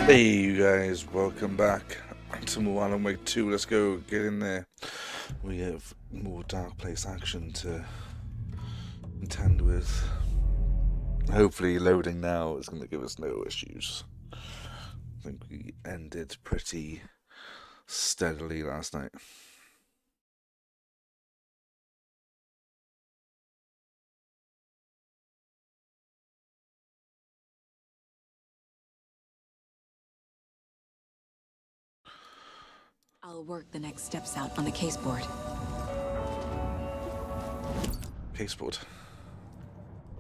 Hey you guys, welcome back to more Alan Wake 2. Let's go get in there. We have more Dark Place action to contend with. Hopefully loading now is going to give us no issues. I think we ended pretty steadily last night. I'll work the next steps out on the case board. Caseboard.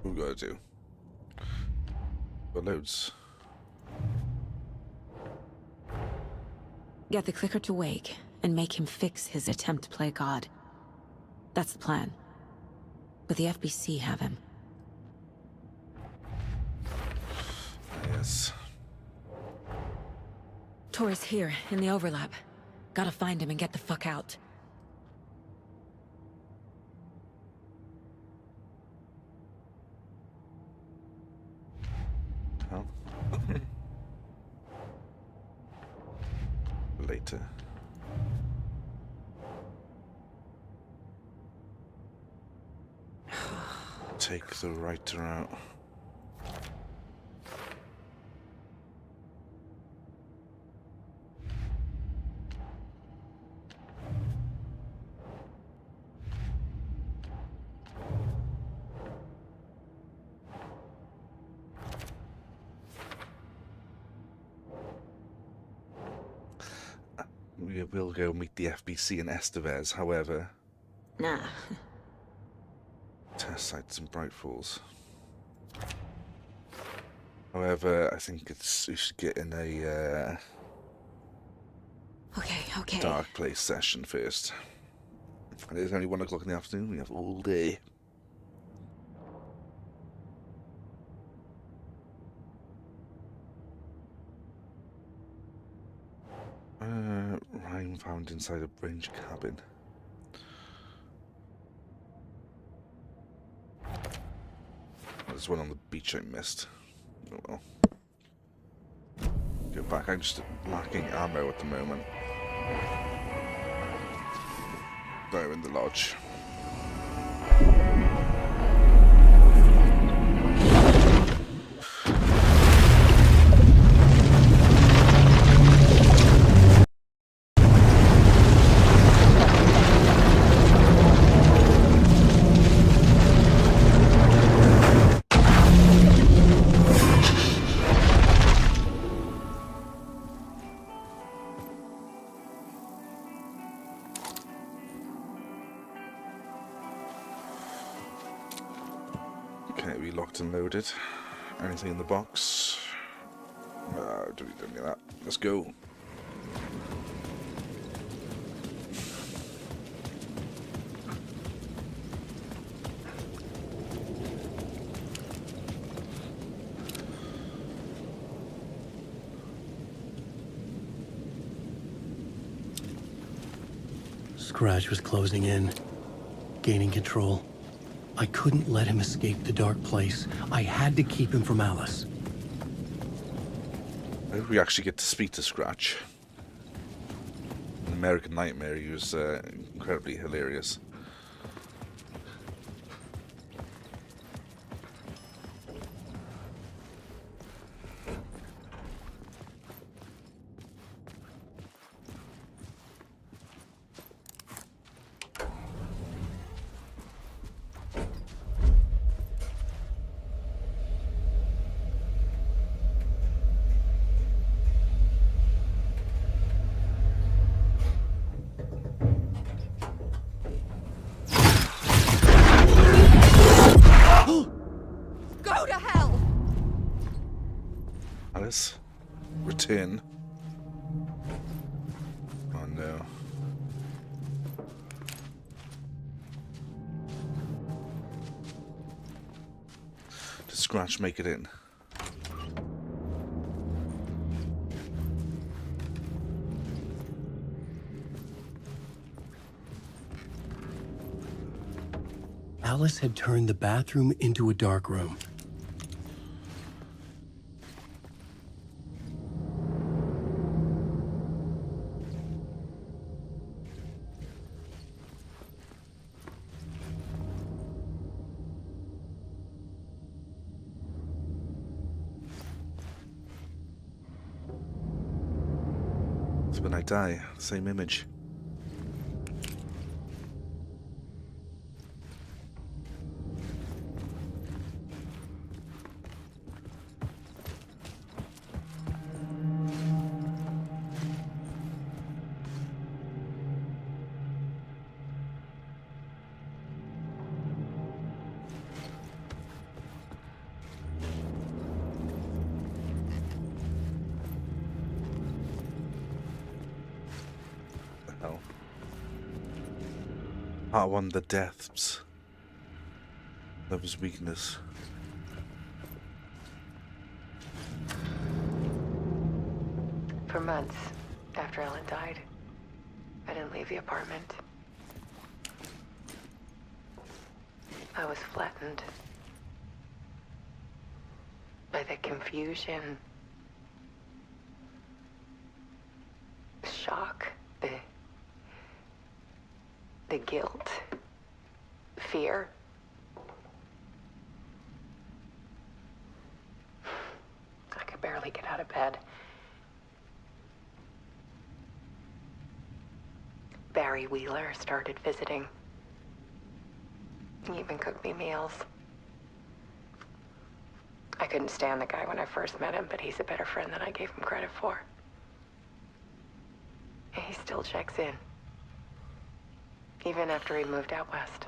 What we gotta do? Got loads. Get the clicker to wake and make him fix his attempt to play God. That's the plan. But the FBC have him. Yes. Tor's here in the overlap. Gotta find him and get the fuck out. Oh. Later. Take the right route. We will go meet the FBC in Estevez, however. Nah. Test sites in Bright Falls. However, I think we should get in a Okay. Dark Place session first. And it's only 1 o'clock in the afternoon, we have all day. Rhyme found inside a range cabin. There's one on the beach I missed. Oh well. Go back, I'm just lacking ammo at the moment. They're in the lodge. Okay, we locked and loaded. Anything in the box? Do we do any of that? Let's go. Scratch was closing in, gaining control. I couldn't let him escape the Dark Place. I had to keep him from Alice. I hope we actually get to speak to Scratch. In American Nightmare, he was incredibly hilarious. Go to hell! Alice, return. Oh no. Did Scratch make it in? Alice had turned the bathroom into a dark room. So when I die, same image. Hell. Part 1, the depths. Love's weakness. For months after Ellen died, I didn't leave the apartment. I was flattened by the confusion, shock, the guilt, fear. I could barely get out of bed. Barry Wheeler started visiting. He even cooked me meals. I couldn't stand the guy when I first met him, but he's a better friend than I gave him credit for. And he still checks in. Even after he moved out west.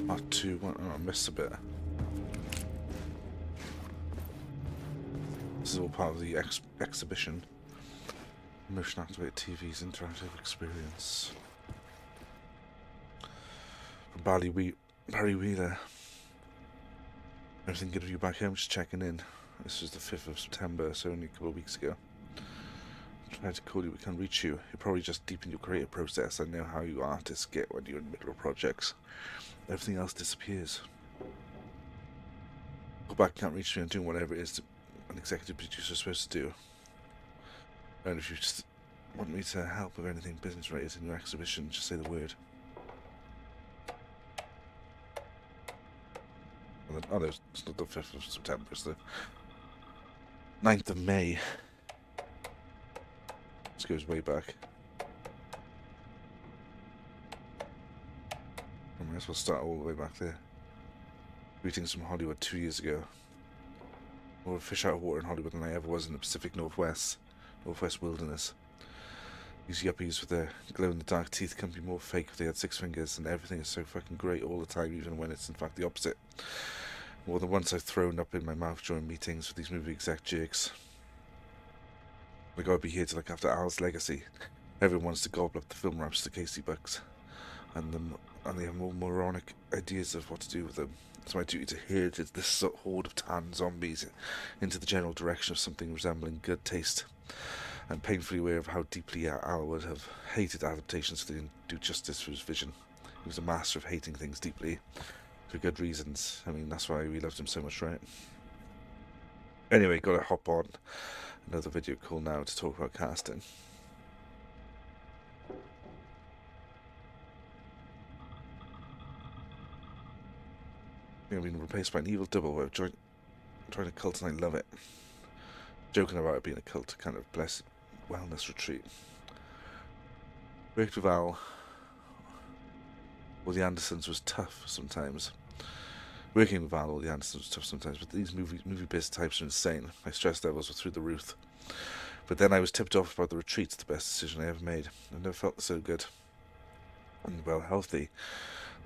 Part 2, oh, I missed a bit. This is all part of the exhibition. Motion activated TV's interactive experience. From Barry Wheeler. Everything good with you back home? Just checking in. This was the 5th of September, so only a couple of weeks ago. I tried to call you, we can't reach you. You're probably just deep in your creative process. I know how you artists get when you're in the middle of projects. Everything else disappears. Go back, can't reach me, I'm doing whatever it is an executive producer is supposed to do. And if you just want me to help with anything business related in your exhibition, just say the word. And then, oh, no, it's not the 5th of September, it's the 9th of May. This goes way back. I might as well start all the way back there. Greetings from Hollywood 2 years ago. More of a fish out of water in Hollywood than I ever was in the Pacific Northwest wilderness. These yuppies with their glow-in-the-dark teeth can be more fake if they had 6 fingers, and everything is so fucking great all the time, even when it's in fact the opposite. More than once I've thrown up in my mouth during meetings with these movie exec jerks. I gotta be here to look after Al's legacy. Everyone wants to gobble up the film rights to Casey Bucks, and they have more moronic ideas of what to do with them. It's my duty to herd this horde of tan zombies into the general direction of something resembling good taste. I'm painfully aware of how deeply Al would have hated adaptations if they didn't do justice for his vision. He was a master of hating things deeply, for good reasons. I mean, that's why we loved him so much, right? Anyway, gotta hop on another video call now to talk about casting. I've been replaced by an evil double. I've joined a cult and I love it. Joking about it being a cult, kind of blessed wellness retreat. Worked with Al or the Andersons was tough sometimes. Working with Al or the Andersons was tough sometimes, but these movie biz types are insane. My stress levels were through the roof. But then I was tipped off about the retreat's the best decision I ever made. I never felt so good and well healthy.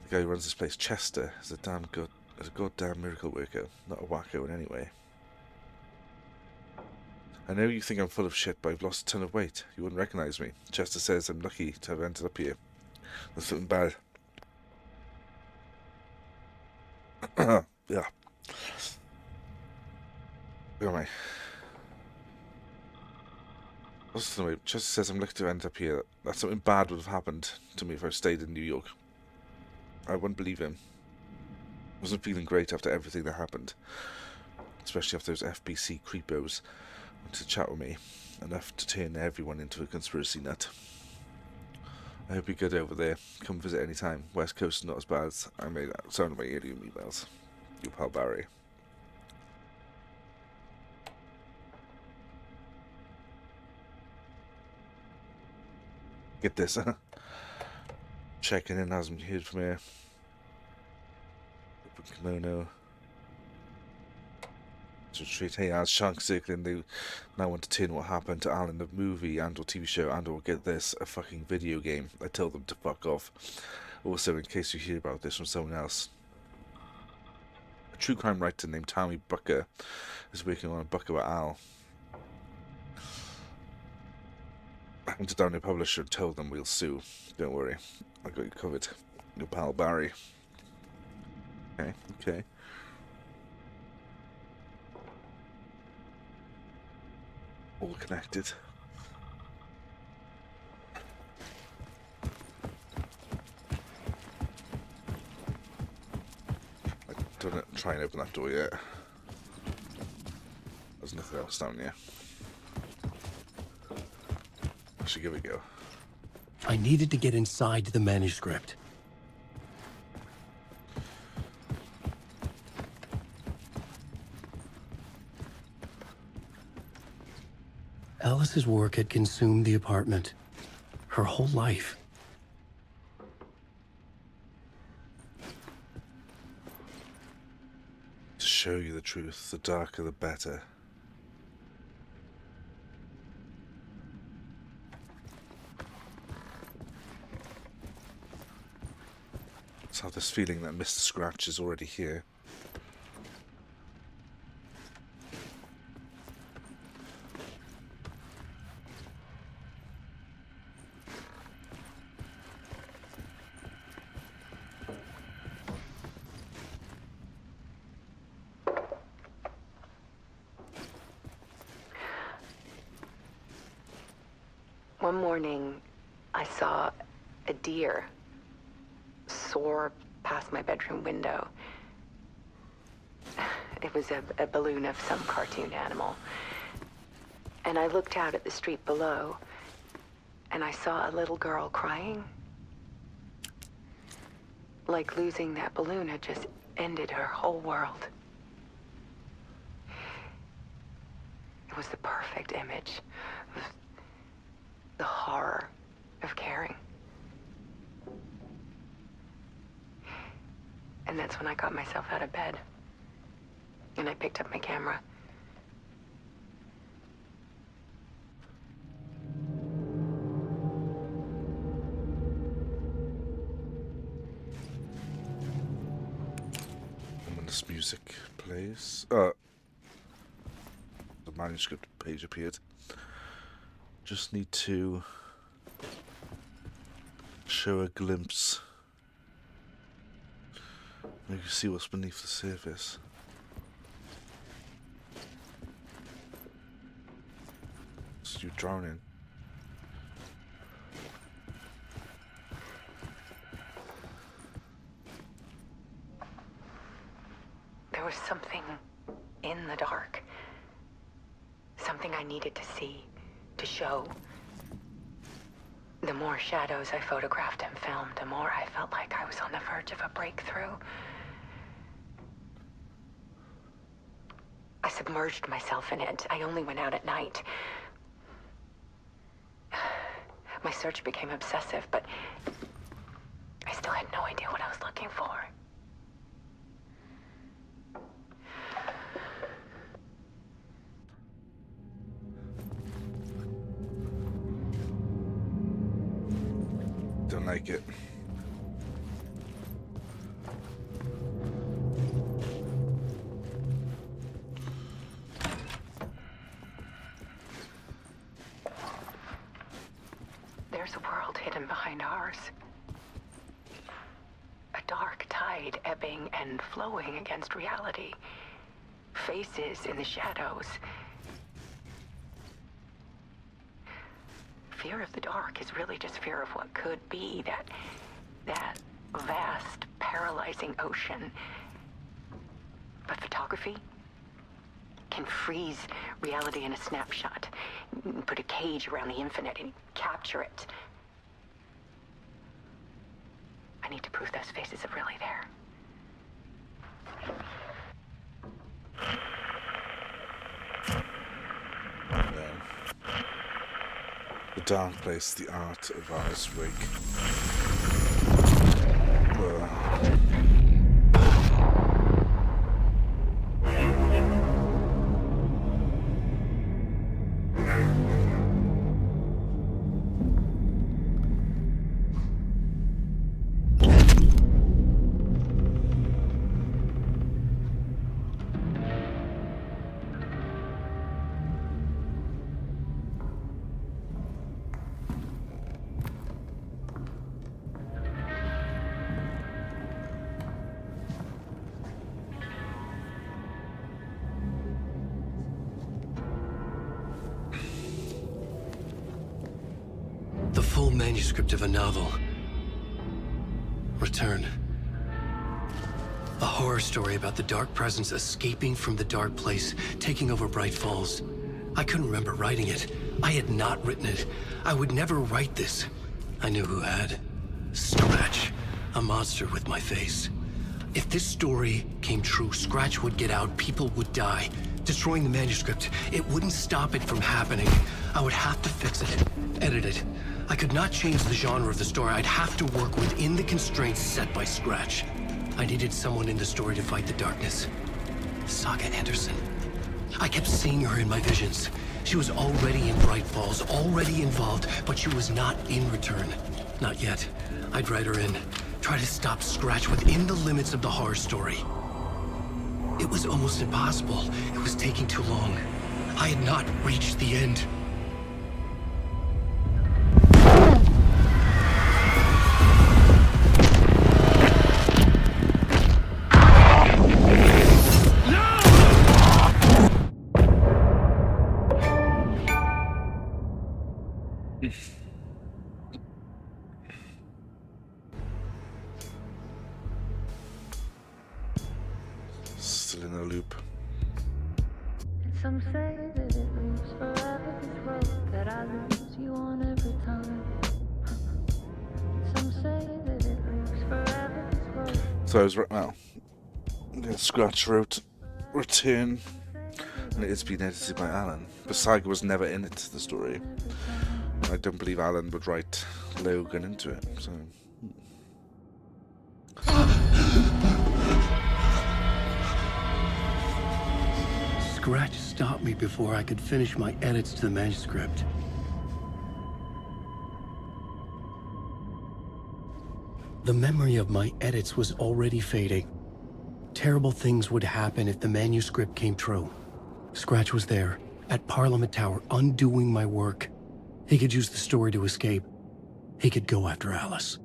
The guy who runs this place, Chester, is a goddamn miracle worker, not a wacko in any way. I know you think I'm full of shit, but I've lost a ton of weight. You wouldn't recognise me. Chester says I'm lucky to have ended up here. There's something bad. Yeah. Where am I? Chester says I'm lucky to end up here. That something bad would have happened to me if I stayed in New York. I wouldn't believe him. I wasn't feeling great after everything that happened. Especially after those FBC creepos wanted to chat with me. Enough to turn everyone into a conspiracy nut. I hope you're good over there. Come visit anytime. West Coast is not as bad as I made that sound of my alien emails. Your pal Barry. Get this, checking in, hasn't heard from here. Open kimono. To treat hey as Shank circling, they now want to turn what happened to Al in the movie and or TV show and or get this, a fucking video game. I tell them to fuck off. Also, in case you hear about this from someone else, a true crime writer named Tammy Bucker is working on a book about Al. I went to down a publisher and told them we'll sue. Don't worry, I got you covered. Your pal Barry. Okay, okay. All connected. I don't try and open that door yet. There's nothing else down here. Actually, give it a go. I needed to get inside the manuscript. Alice's work had consumed the apartment. Her whole life. To show you the truth, the darker the better. I have this feeling that Mr. Scratch is already here. One morning, I saw a deer soar past my bedroom window. It was a balloon of some cartoon animal. And I looked out at the street below, and I saw a little girl crying. Like losing that balloon had just ended her whole world. It was the perfect image of the horror of caring. And that's when I got myself out of bed. And I picked up my camera. And when this music plays, the manuscript page appeared. Just need to show a glimpse. You can see what's beneath the surface. So you're drowning. There was something in the dark. Something I needed to see, to show. The more shadows I photographed and filmed, the more I felt like I was on the verge of a breakthrough. I submerged myself in it. I only went out at night. My search became obsessive, but I still had no idea what I was looking for. Don't like it. There's a world hidden behind ours. A dark tide ebbing and flowing against reality. Faces in the shadows. Fear of the dark is really just fear of what could be, that vast, paralyzing ocean. But photography can freeze reality in a snapshot, put a cage around the infinite and capture it. I need to prove those faces are really there. The Dark Place, the art of Alice Wake. The full manuscript of a novel. Return. A horror story about the Dark Presence escaping from the Dark Place, taking over Bright Falls. I couldn't remember writing it. I had not written it. I would never write this. I knew who had. Scratch. A monster with my face. If this story came true, Scratch would get out, people would die. Destroying the manuscript, it wouldn't stop it from happening. I would have to fix it, edit it. I could not change the genre of the story. I'd have to work within the constraints set by Scratch. I needed someone in the story to fight the darkness. Saga Anderson. I kept seeing her in my visions. She was already in Bright Falls, already involved, but she was not in Return. Not yet. I'd write her in. Try to stop Scratch within the limits of the horror story. It was almost impossible. It was taking too long. I had not reached the end. Still in a loop. Some say that it moves forever, this road that I lose you on every time. Some say that it moves forever, this road. So I was well. Scratch wrote Return, and it's been edited by Alan. But Saga was never in it, the story. I don't believe Alan would write Logan into it. So. Scratch stopped me before I could finish my edits to the manuscript. The memory of my edits was already fading. Terrible things would happen if the manuscript came true. Scratch was there, at Parliament Tower, undoing my work. He could use the story to escape. He could go after Alice.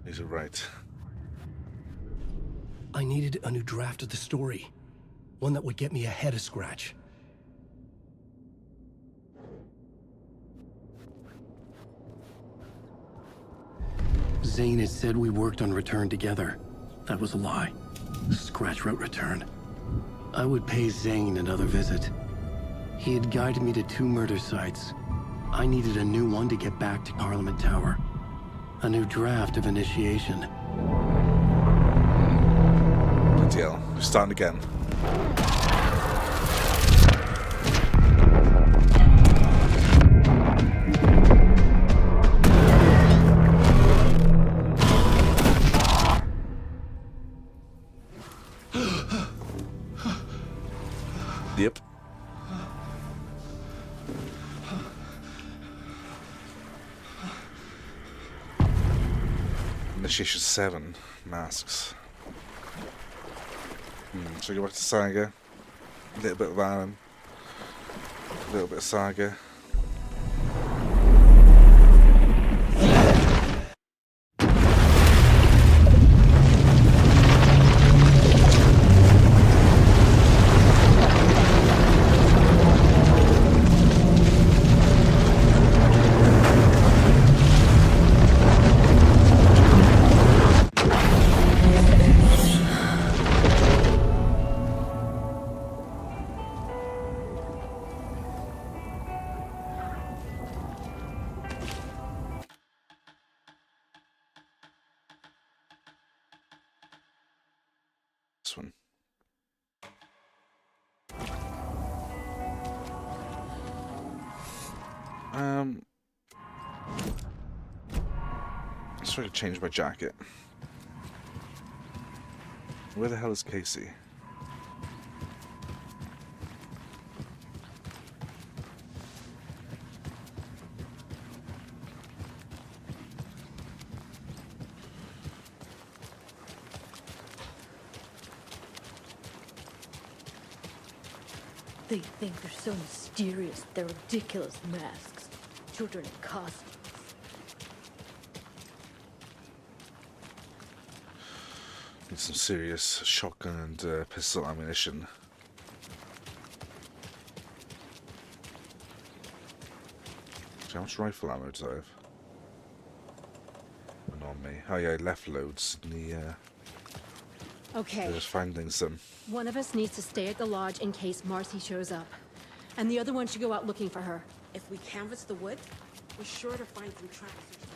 He's right. I needed a new draft of the story. One that would get me ahead of Scratch. Zane had said we worked on Return together. That was a lie. Scratch wrote Return. I would pay Zane another visit. He had guided me to 2 murder sites. I needed a new one to get back to Parliament Tower. A new draft of Initiation. Bloody hell. We're starting again. Yep. Initiation 7 masks. So go back to Saga. A little bit of Alan. A little bit of Saga. Let's try to change my jacket. Where the hell is Casey? They think they're so mysterious, their ridiculous masks. Children in costumes. Need some serious shotgun and pistol ammunition. How much rifle ammo do I have? And on me. Oh yeah, I left loads in the Okay, just finding some. one of us needs to stay at the lodge in case Marcy shows up. And the other one should go out looking for her. If we canvass the wood, we're sure to find some tracks or something.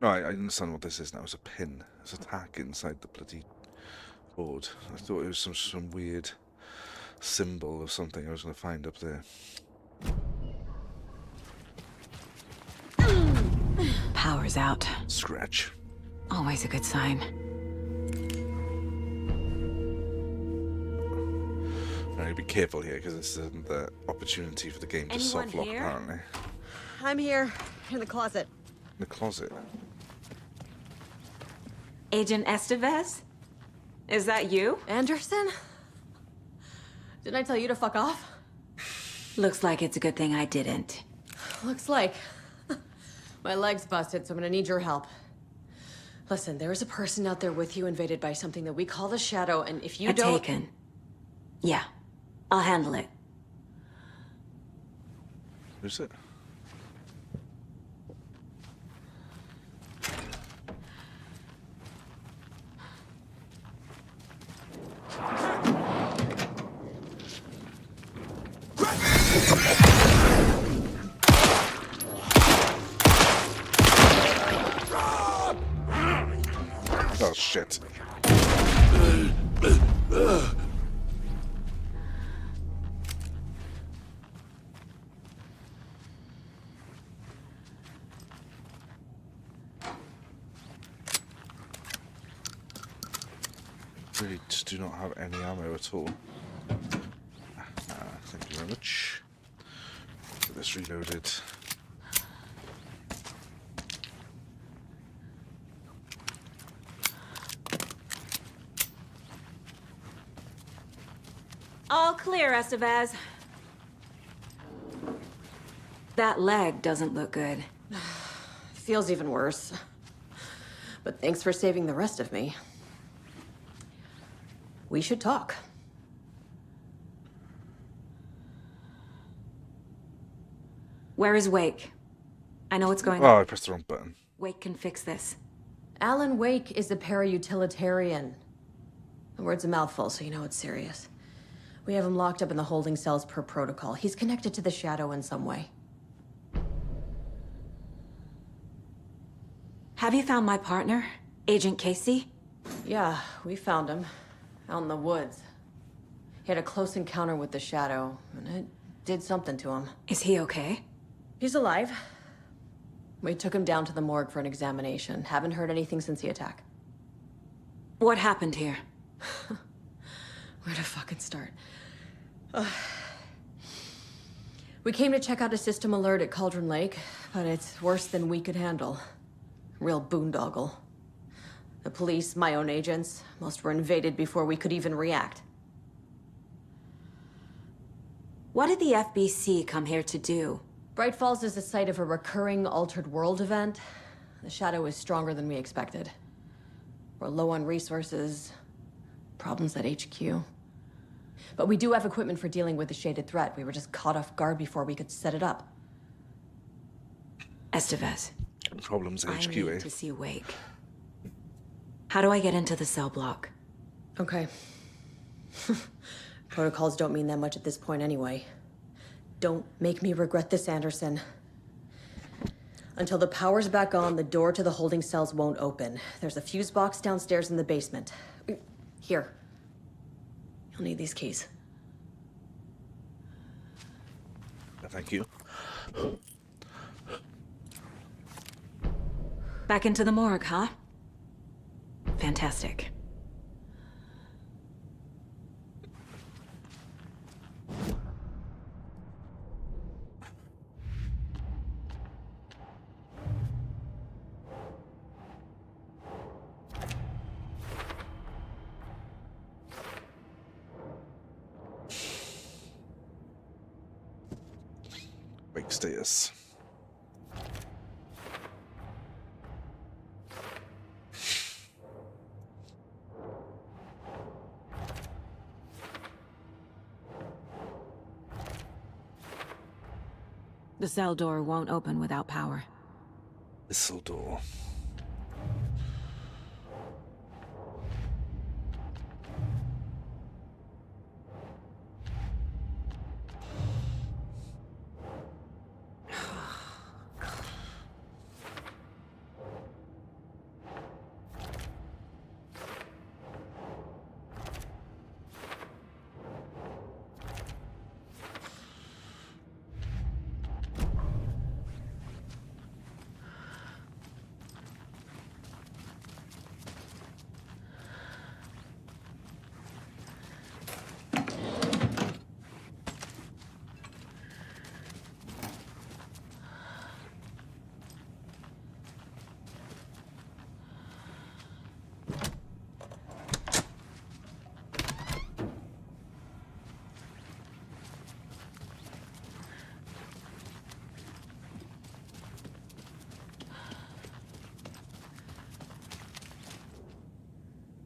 No, I understand what this is now. It's a pin. It's a tack inside the bloody board. I thought it was some weird symbol of something I was going to find up there. Power's out. Scratch. Always a good sign. I need to be careful here because this isn't the opportunity for the game to Anyone soft lock, here? apparently. I'm here, in the closet. In the closet. Agent Estevez? Is that you? Anderson? Didn't I tell you to fuck off? Looks like it's a good thing I didn't. Looks like. My leg's busted, so I'm gonna need your help. Listen, there is a person out there with you invaded by something that we call the Shadow, and if you don't... Taken. Yeah, I'll handle it. Who's it? Oh shit. Really just do not have any ammo at all. Thank you very much. Get this reloaded. All clear, Estevez. That leg doesn't look good. Feels even worse. But thanks for saving the rest of me. We should talk. Where is Wake? I know what's going Oh, on. I pressed the wrong button. Wake can fix this. Alan Wake is a para-utilitarian. The word's a mouthful, so you know it's serious. We have him locked up in the holding cells per protocol. He's connected to the Shadow in some way. Have you found my partner, Agent Casey? Yeah, we found him. Out in the woods. He had a close encounter with the Shadow, and it did something to him. Is he okay? He's alive. We took him down to the morgue for an examination. Haven't heard anything since the attack. What happened here? Where to fucking start? We came to check out a system alert at Cauldron Lake, but it's worse than we could handle. Real boondoggle. The police, my own agents, most were invaded before we could even react. What did the FBC come here to do? Bright Falls is the site of a recurring Altered World event. The Shadow is stronger than we expected. We're low on resources, problems at HQ. But we do have equipment for dealing with the shaded threat. We were just caught off guard before we could set it up. Estevez, Problems I HQ, need eh? to see Wake. How do I get into the cell block? Okay. Protocols don't mean that much at this point anyway. Don't make me regret this, Anderson. Until the power's back on, the door to the holding cells won't open. There's a fuse box downstairs in the basement. Here. You'll need these keys. Thank you. Back into the morgue, huh? Fantastic. Wake status. The cell door won't open without power. Thistle door.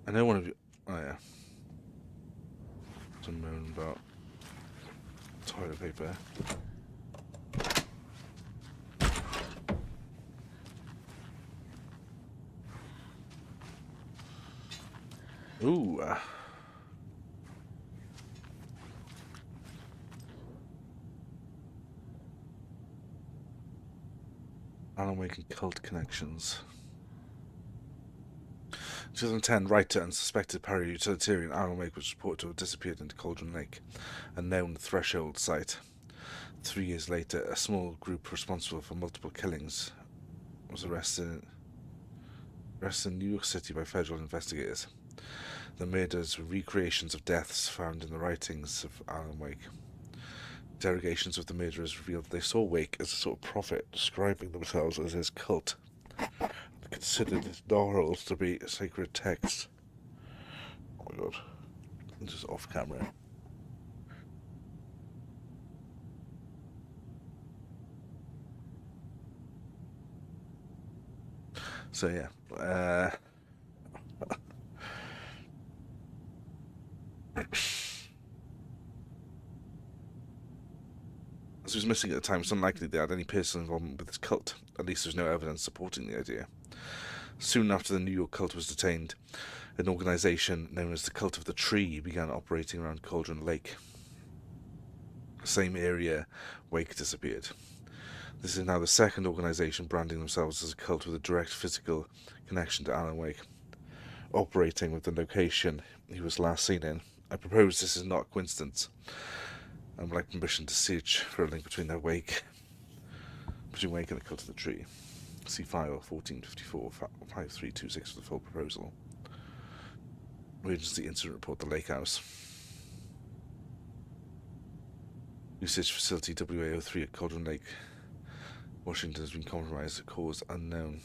I know one of you. Oh yeah. Some moan about toilet paper. Ooh. Alan Wake and cult connections. 2010, writer and suspected para-utilitarian Alan Wake was reported to have disappeared into Cauldron Lake, a known threshold site. 3 years later, a small group responsible for multiple killings was arrested in New York City by federal investigators. The murders were recreations of deaths found in the writings of Alan Wake. Interrogations of the murderers revealed they saw Wake as a sort of prophet, describing themselves as his cult. Considered his novels to be sacred texts. Oh my god. This is off camera. So yeah. As he was missing at the time, it's unlikely they had any personal involvement with his cult. At least there's no evidence supporting the idea. Soon after the New York cult was detained, an organisation known as the Cult of the Tree began operating around Cauldron Lake. The same area Wake disappeared. This is now the second organisation branding themselves as a cult with a direct physical connection to Alan Wake, operating with the location he was last seen in. I propose this is not a coincidence. I would like permission to search for a link between Wake and the Cult of the Tree. See file 1454-5326 for the full proposal. Emergency incident report, the Lake House. Research facility WA03 at Cauldron Lake, Washington has been compromised at cause unknown.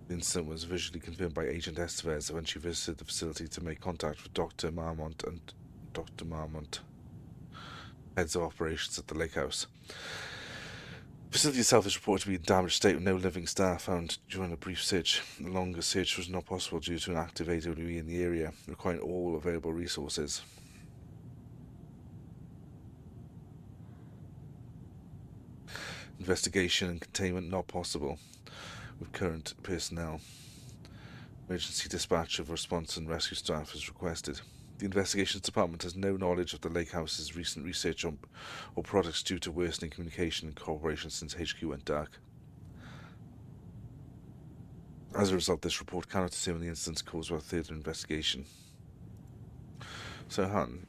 The incident was visually confirmed by Agent Estevez when she visited the facility to make contact with Dr. Marmont and Dr. Marmont, heads of operations at the Lake House. The facility itself is reported to be in damaged state with no living staff found during a brief search. A longer search was not possible due to an active AWE in the area, requiring all available resources. Investigation and containment not possible with current personnel. Emergency dispatch of response and rescue staff is requested. The Investigations Department has no knowledge of the Lake House's recent research on or products due to worsening communication and cooperation since HQ went dark. As a result, this report cannot determine the incident's cause without further investigation. So, Han,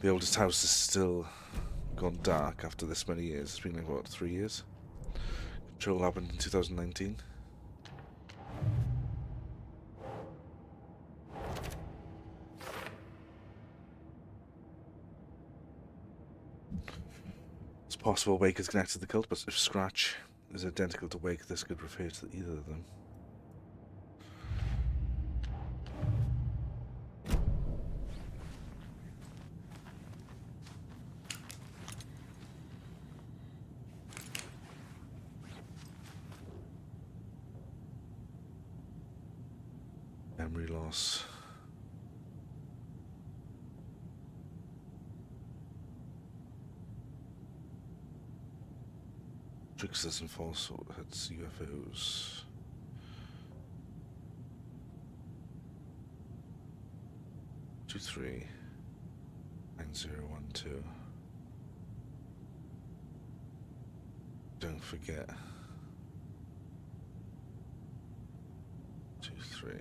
the oldest house is still gone dark after this many years. It's been like, what, 3 years? Control happened in 2019. It's possible Wake is connected to the cult, but if Scratch is identical to Wake, this could refer to either of them. Memory loss. Tricksters and falsehoods, UFOs. Two 3 9012. Don't forget. 2 3.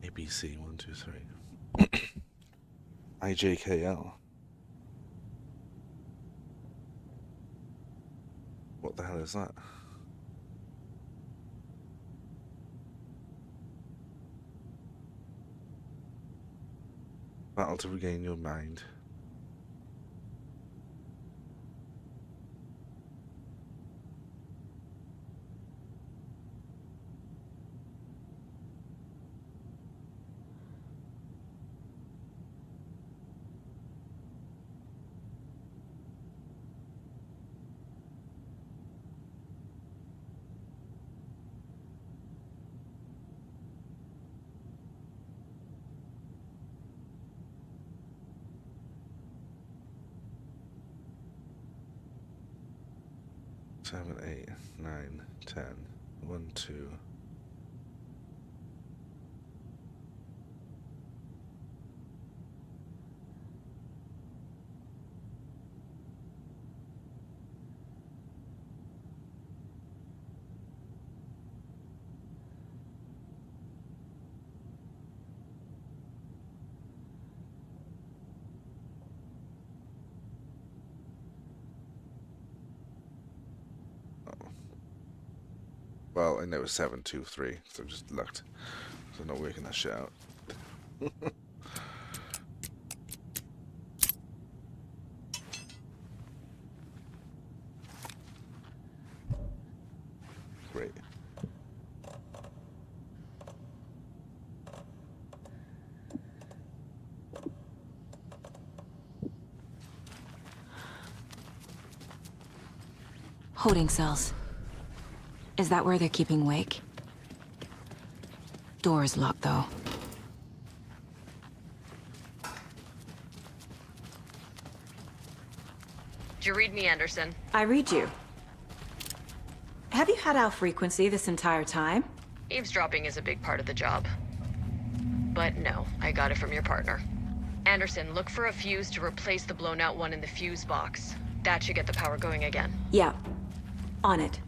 ABC 1 2 3. IJKL. What the hell is that? Battle to regain your mind. Seven, 8, 9, 10, 1, 2. Well, I know it's 7 2 3, so I just looked. So I'm not working that shit out. Great. Holding cells. Is that where they're keeping Wake? Door is locked, though. Did you read me, Anderson? I read you. Have you had our frequency this entire time? Eavesdropping is a big part of the job. But no, I got it from your partner. Anderson, look for a fuse to replace the blown out one in the fuse box. That should get the power going again. Yeah. On it.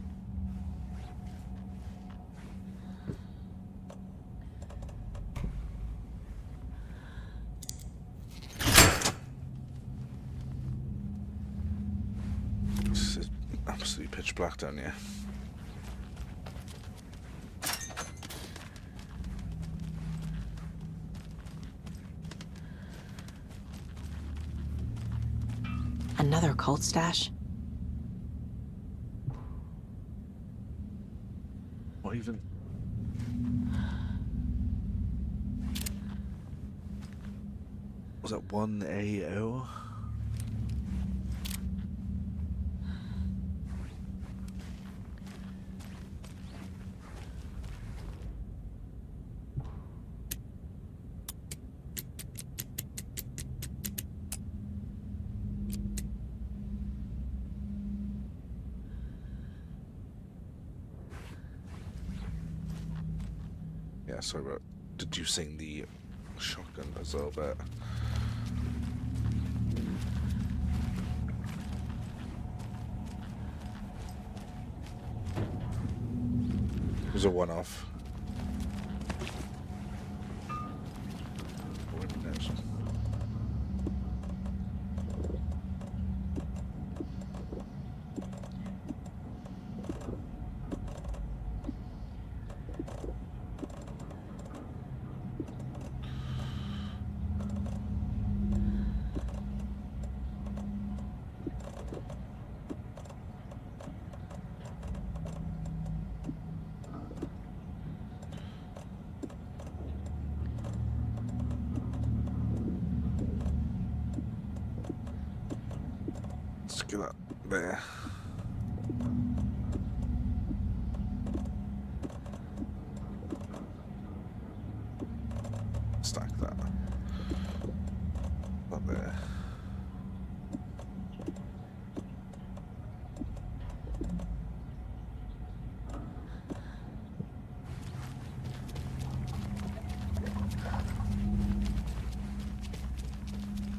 pitch black down here. Another cult stash? What even? Was that 1AO? Yeah, sorry about deducing the shotgun as well, but it was a one-off. Let's get that there. Stack that. That there.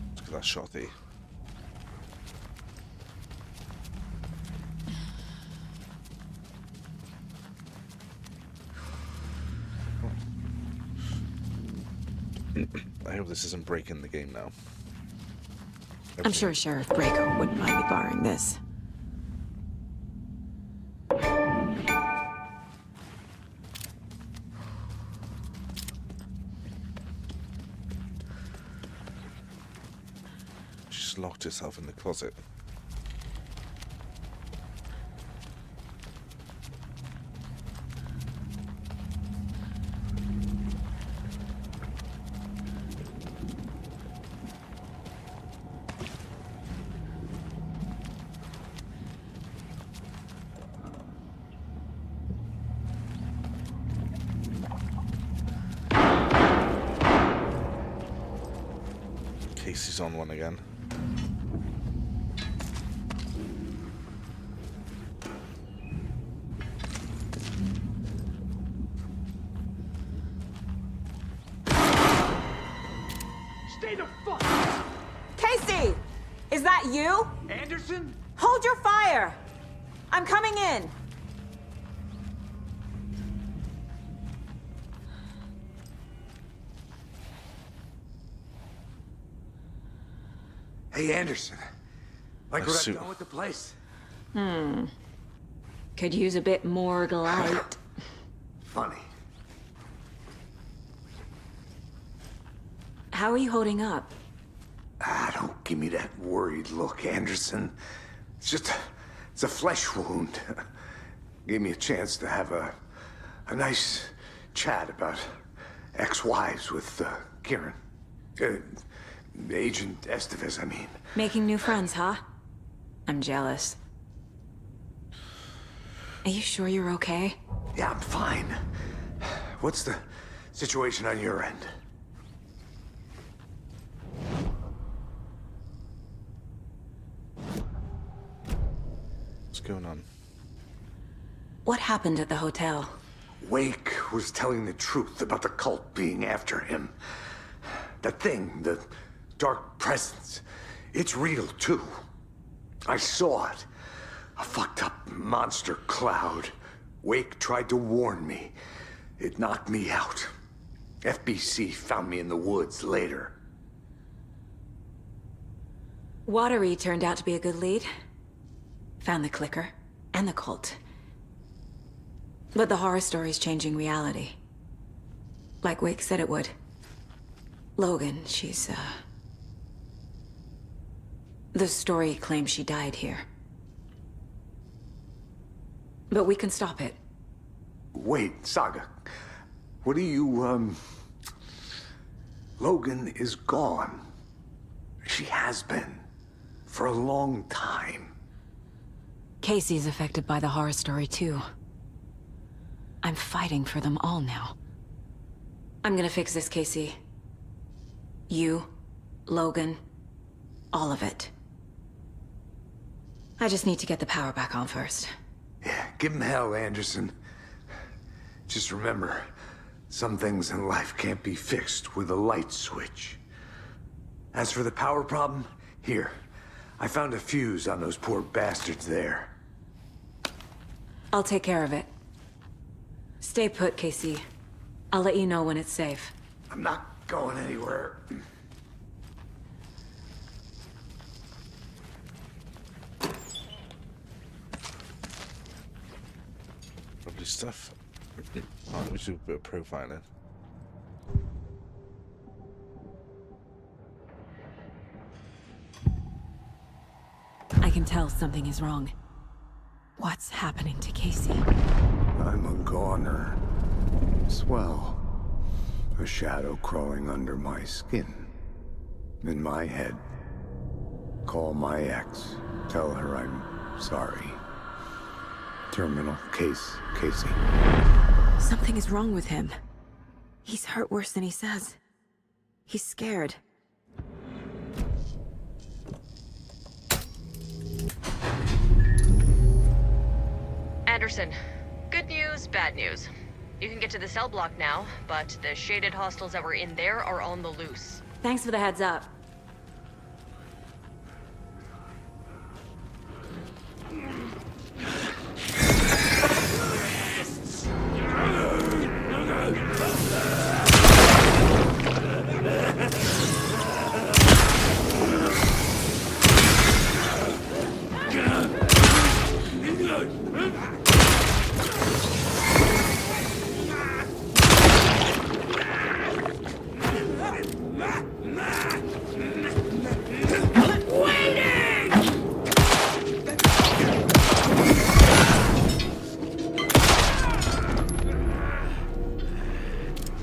Let's get that shotty. I hope this isn't breaking the game now. I'm sure Sheriff Braco wouldn't mind me borrowing this. She's locked herself in the closet. Casey's on one again. Stay the fuck! Casey! Is that you? Anderson? Hold your fire! I'm coming in! Hey, Anderson. Like what Suit. I've done with the place? Could use a bit more light. Funny. How are you holding up? Don't give me that worried look, Anderson. It's a flesh wound. Gave me a chance to have a nice chat about ex-wives with Kieran. Agent Estevez, I mean. Making new friends, huh? I'm jealous. Are you sure you're okay? Yeah, I'm fine. What's the situation on your end? What's going on? What happened at the hotel? Wake was telling the truth about the cult being after him. That thing, the dark presence, it's real too. I saw it. A fucked up monster cloud. Wake tried to warn me. It knocked me out. FBC found me in the woods later. Watery turned out to be a good lead. Found the clicker and the cult. But the horror story's changing reality. Like Wake said it would. Logan, she's, the story claims she died here. But we can stop it. Wait, Saga. What do you, Logan is gone. She has been. For a long time. Casey's affected by the horror story, too. I'm fighting for them all now. I'm gonna fix this, Casey. You, Logan, all of it. I just need to get the power back on first. Yeah, give him hell, Anderson. Just remember, some things in life can't be fixed with a light switch. As for the power problem, here. I found a fuse on those poor bastards there. I'll take care of it. Stay put, Casey. I'll let you know when it's safe. I'm not going anywhere. Lovely stuff. Alright, we should do a bit of profiling. I can tell something is wrong. What's happening to Casey? I'm a goner. Swell. A shadow crawling under my skin. In my head. Call my ex. Tell her I'm sorry. Terminal case, Casey. Something is wrong with him. He's hurt worse than he says. He's scared. Anderson, good news, bad news. You can get to the cell block now, but the shaded hostiles that were in there are on the loose. Thanks for the heads up.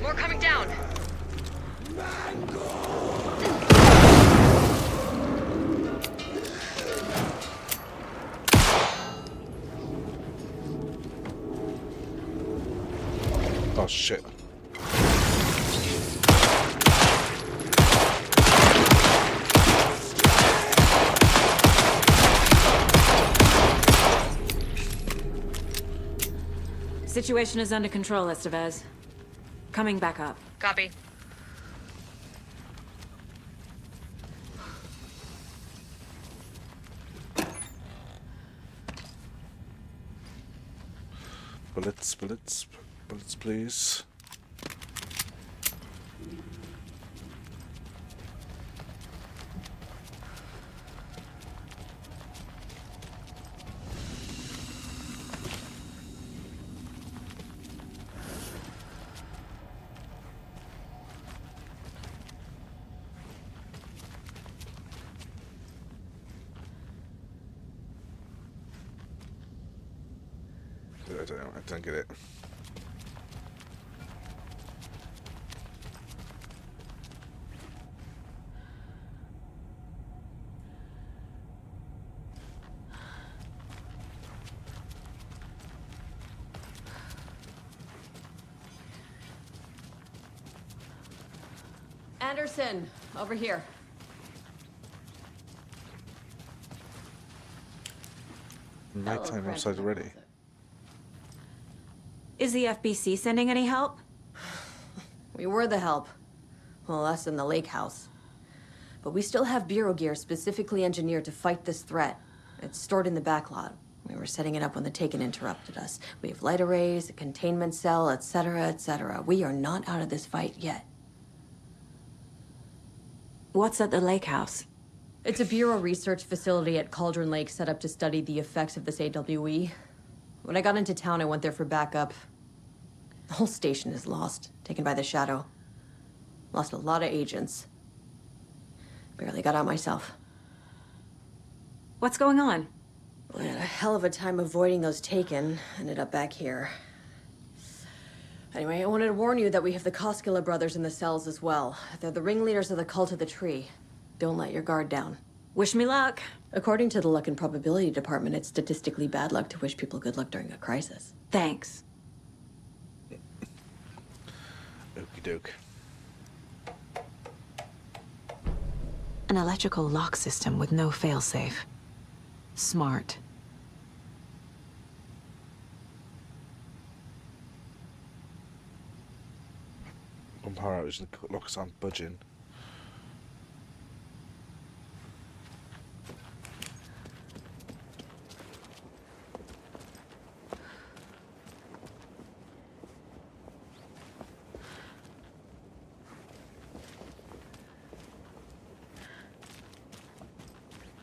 More coming down. Oh shit. Situation is under control, Estevez. Coming back up. Copy. Bullets, bullets, bullets, please. I don't get it. Anderson, over here. Nighttime outside already. Is the FBC sending any help? We were the help. Well, us in the lake house. But we still have Bureau gear specifically engineered to fight this threat. It's stored in the backlot. We were setting it up when the Taken interrupted us. We have light arrays, a containment cell, etc., etc. We are not out of this fight yet. What's at the lake house? It's a Bureau research facility at Cauldron Lake set up to study the effects of this AWE. When I got into town, I went there for backup. The whole station is lost, taken by the Shadow. Lost a lot of agents. Barely got out myself. What's going on? I had a hell of a time avoiding those Taken. Ended up back here. Anyway, I wanted to warn you that we have the Koskela brothers in the cells as well. They're the ringleaders of the Cult of the Tree. Don't let your guard down. Wish me luck. According to the Luck and Probability Department, it's statistically bad luck to wish people good luck during a crisis. Thanks. Okie doke. An electrical lock system with no failsafe. Smart. Vampire is locks aren't budging.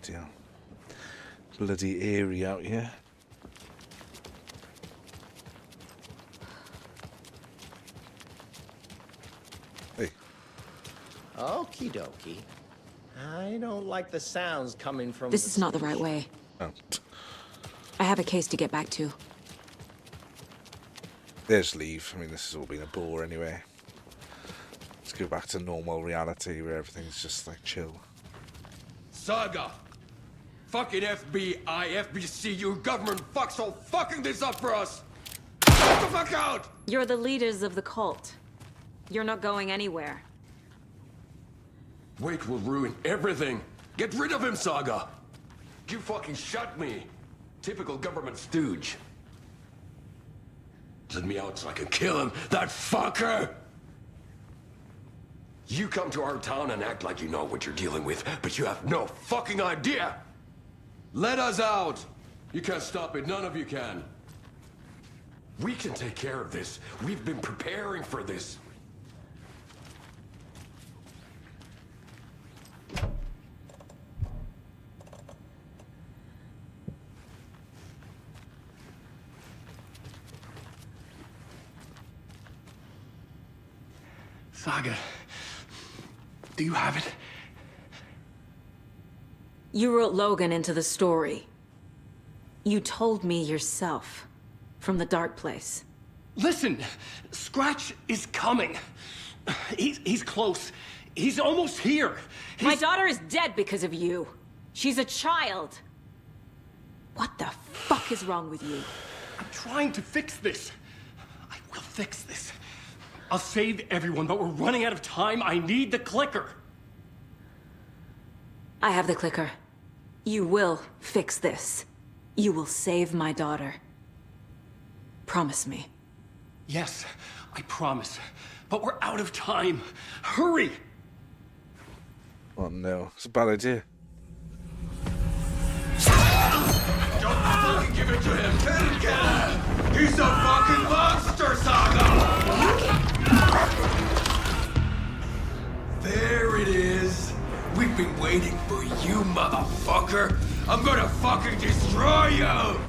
Dear. Bloody eerie out here. Hey. Okie dokie. I don't like the sounds coming from This is not the right way. Oh. I have a case to get back to. There's leave. I mean, this has all been a bore anyway. Let's go back to normal reality where everything's just like chill. Saga! Fucking FBI, FBC, your government fucks all fucking this up for us! Get the fuck out! You're the leaders of the cult. You're not going anywhere. Wake will ruin everything. Get rid of him, Saga! You fucking shut me. Typical government stooge. Let me out so I can kill him, that fucker! You come to our town and act like you know what you're dealing with, but you have no fucking idea! Let us out! You can't stop it, none of you can. We can take care of this. We've been preparing for this. Saga, do you have it? You wrote Logan into the story. You told me yourself. From the dark place. Listen, Scratch is coming. He's close. He's almost here. My daughter is dead because of you. She's a child. What the fuck is wrong with you? I'm trying to fix this. I will fix this. I'll save everyone, but we're running out of time. I need the clicker. I have the clicker. You will fix this. You will save my daughter. Promise me. Yes, I promise. But we're out of time. Hurry! Oh no, it's a bad idea. Don't fucking give it to him! Kill him! He's a fucking monster, Saga! There it is! We've been waiting for you, motherfucker! I'm gonna fucking destroy you!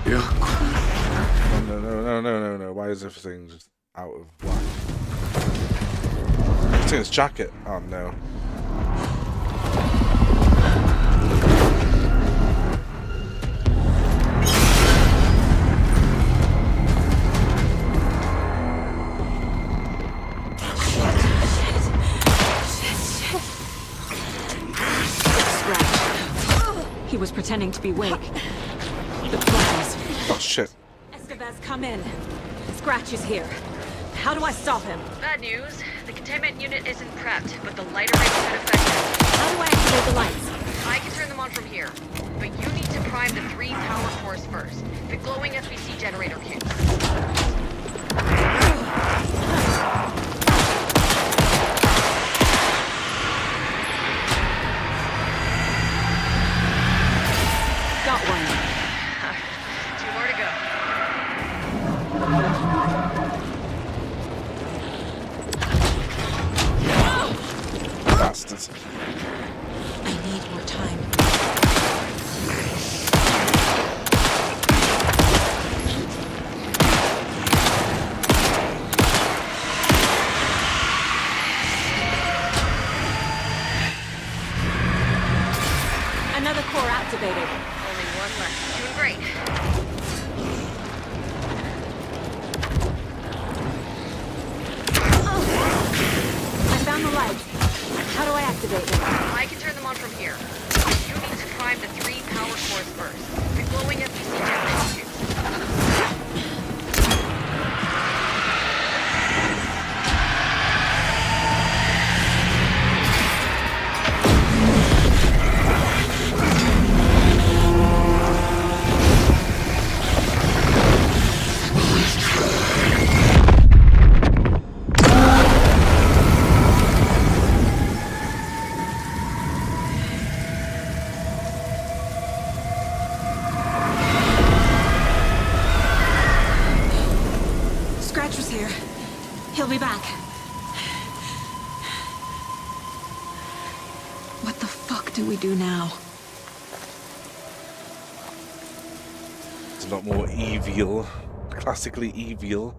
Yeah. No. Why is everything just out of whack? It's in his jacket. Oh no. Scratch. He was pretending to be Wake. The plans. Oh shit. Estevez, come in. Scratch is here. How do I stop him? Bad news. The containment unit isn't prepped, but the lighter rates could affect it. How do I activate the lights? I can turn them on from here. But you need to prime the 3 power cores first. The glowing FBC generator cube. Got one. 2 more to go. like? How do I activate them? I can turn them on from here. You need to prime the 3 power cores first. The glowing FPC detonates tubes. Scratcher's here. He'll be back. What the fuck do we do now? It's a lot more evil. Classically evil.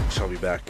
Shall be back.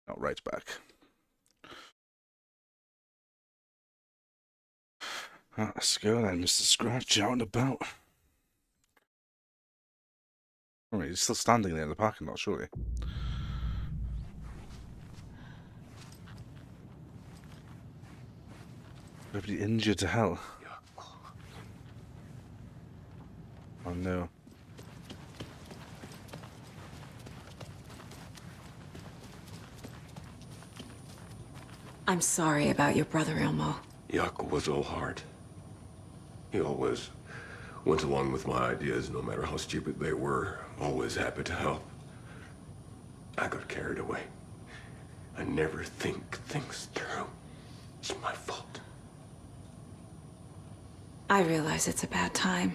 Not right back. Let's go then, Mr. Scratch, out and about. Oh, he's still standing there in the parking lot, surely. Nobody injured to hell. Oh no. I'm sorry about your brother, Ilmo. Jaakko was all heart. He always went along with my ideas, no matter how stupid they were. Always happy to help. I got carried away. I never think things through. It's my fault. I realize it's a bad time.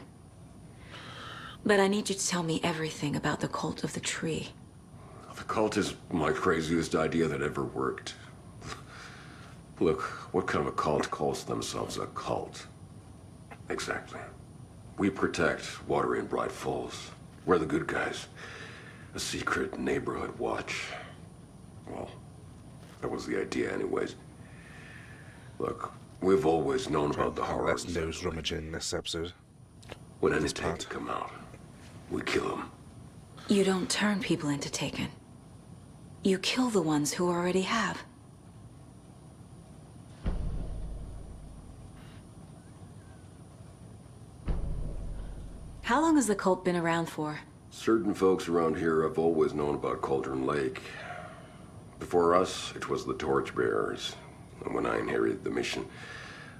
But I need you to tell me everything about the Cult of the Tree. The cult is my craziest idea that ever worked. Look, what kind of a cult calls themselves a cult? Exactly. We protect water in Bright Falls. We're the good guys. A secret neighborhood watch. Well, that was the idea anyways. Look, we've always known about the horrors. Less nose rummaging in this episode. When any Taken come out, we kill them. You don't turn people into Taken. You kill the ones who already have. How long has the cult been around for? Certain folks around here have always known about Cauldron Lake. Before us, it was the Torchbearers. And when I inherited the mission,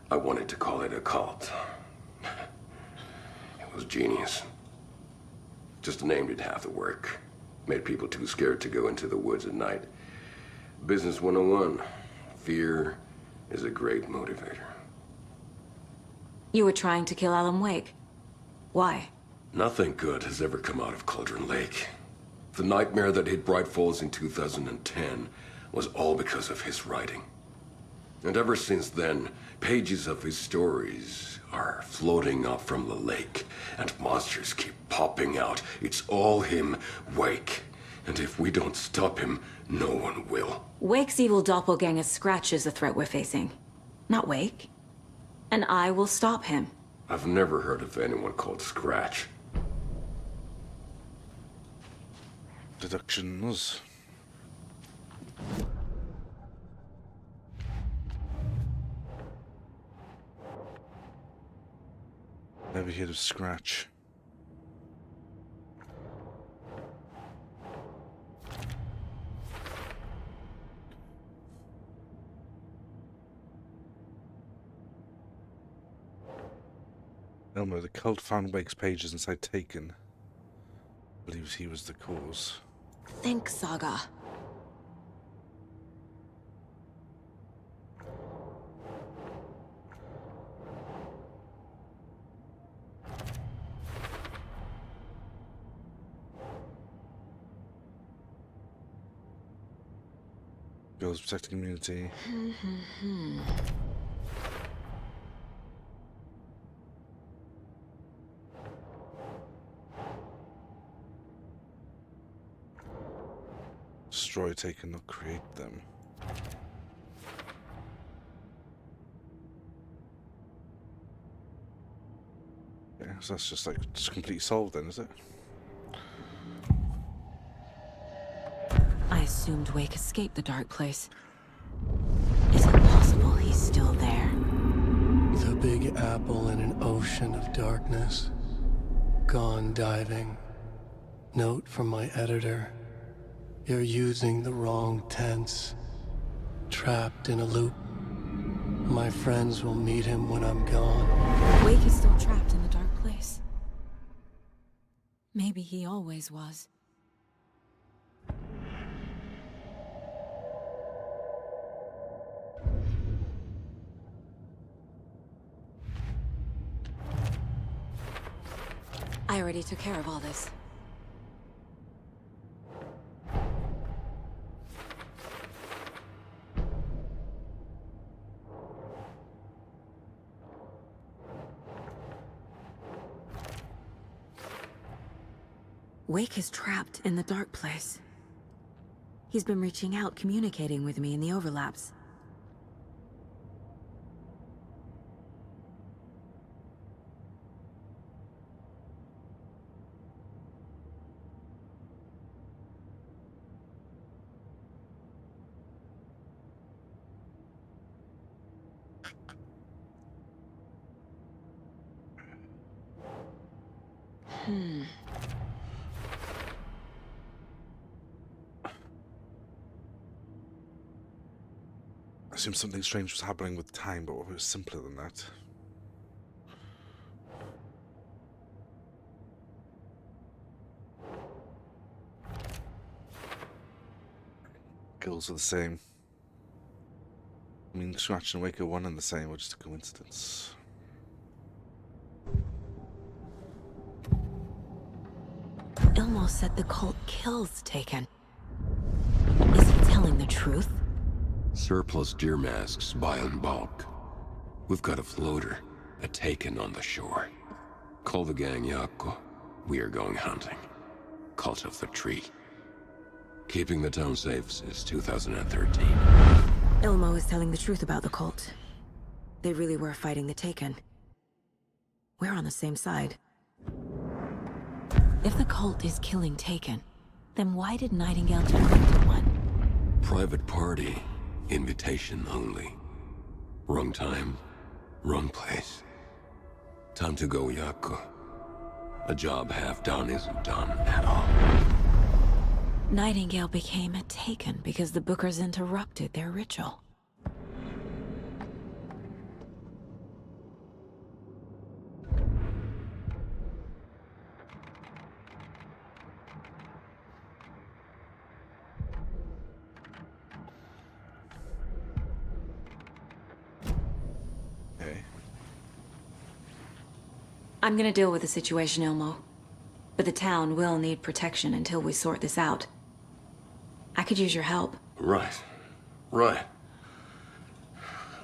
I wanted to call it a cult. It was genius. Just a name did half the work. Made people too scared to go into the woods at night. Business 101. Fear is a great motivator. You were trying to kill Alan Wake. Why? Nothing good has ever come out of Cauldron Lake. The nightmare that hit Bright Falls in 2010 was all because of his writing. And ever since then, pages of his stories are floating up from the lake, and monsters keep popping out. It's all him, Wake. And if we don't stop him, no one will. Wake's evil doppelganger Scratch is the threat we're facing, not Wake. And I will stop him. I've never heard of anyone called Scratch. Deductions. Never heard of Scratch. Elmo, the cult found Wake's pages inside Taken. Believes he was the cause. Think, Saga. Girls protecting community. Destroy Taken, not create them. Yeah, so that's just like just completely solved then, is it? I assumed Wake escaped the dark place. Is it possible he's still there? The Big Apple in an ocean of darkness. Gone diving. Note from my editor. You're using the wrong tense. Trapped in a loop. My friends will meet him when I'm gone. Wake is still trapped in the dark place. Maybe he always was. I already took care of all this. Wake is trapped in the dark place. He's been reaching out, communicating with me in the overlaps. I assumed something strange was happening with time, but it was simpler than that. Kills are the same. I mean, Scratch and Wake are one and the same, or just a coincidence. Ilmo said the cult kills Taken. Is he telling the truth? Surplus deer masks buy in bulk. We've got a floater, a Taken on the shore. Call the gang Yako. We are going hunting. Cult of the Tree. Keeping the town safe since 2013. Ilmo is telling the truth about the cult. They really were fighting the Taken. We're on the same side. If the cult is killing Taken, then why did Nightingale turn into one? Private party. Invitation only. Wrong time, wrong place. Time to go, Yako. A job half done isn't done at all. Nightingale became a Taken because the Bookers interrupted their ritual. I'm gonna deal with the situation, Ilmo. But the town will need protection until we sort this out. I could use your help. Right.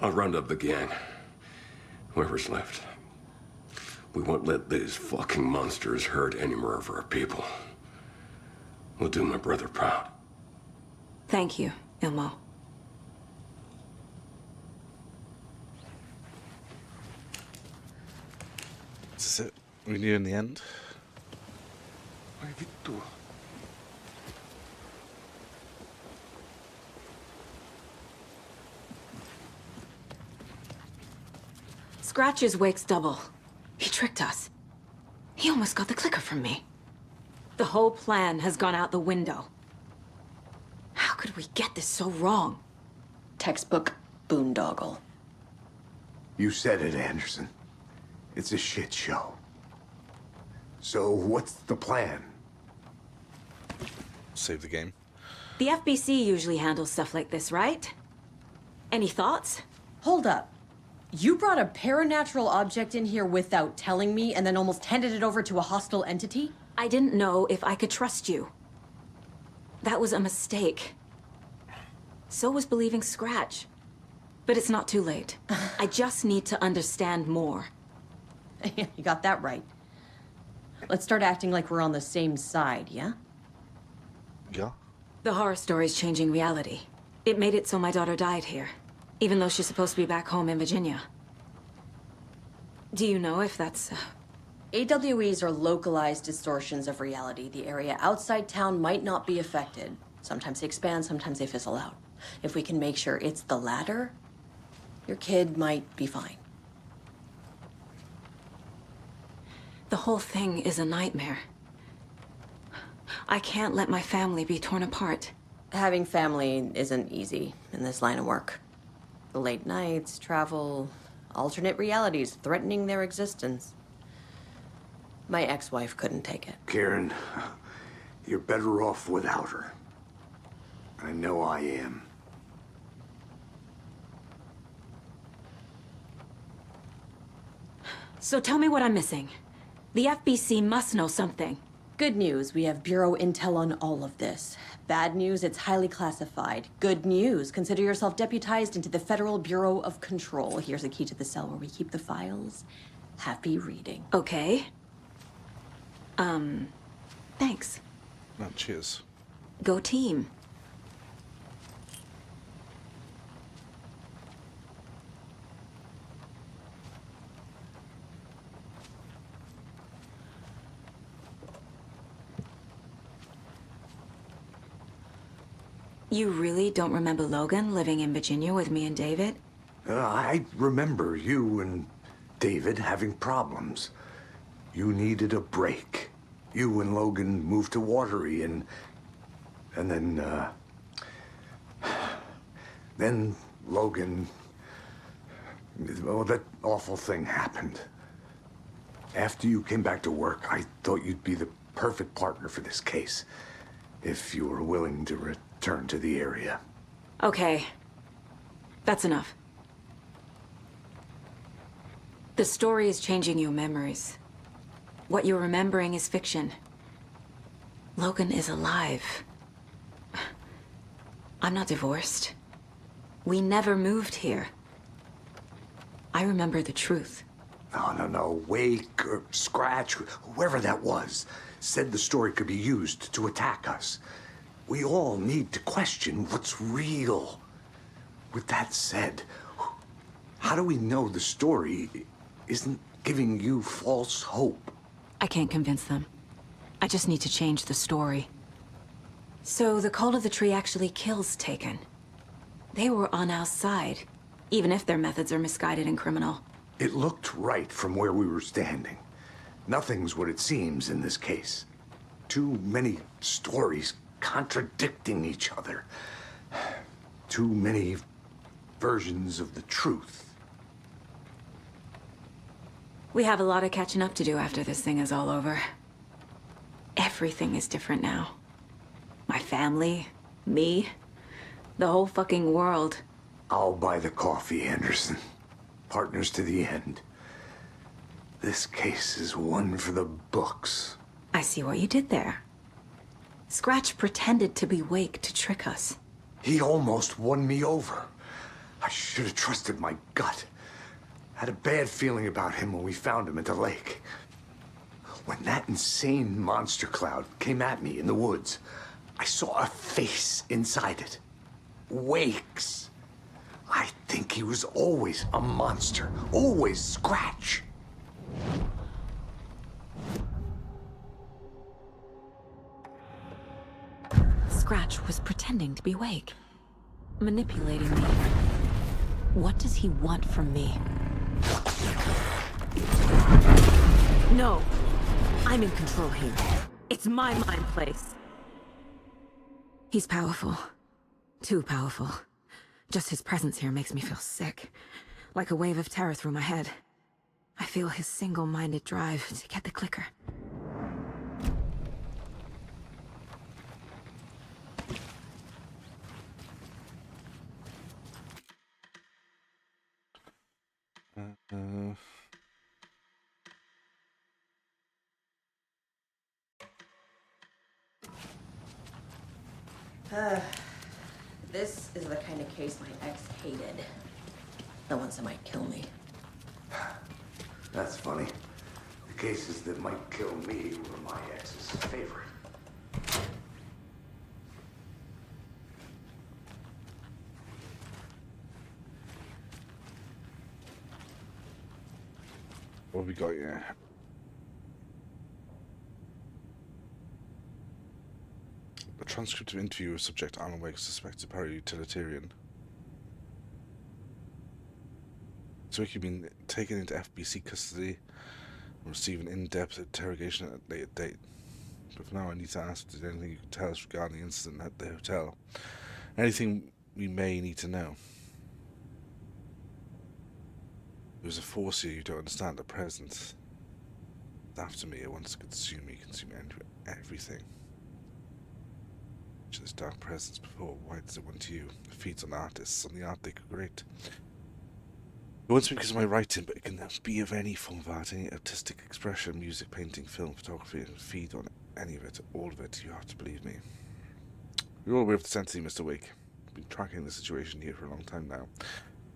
I'll round up the gang. Whoever's left. We won't let these fucking monsters hurt any more of our people. We'll do my brother proud. Thank you, Ilmo. This is it. We knew in the end. Scratches Wake's double. He tricked us. He almost got the clicker from me. The whole plan has gone out the window. How could we get this so wrong? Textbook boondoggle. You said it, Anderson. It's a shit show. So what's the plan? Save the game. The FBC usually handles stuff like this, right? Any thoughts? Hold up. You brought a paranatural object in here without telling me and then almost handed it over to a hostile entity? I didn't know if I could trust you. That was a mistake. So was believing Scratch. But it's not too late. I just need to understand more. You got that right. Let's start acting like we're on the same side, yeah? Yeah. The horror story's changing reality. It made it so my daughter died here, even though she's supposed to be back home in Virginia. Do you know if that's... AWEs are localized distortions of reality. The area outside town might not be affected. Sometimes they expand, sometimes they fizzle out. If we can make sure it's the latter, your kid might be fine. The whole thing is a nightmare. I can't let my family be torn apart. Having family isn't easy in this line of work. The late nights, travel, alternate realities threatening their existence. My ex-wife couldn't take it. Karen, you're better off without her. I know I am. So tell me what I'm missing. The FBC must know something. Good news, we have Bureau intel on all of this. Bad news, it's highly classified. Good news, consider yourself deputized into the Federal Bureau of Control. Here's a key to the cell where we keep the files. Happy reading. Okay. Thanks. No, cheers. Go team. You really don't remember Logan living in Virginia with me and David? I remember you and David having problems. You needed a break. You and Logan moved to Watery and then Logan, well, that awful thing happened. After you came back to work, I thought you'd be the perfect partner for this case, if you were willing to return to the area. Okay. That's enough. The story is changing your memories. What you're remembering is fiction. Logan is alive. I'm not divorced. We never moved here. I remember the truth. No. Wake or Scratch, whoever that was, said the story could be used to attack us. We all need to question what's real. With that said, how do we know the story isn't giving you false hope? I can't convince them. I just need to change the story. So the Cult of the Tree actually kills Taken. They were on our side, even if their methods are misguided and criminal. It looked right from where we were standing. Nothing's what it seems in this case. Too many stories contradicting each other. Too many versions of the truth. We have a lot of catching up to do after this thing is all over. Everything is different now. My family, me, the whole fucking world. I'll buy the coffee, Anderson. Partners to the end. This case is one for the books. I see what you did there. Scratch pretended to be Wake to trick us. He almost won me over. I should have trusted my gut. Had a bad feeling about him when we found him at the lake. When that insane monster cloud came at me in the woods, I saw a face inside it. Wake's. I think he was always a monster. Always Scratch. Scratch was pretending to be Wake. Manipulating me. What does he want from me? No! I'm in control here. It's my mind place. He's powerful. Too powerful. Just his presence here makes me feel sick. Like a wave of terror through my head. I feel his single-minded drive to get the clicker. This is the kind of case my ex hated. The ones that might kill me. That's funny. The cases that might kill me were my ex's favorite. What have we got here? A transcript of interview with subject Alan Wake, suspected para-utilitarian. So he had been taken into FBC custody and receive an in-depth interrogation at a later date. But for now I need to ask, is there anything you can tell us regarding the incident at the hotel? Anything we may need to know? There's a force here you don't understand, a presence. After me, it wants to consume everything. This dark presence before, why does it want you? It feeds on artists, on the art they create. It wants me because of my writing, but it can be of any form of art, any artistic expression, music, painting, film, photography, and feed on any of it, all of it, you have to believe me. You're all aware of the entity, Mr. Wake. I've been tracking the situation here for a long time now.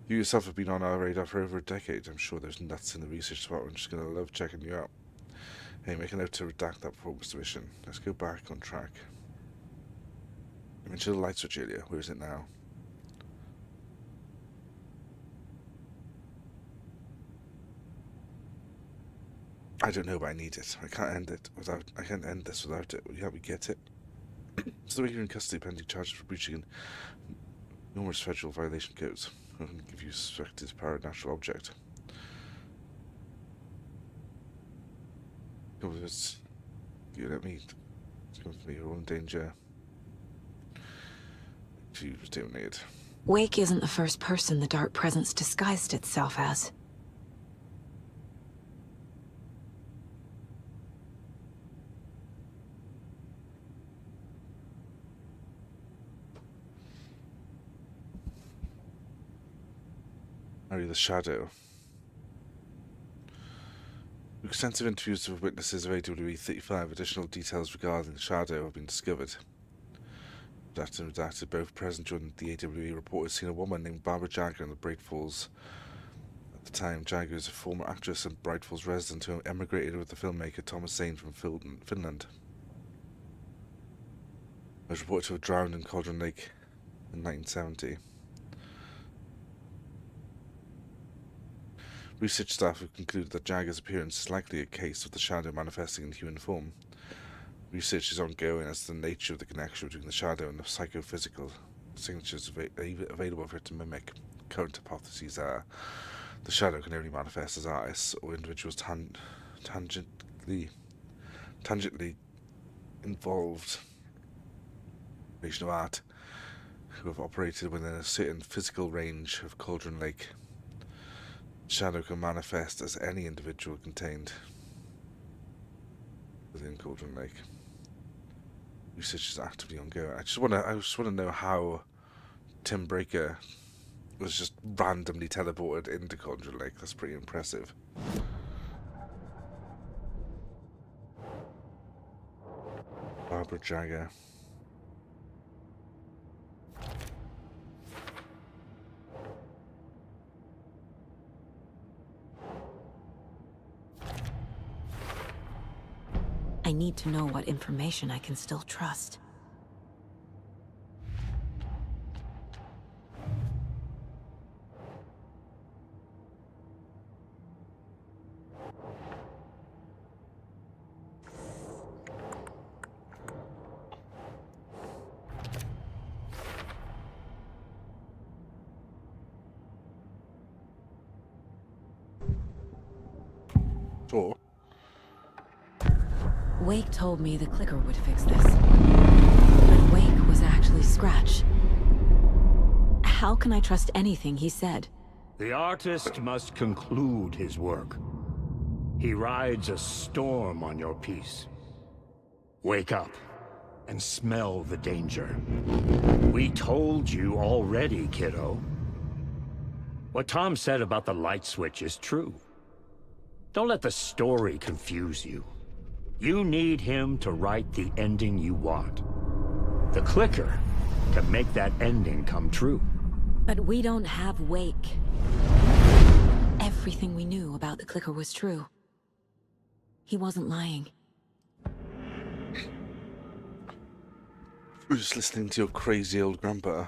You yourself have been on our radar for over a decade. I'm sure there's nuts in the research department just gonna love checking you out. Hey, make a note to redact that before Mr. Mission. Let's go back on track. I mentioned the light switch earlier. Where is it now? I don't know, but I need it. I can't end this without it. Will you help me get it? So you're in custody pending charges for breaching numerous federal violation codes. I can give you suspected paranatural object. Come with us. You let me. Come with me. You're all in danger. You donate. Wake isn't the first person the Dark Presence disguised itself as. Harry the Shadow. Extensive interviews with witnesses of AWE 35. Additional details regarding the Shadow have been discovered. Redacted, both present during the AWE report had seen a woman named Barbara Jagger in the Bright Falls. At the time, Jagger is a former actress and Bright Falls resident who emigrated with the filmmaker Thomas Zane from Finland. Was reported to have drowned in Cauldron Lake in 1970. Research staff have concluded that Jagger's appearance is likely a case of the Shadow manifesting in human form. Research is ongoing as to the nature of the connection between the Shadow and the psychophysical signatures available for it to mimic. Current hypotheses are the Shadow can only manifest as artists or individuals tangentially involved in creation of art who have operated within a certain physical range of Cauldron Lake. Shadow can manifest as any individual contained within Cauldron Lake. Research is actively ongoing. I just want to know how Tim Breaker was just randomly teleported into Cauldron Lake. That's pretty impressive. Barbara Jagger. I need to know what information I can still trust. Sure. Wake told me the clicker would fix this. But Wake was actually Scratch. How can I trust anything he said? The artist must conclude his work. He rides a storm on your piece. Wake up and smell the danger. We told you already, kiddo. What Tom said about the light switch is true. Don't let the story confuse you. You need him to write the ending you want. The clicker can make that ending come true. But we don't have Wake. Everything we knew about the clicker was true. He wasn't lying. We're just listening to your crazy old grandpa,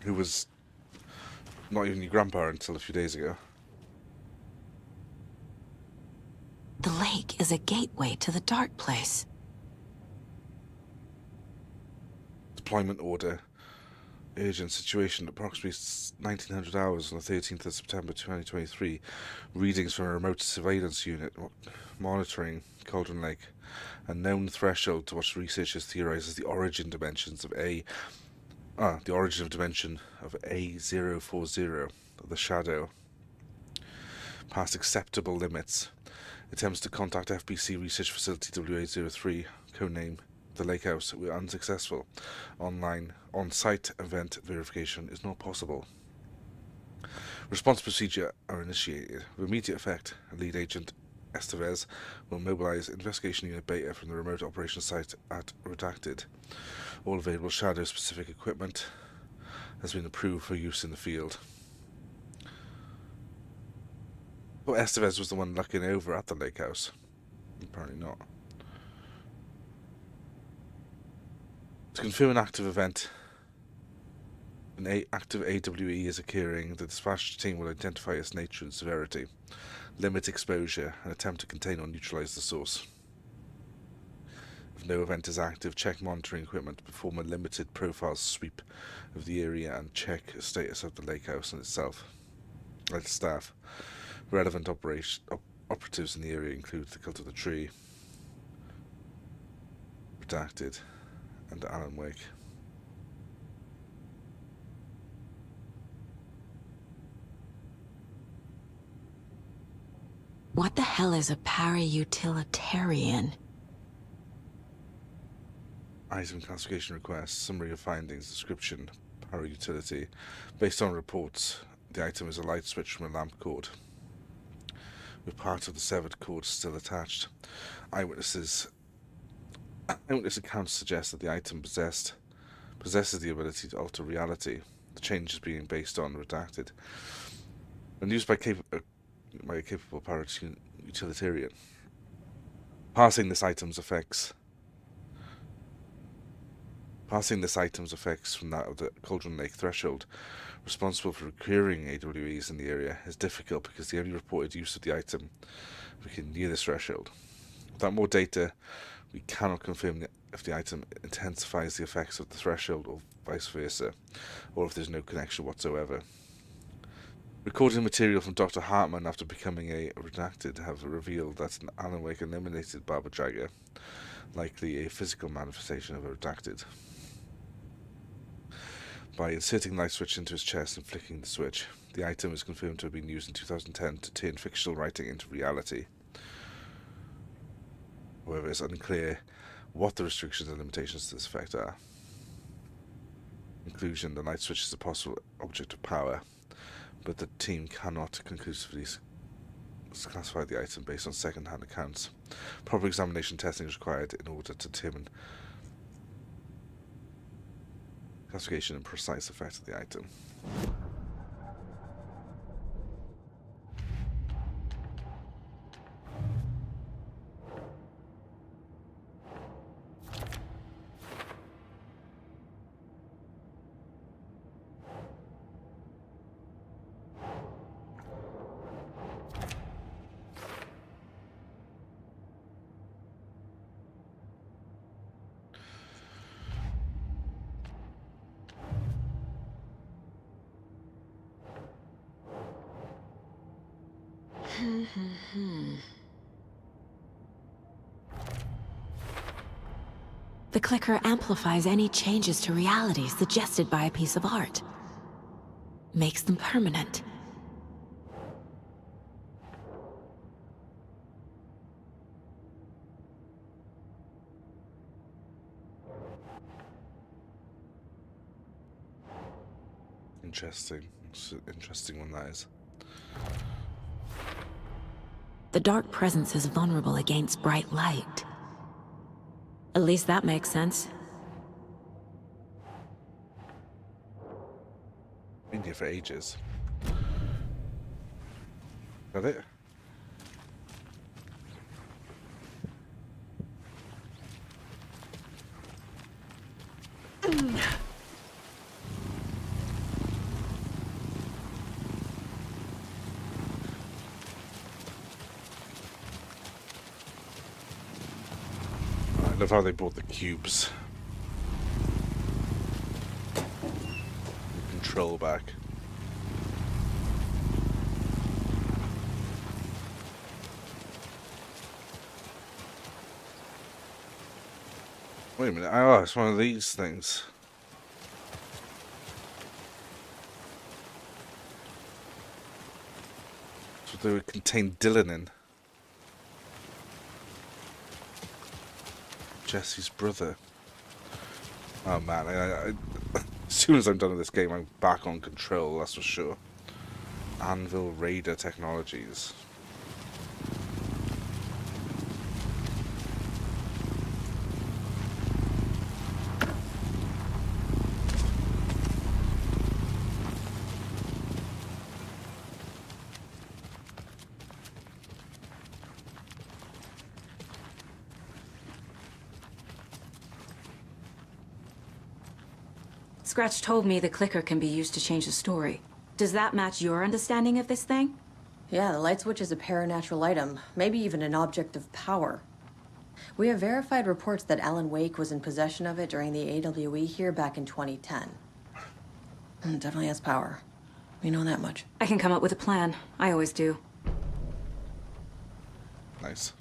who was not even your grandpa until a few days ago. The lake is a gateway to the dark place. Deployment order. Urgent situation. Approximately 1900 hours on the 13th of September 2023. Readings from a remote surveillance unit monitoring Cauldron Lake. A known threshold to what researchers theorize as the origin dimensions of the origin of dimension of A040 of the Shadow. Past acceptable limits. Attempts to contact FBC Research Facility WA03, codename The Lake House, were unsuccessful. On-site event verification is not possible. Response procedure are initiated. With immediate effect, lead agent Estevez will mobilize Investigation Unit Beta from the remote operations site at Redacted. All available Shadow-specific equipment has been approved for use in the field. Well, Estevez was the one looking over at the lake house. Apparently not. To confirm an active event, an active AWE is occurring. The dispatch team will identify its nature and severity, limit exposure, and attempt to contain or neutralize the source. If If no event is active, check monitoring equipment, perform a limited profile sweep of the area, and check status of the lake house and itself. Right, staff. Relevant operatives in the area include the Cult of the Tree, Redacted, and Alan Wake. What the hell is a para-utilitarian? Item classification request, summary of findings, description, para-utility. Based on reports, the item is a light switch from a lamp cord, with part of the severed cord still attached. Eyewitness accounts suggest that the item possesses the ability to alter reality. The change is being based on Redacted. When used by a capable para-utilitarian, passing this item's effects from that of the Cauldron Lake threshold, responsible for recurring AWEs in the area, is difficult because the only reported use of the item became near this threshold. Without more data, we cannot confirm if the item intensifies the effects of the threshold or vice versa, or if there's no connection whatsoever. Recording material from Dr. Hartman after becoming a Redacted have revealed that Alan Wake eliminated Barbara Jagger, likely a physical manifestation of a Redacted, by inserting light switch into his chest and flicking the switch. The item is confirmed to have been used in 2010 to turn fictional writing into reality. However, it's unclear what the restrictions and limitations to this effect are. Conclusion: the light switch is a possible object of power, but the team cannot conclusively classify the item based on second-hand accounts. Proper examination testing is required in order to determine classification and precise effect of the item. The clicker amplifies any changes to reality suggested by a piece of art. Makes them permanent. Interesting. It's an interesting one, that is. The dark presence is vulnerable against bright light. At least that makes sense. Been here for ages. Got it? I love how they brought the cubes. Control back. Wait a minute. Oh, it's one of these things. So they would contain Dylan in. Jesse's brother. Oh man, as soon as I'm done with this game, I'm back on Control, that's for sure. Anvil Raider Technologies. Scratch told me the clicker can be used to change the story. Does that match your understanding of this thing? Yeah, the light switch is a paranatural item, maybe even an object of power. We have verified reports that Alan Wake was in possession of it during the AWE here back in 2010. It definitely has power. We know that much. I can come up with a plan. I always do. Nice.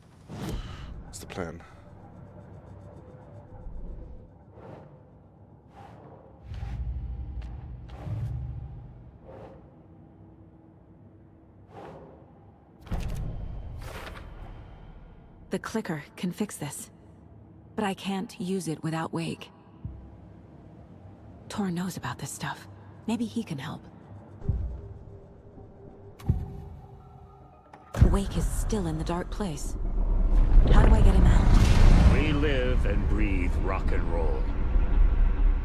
What's the plan? The clicker can fix this. But I can't use it without Wake. Tor knows about this stuff. Maybe he can help. Wake is still in the dark place. How do I get him out? We live and breathe rock and roll.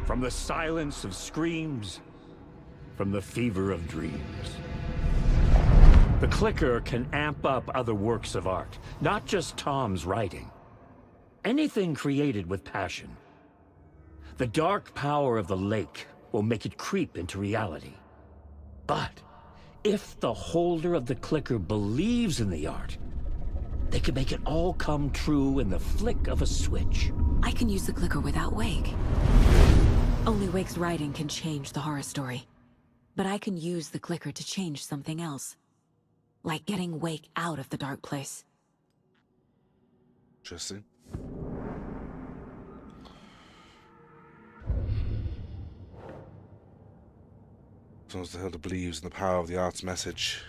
From the silence of screams, from the fever of dreams. The clicker can amp up other works of art, not just Tom's writing. Anything created with passion. The dark power of the lake will make it creep into reality. But if the holder of the clicker believes in the art, they can make it all come true in the flick of a switch. I can use the clicker without Wake. Only Wake's writing can change the horror story. But I can use the clicker to change something else. Like getting Wake out of the dark place. Interesting. Someone the hell believes in the power of the art's message.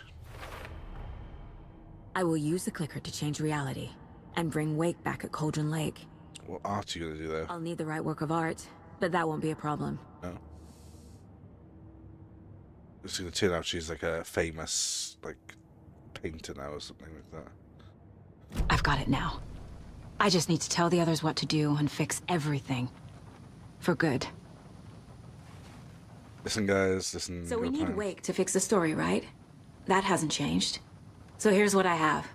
I will use the clicker to change reality and bring Wake back at Cauldron Lake. What art are you gonna do there? I'll need the right work of art, but that won't be a problem. No. It's gonna turn out she's like a famous, like, painter now or something like that. I've got it now. I just need to tell the others what to do and fix everything. For good. Listen, guys, listen. So we your need plan. Wake to fix the story, right? That hasn't changed. So here's what I have.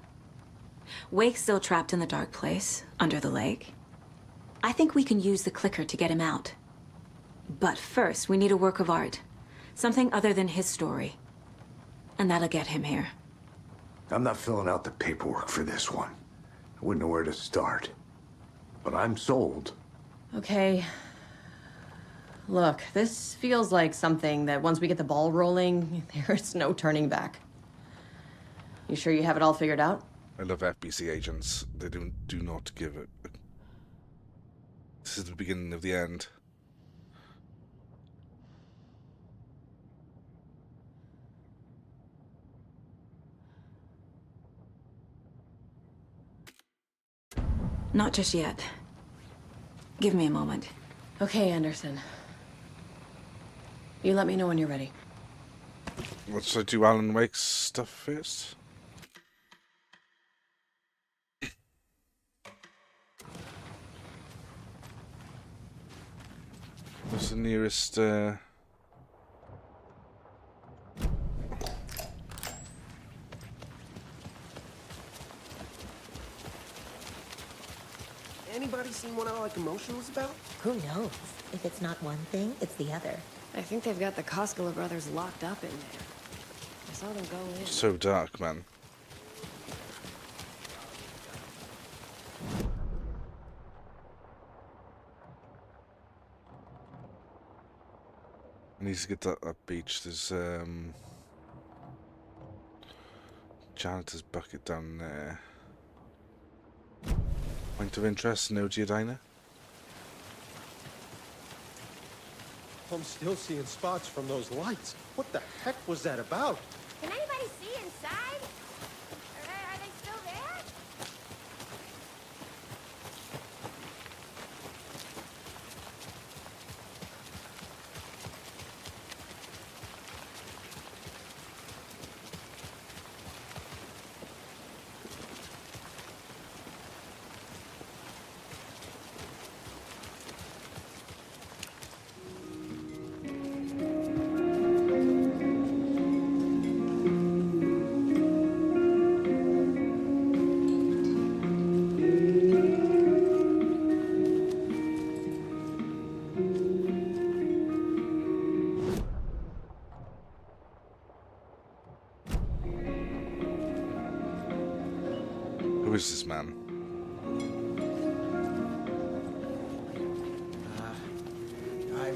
Wake's still trapped in the dark place, under the lake. I think we can use the clicker to get him out. But first, we need a work of art. Something other than his story. And that'll get him here. I'm not filling out the paperwork for this one. I wouldn't know where to start. But I'm sold. Okay. Look, this feels like something that once we get the ball rolling, there's no turning back. You sure you have it all figured out? I love FBC agents. They do not give it. This is the beginning of the end. Not just yet. Give me a moment. Okay, Anderson. You let me know when you're ready. Let's do Alan Wake's stuff first. What's the nearest, Anybody seen what All That Commotion was about? Who knows? If it's not one thing, it's the other. I think they've got the Koskela brothers locked up in there. I saw them go in. so dark, man. I need to get that beach. There's janitor's bucket down there. Point of interest, no Giardina. I'm still seeing spots from those lights. What the heck was that about? Can anybody see inside? Are they still there? Who is this man?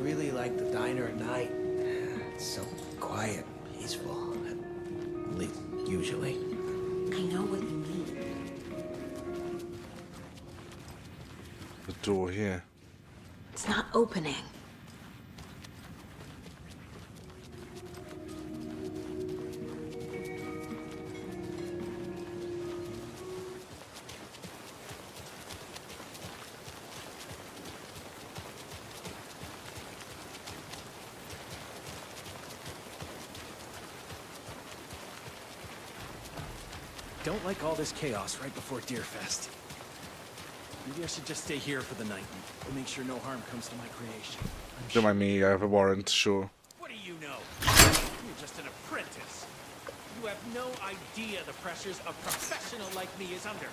really like the diner at night. It's so quiet, peaceful. At least, usually. I know what you mean. The door here. It's not opening. Don't like all this chaos right before Deerfest. Maybe I should just stay here for the night and make sure no harm comes to my creation. Don't mind me, I have a warrant, sure. What do you know? You're just an apprentice. You have no idea the pressures a professional like me is under.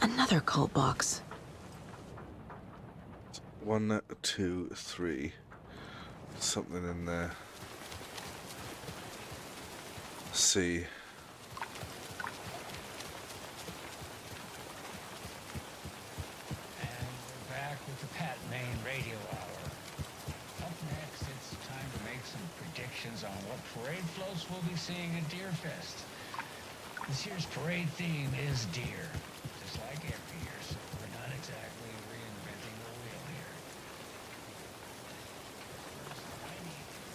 Another cult box. 1, 2, 3. Something in there. See. Back with the Pat Maine Radio Hour. Up next, it's time to make some predictions on what parade floats we'll be seeing at Deerfest. This year's parade theme is deer, just like every year, so we're not exactly reinventing the wheel here.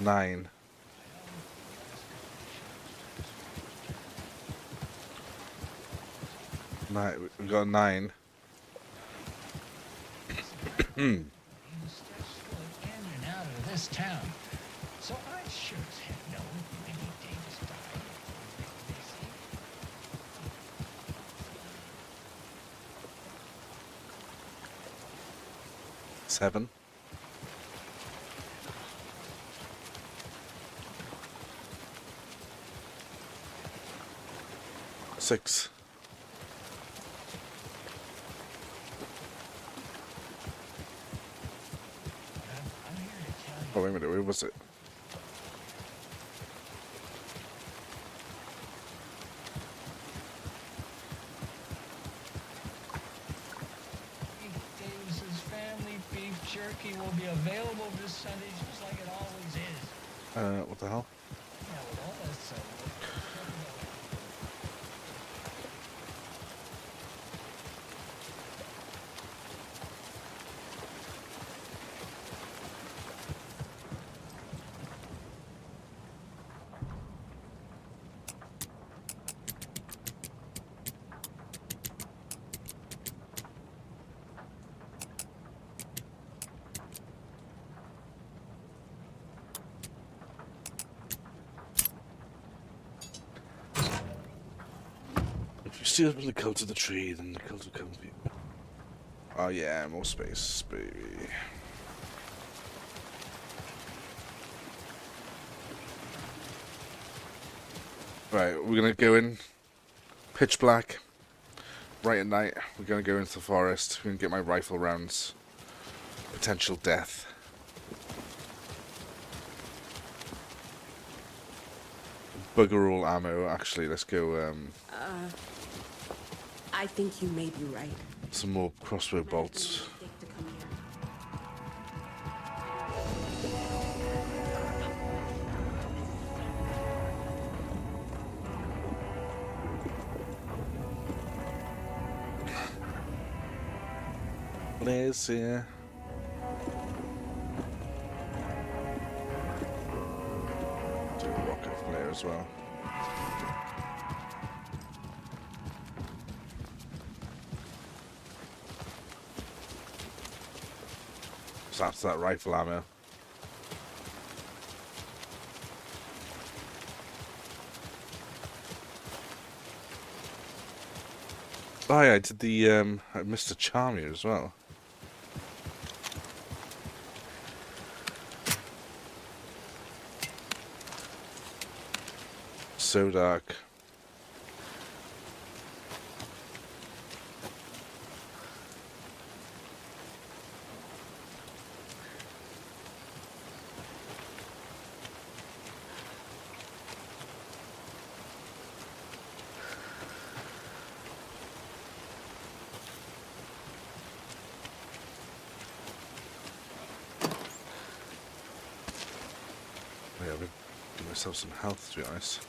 9. We got 9. In and out of this town, so I sure as heck know Minnie Davis died. 7. Six. Oh, wait a minute, where was it? Davis's family beef jerky will be available this Sunday just like it always is. What the hell? Yeah, with all this, If you steal from the cult of the tree, then the cult will come to you. Oh yeah, more space, baby. Right, we're gonna go in pitch black, right at night. We're gonna go into the forest. We're gonna get my rifle rounds. Potential death. Bugger all ammo. Actually, let's go. I think you may be right. Some more crossbow bolts. Blaze here. Do a rocket flare as well. So that's that rifle ammo. Oh yeah, I did the Mr. Charmier as well. So dark. Yeah, I'm gonna give myself some health, to be honest.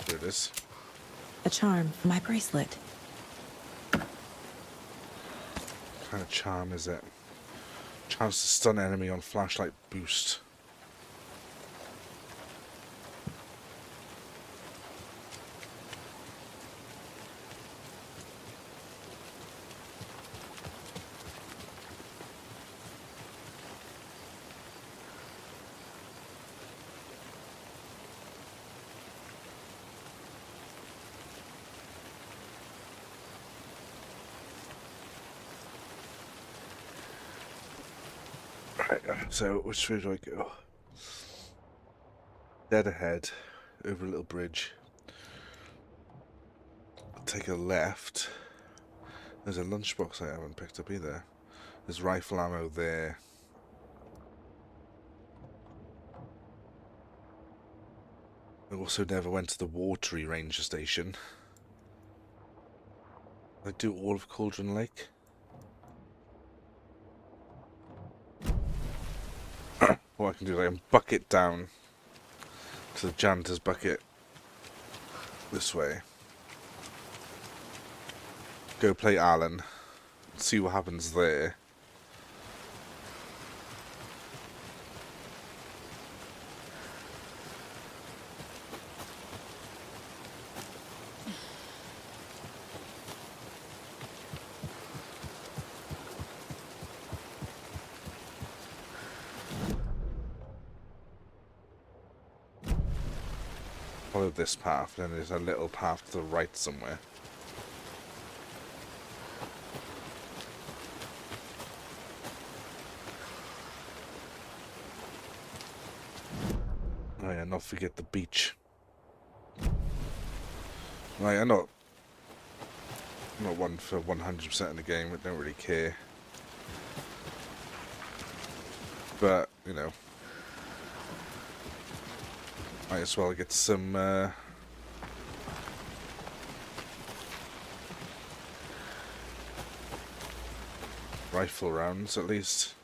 There it is. A charm for my bracelet. What kind of charm is it? Chance to stun enemy on flashlight boost. So, which way do I go? Dead ahead, over a little bridge. Take a left. There's a lunchbox I haven't picked up either. There's rifle ammo there. I also never went to the Watery Ranger Station. I do all of Cauldron Lake. What I can do is I can bucket down to the janitor's bucket this way. Go play Alan. See what happens there. Follow this path, then there's a little path to the right somewhere. Oh yeah, not forget the beach. Right, I'm not one for 100% in the game, I don't really care. But, you know, might as well get some rifle rounds at least.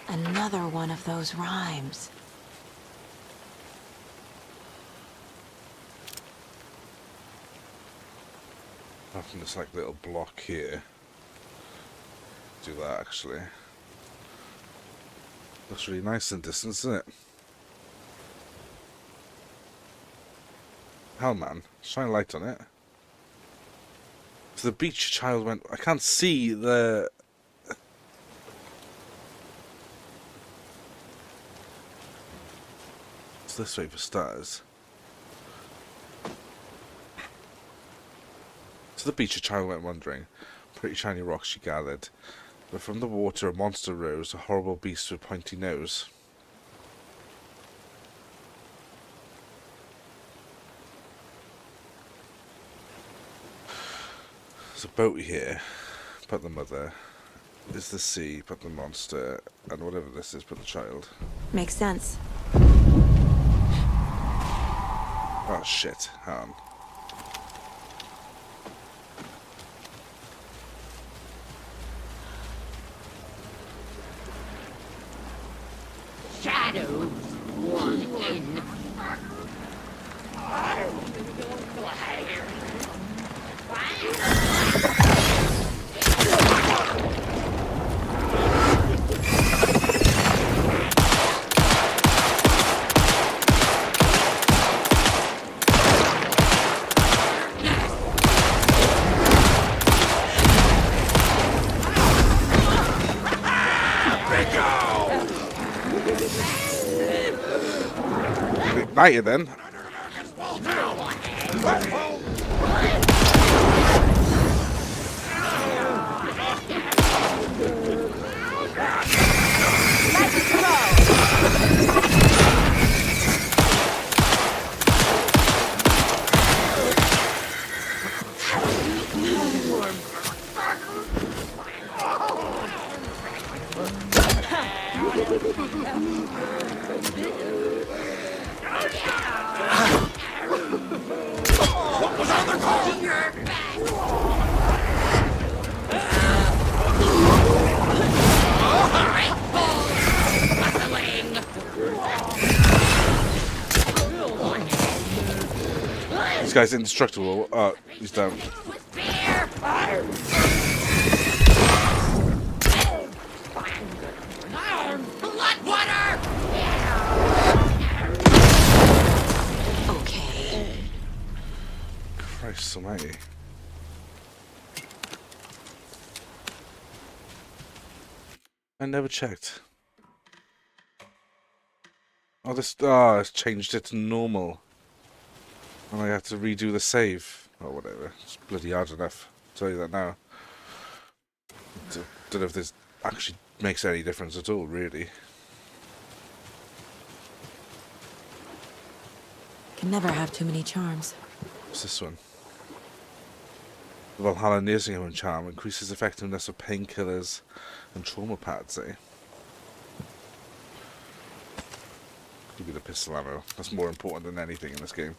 Another one of those rhymes. Often this like little block here. Do that actually. Looks really nice in distance, doesn't it? Hell man, shine a light on it. So the beach child went. I can't see the. It's this way for starters. To the beach a child went wandering. Pretty shiny rocks she gathered. But from the water a monster rose, a horrible beast with a pointy nose. There's a boat here. Put the mother. Is the sea. Put the monster. And whatever this is, put the child. Makes sense. Oh shit, hang on. Shadows one in. Hiya then. What was on the call? This guy's indestructible. Oh, he's down. Okay. Christ almighty. I never checked. Oh, this. Oh, it's changed it to normal. And I have to redo the save. Or whatever. It's bloody hard enough. I'll tell you that now. Don't know if this actually makes any difference at all, really. Can never have too many charms. What's this one? The Valhalla Nursing Home charm increases effectiveness of painkillers and trauma pads, eh? Could be the pistol ammo. That's more important than anything in this game.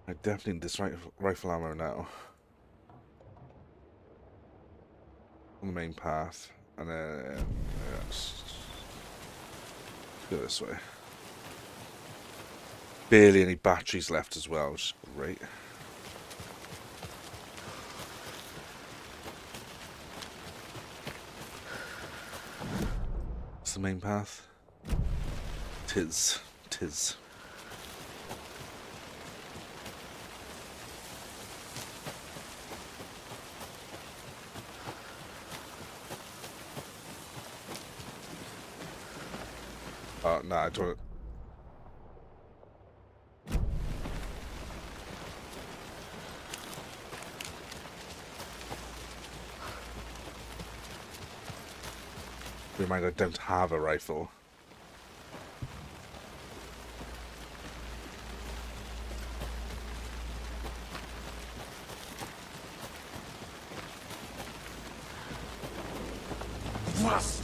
I definitely need this rifle ammo now. On the main path. And then... let's go this way. Barely any batteries left as well, which is great. It's the main path. Tis. Oh, no, I don't. Remind I don't have a rifle. Must.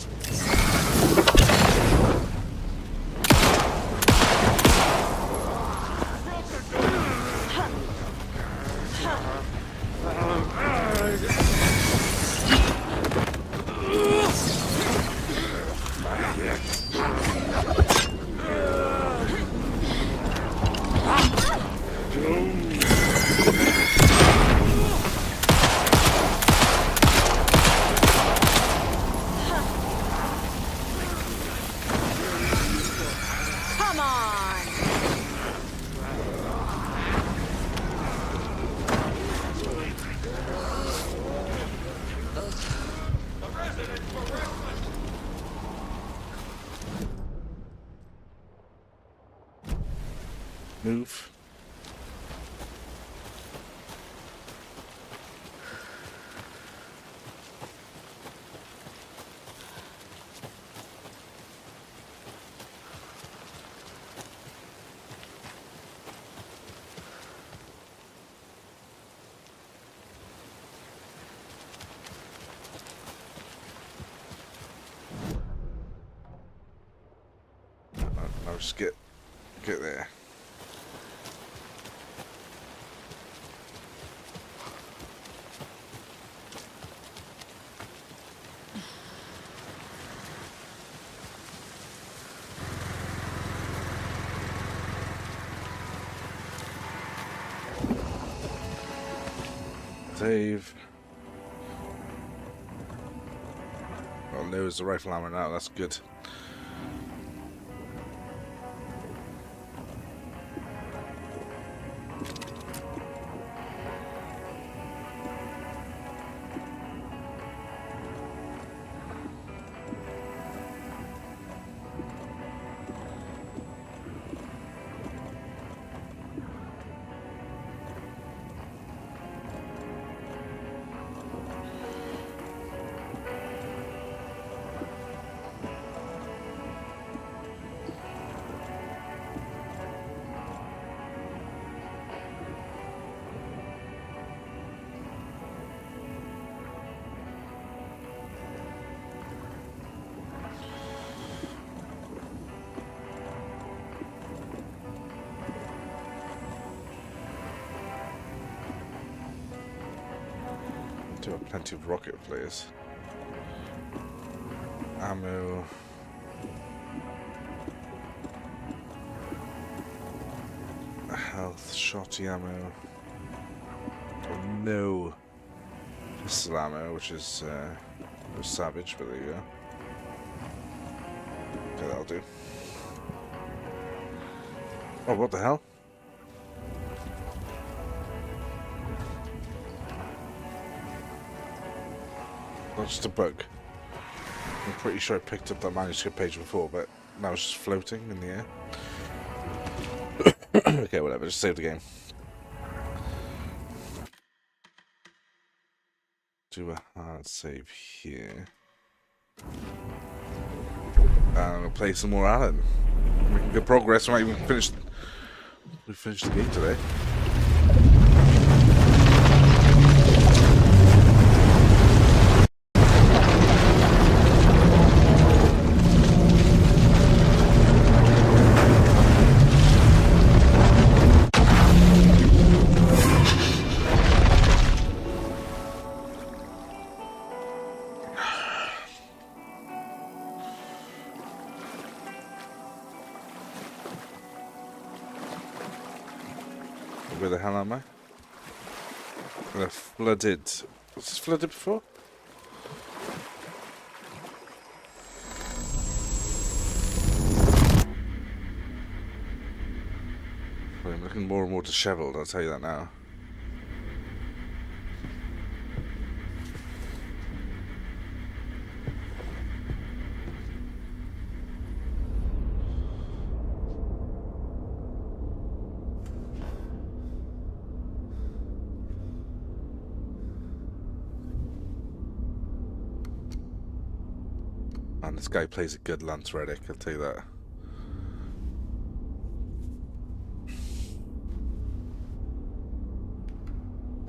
Move. I'll just get there. Save. Got loads of rifle ammo now, that's good. Do have plenty of rocket flares. Ammo. Health, shotty ammo. Oh, no pistol ammo, which is savage, but there you go. Okay, that'll do. Oh, what the hell? Not just a bug. I'm pretty sure I picked up that manuscript page before, but now it's just floating in the air. Okay, whatever, just save the game. Do a hard save here. And we'll play some more Alan. Making good progress. We might even finish. We finished the game today. Where the hell am I? Flooded. Was this flooded before? I'm looking more and more disheveled, I'll tell you that now. And this guy plays a good Lance Reddick, I'll tell you that.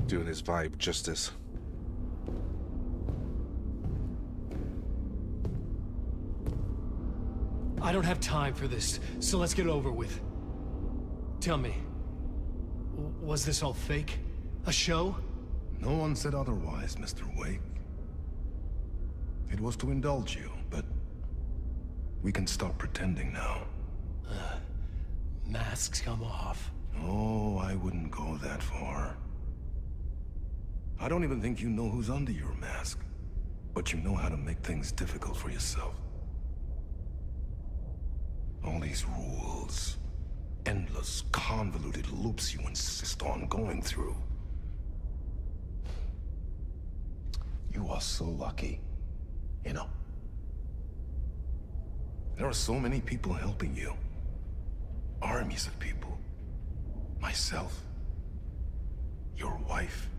Doing his vibe justice. I don't have time for this, so let's get over with. Tell me, was this all fake? A show? No one said otherwise, Mr. Wake. It was to indulge you, but we can stop pretending now. Masks come off. Oh, I wouldn't go that far. I don't even think you know who's under your mask, but you know how to make things difficult for yourself. All these rules, endless, convoluted loops you insist on going through. You are so lucky, you know. There are so many people helping you. Armies of people. Myself. Your wife.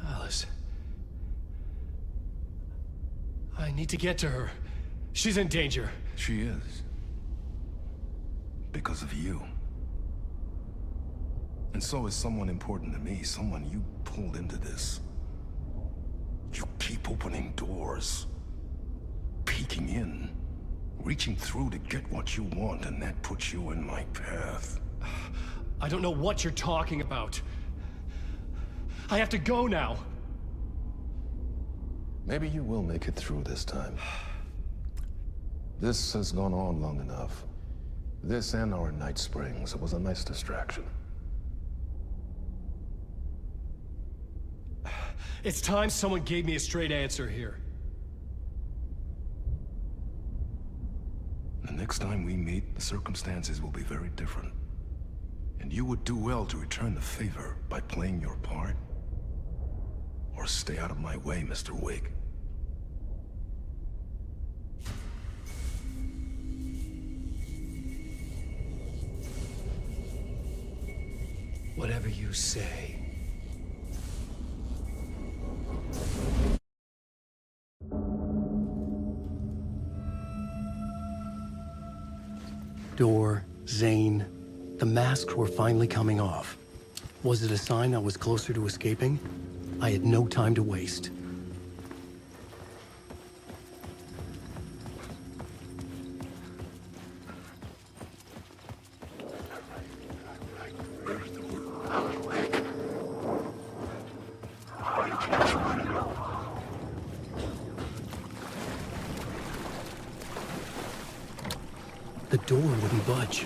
Alice. I need to get to her. She's in danger. She is. Because of you. And so is someone important to me, someone you pulled into this. You keep opening doors. Peeking in. Reaching through to get what you want, and that puts you in my path. I don't know what you're talking about. I have to go now. Maybe you will make it through this time. This has gone on long enough. This and our Night Springs. It was a nice distraction. It's time someone gave me a straight answer here. next time we meet, the circumstances will be very different. And you would do well to return the favor by playing your part. Or stay out of my way, Mr. Wig. Whatever you say. Door, Zane, the masks were finally coming off. Was it a sign I was closer to escaping? I had no time to waste. The door wouldn't budge.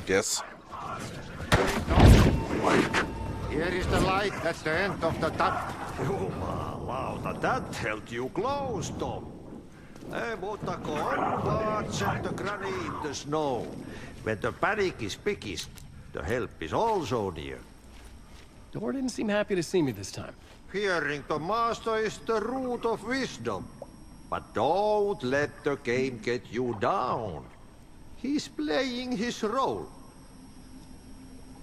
Yes. Here is the light at the end of the tunnel. Jumalauta, that held you close, Tom. Mutta combat the granny in the snow. When the panic is biggest, the help is also near. Door didn't seem happy to see me this time. Hearing the master is the root of wisdom. But don't let the game get you down. He's playing his role.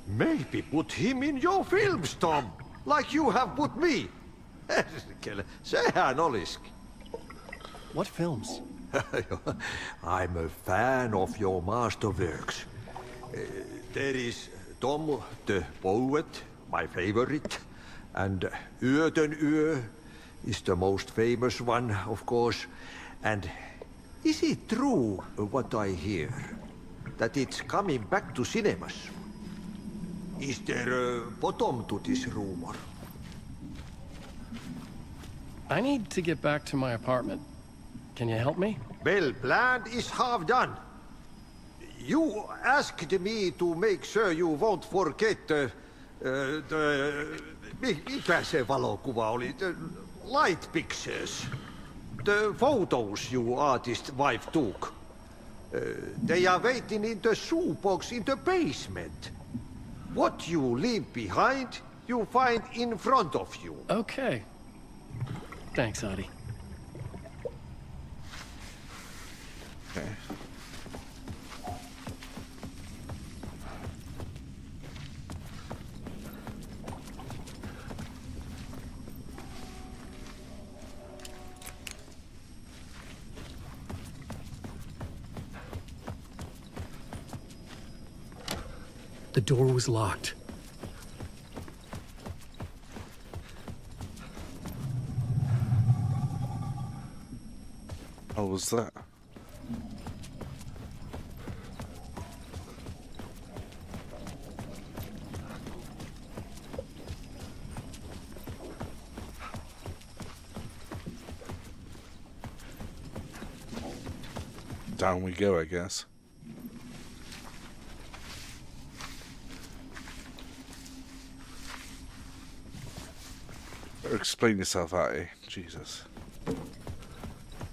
Maybe put him in your films, Tom, like you have put me. Sehän olisikin. What films? I'm a fan of your masterworks. There is Tom the Poet, my favorite, and Yöten Yö is the most famous one, of course. And is it true what I hear, that it's coming back to cinemas? Is there a bottom to this rumor? I need to get back to my apartment. Can you help me? Well, plan is half done. You asked me to make sure you won't forget mikä se valokuva oli? The light pictures. The photos you artist wife took. They are waiting in the shoebox in the basement. What you leave behind, you find in front of you. Okay. Thanks, Adi. Okay. The door was locked. How was that? Down we go, I guess. Better explain yourself, Artie. Jesus.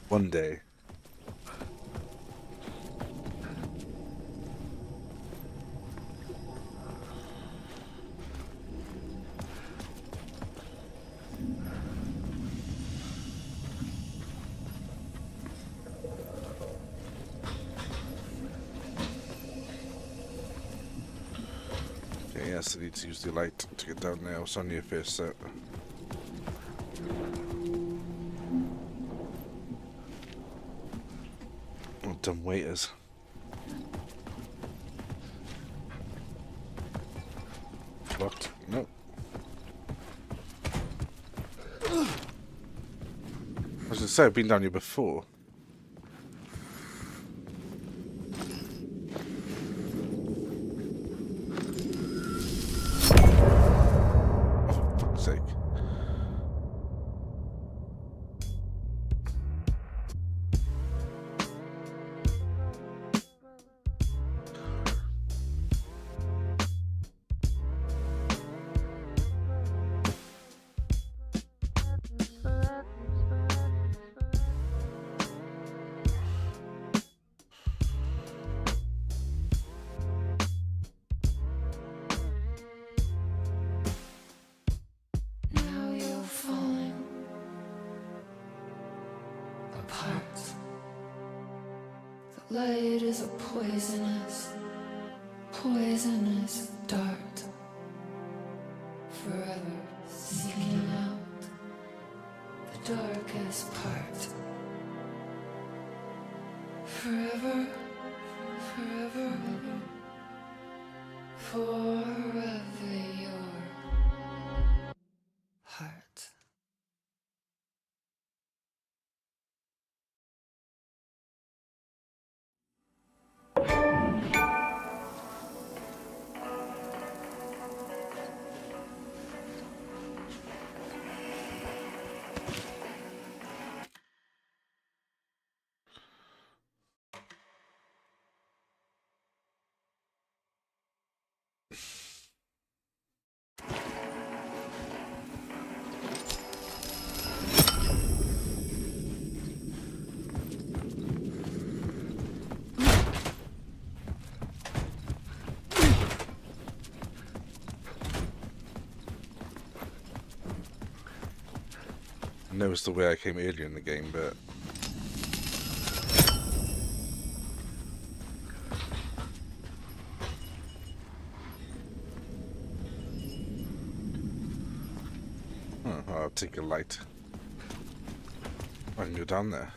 One day. Okay, yes, I need to use the light to get down there. What's on your face set? Dumb waiters. Locked? Nope. I was gonna say, I've been down here before. Oh, for fuck's sake. Now you're falling apart. The light is a poisonous, poisonous dart, forever seeking out the darkest part. Forever, forever, forever your heart. I know it's the way I came earlier in the game, but I'll take a light. I can go down there.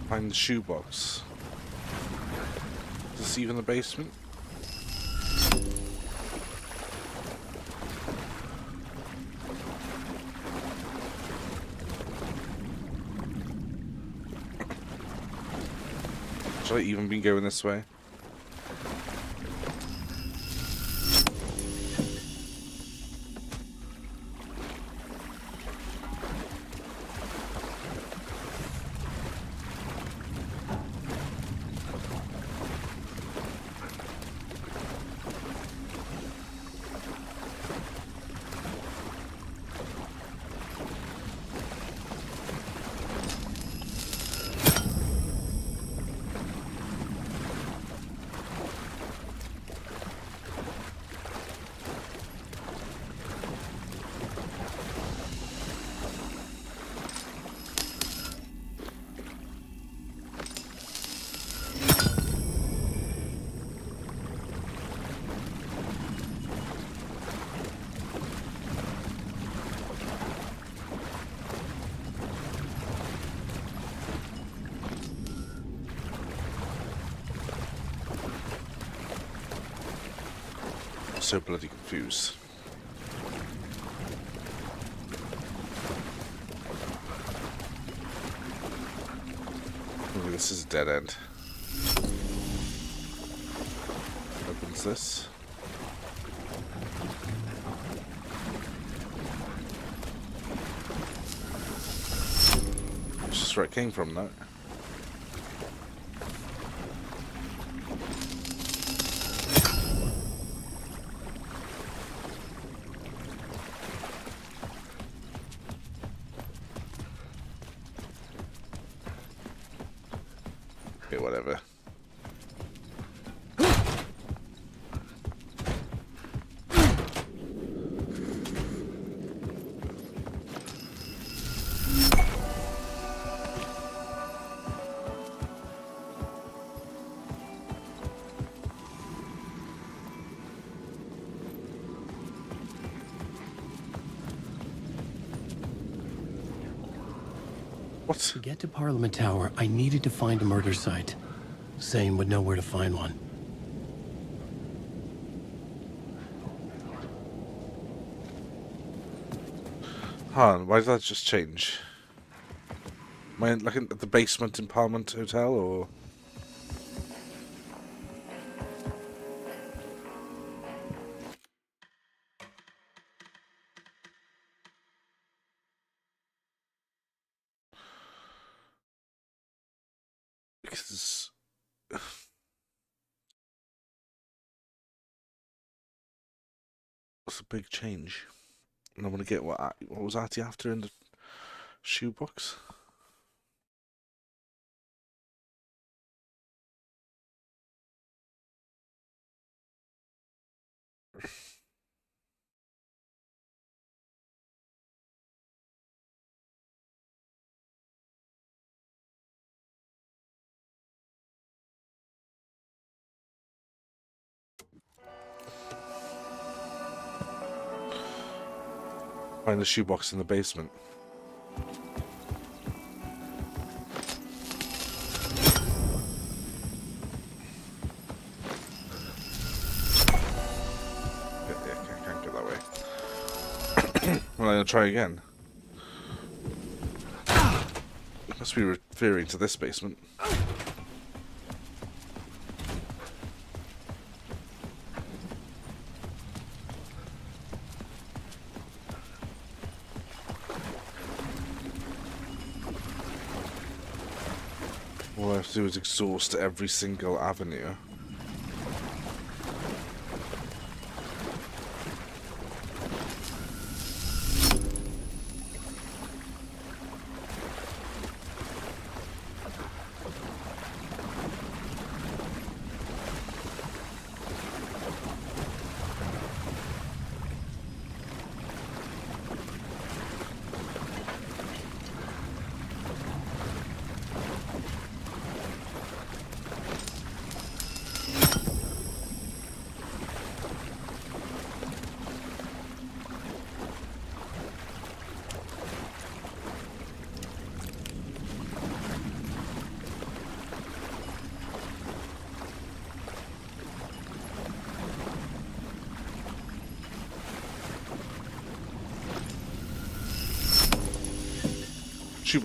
Find the shoebox. Is this even the basement? Should I even be going this way? So bloody confused. Maybe this is a dead end. Opens this. It's just where it came from, though. Okay, whatever. What? To get to Parliament Tower, I needed to find a murder site. Zane would know where to find one. Han, why did that just change? Am I looking at the basement in Parliament Hotel, or...? Because... That's a big change. And I want to get what was Artie after in the shoebox? Find the shoebox in the basement. Yeah, can't go that way. Well, I'm gonna try again. Must be referring to this basement. All I have to do is exhaust every single avenue.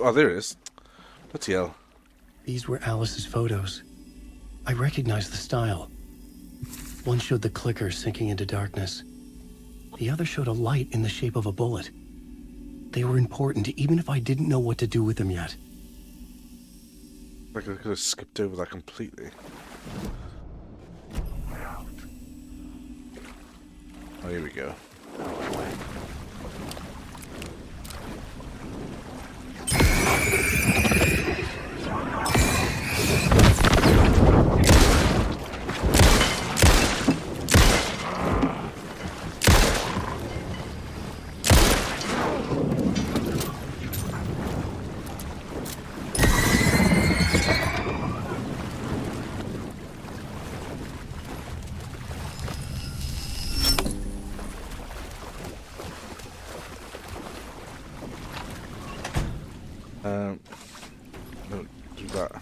Oh, there it is. Bloody hell. These were Alice's photos. I recognized the style. One showed the clicker sinking into darkness. The other showed a light in the shape of a bullet. They were important, even if I didn't know what to do with them yet. Like I could have skipped over that completely. Oh, here we go. Don't do that.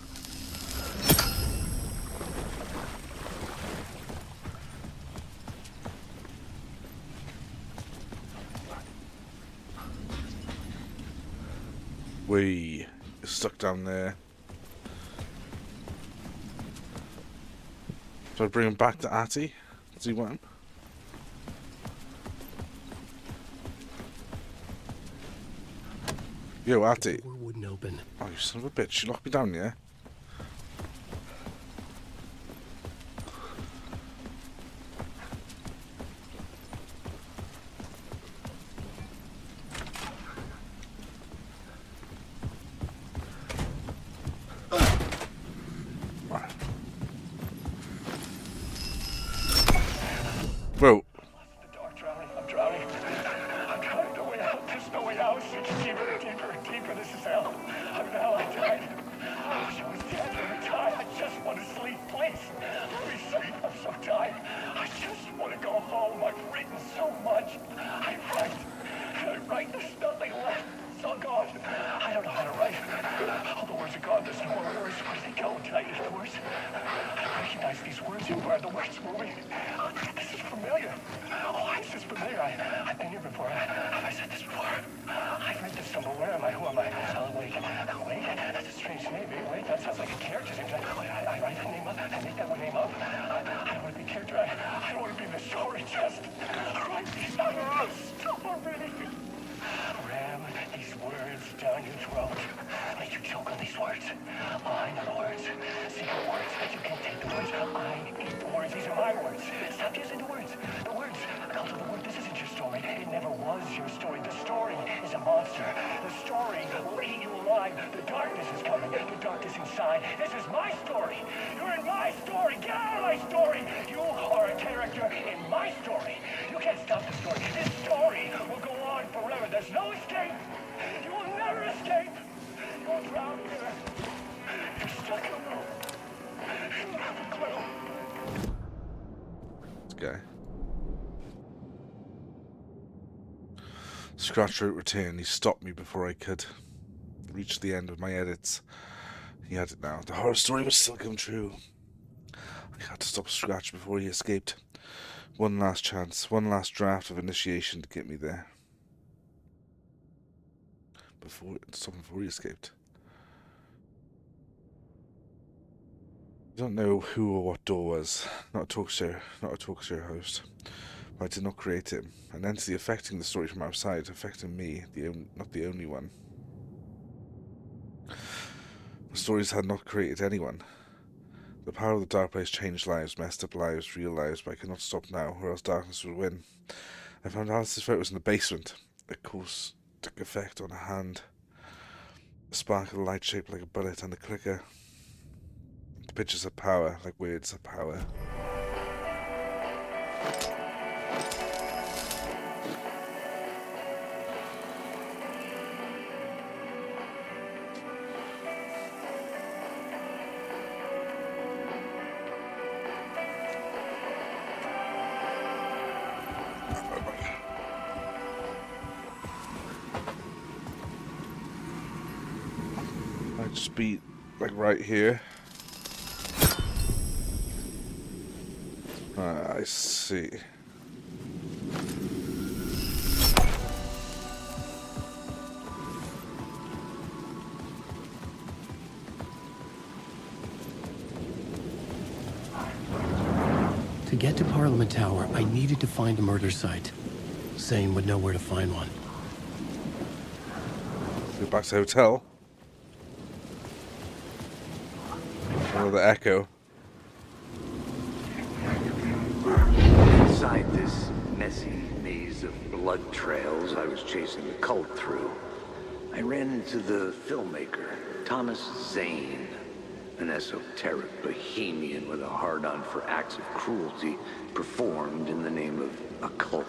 We stuck down there. So I bring him back to Artie? Does he want him? Yo, Artie. The door wouldn't open. Oh, you son of a bitch. You locked me down, yeah? Bro. I'm drowning. I'm drowning. No way out. There's no way out. It's deeper and deeper and deeper. This is hell. I'm in hell. I died. I wish I was dead. I'm tired. I just want to sleep. Please. Let me sleep. I'm so tired. I just want to go home. I've written so much. I write. There's nothing left. It's all gone. I don't know how to write. story just right beside our story. Ram these words down your throat. Let you choke on these words. I know the words. Secret words. You can't take the words. I eat the words. These are my words. Stop using the words. The words. Come to the word. This isn't your story. It never was your story. The story is a monster. The story will eat you alive. The darkness is coming. The darkness inside. This is my story. You're in my story. Get out of my story. You are a character in my story. You can't stop the story. This story will go on forever. There's no escape. You will never escape. You will drown here. You're stuck in a room. You don't have a clue. This guy. Scratch wrote return. He stopped me before I could reach the end of my edits. He had it now. The horror story was still come true. I had to stop Scratch before he escaped. One last chance. One last draft of initiation to get me there. Stop him before he escaped. I don't know who or what Door was. Not a talk show host. But I did not create him. An entity affecting the story from outside, affecting me, not the only one. The stories had not created anyone. The power of the dark place changed lives, messed up lives, real lives, but I cannot stop now, or else darkness would win. I found Alice's photos in the basement. The course took effect on a hand. A spark of light shaped like a bullet and a clicker. The pictures of power, like words of power. Just be like right here. I see. To get to Parliament Tower, I needed to find a murder site. Zane would know where to find one. Go back to the hotel. The echo. Inside this messy maze of blood trails I was chasing the cult through, I ran into the filmmaker, Thomas Zane, an esoteric bohemian with a hard-on for acts of cruelty performed in the name of occult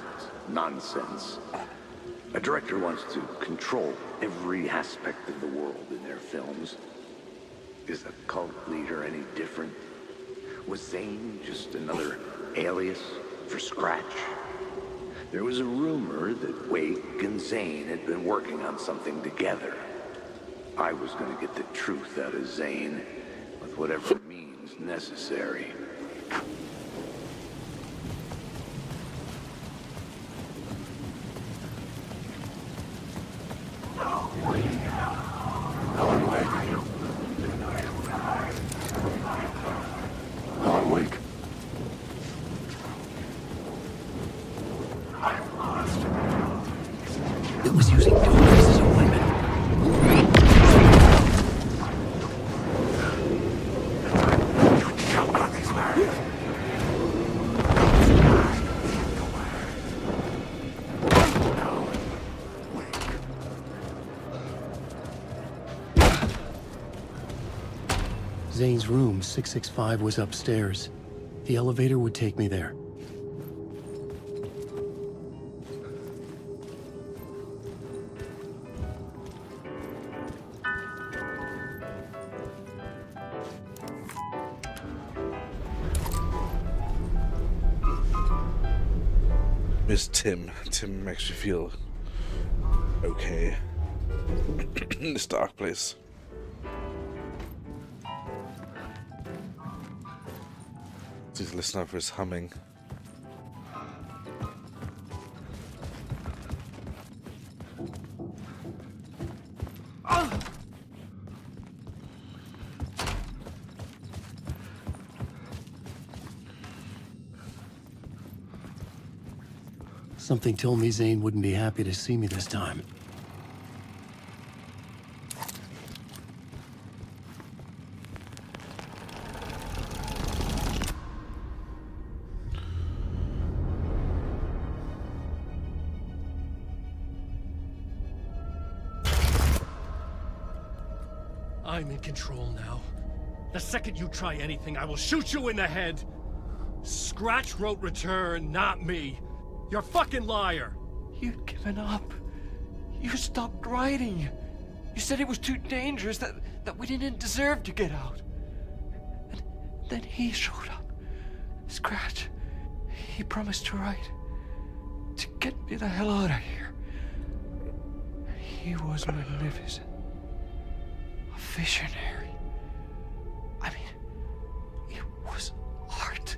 nonsense. A director wants to control every aspect of the world in their films. Is the cult leader any different? Was Zane just another alias for Scratch? There was a rumor that Wake and Zane had been working on something together. I was going to get the truth out of Zane with whatever means necessary. It was using darkness as a weapon. Zane's room, 665, was upstairs. The elevator would take me there. Miss Tim. Tim makes you feel okay in this dark place. Please listen out for his humming. Something told me Zane wouldn't be happy to see me this time. I'm in control now. The second you try anything, I will shoot you in the head. Scratch wrote return, not me. You're a fucking liar. You'd given up. You stopped writing. You said it was too dangerous, that we didn't deserve to get out. And then he showed up. Scratch. He promised to write. To get me the hell out of here. He was magnificent. A visionary. I mean, it was art.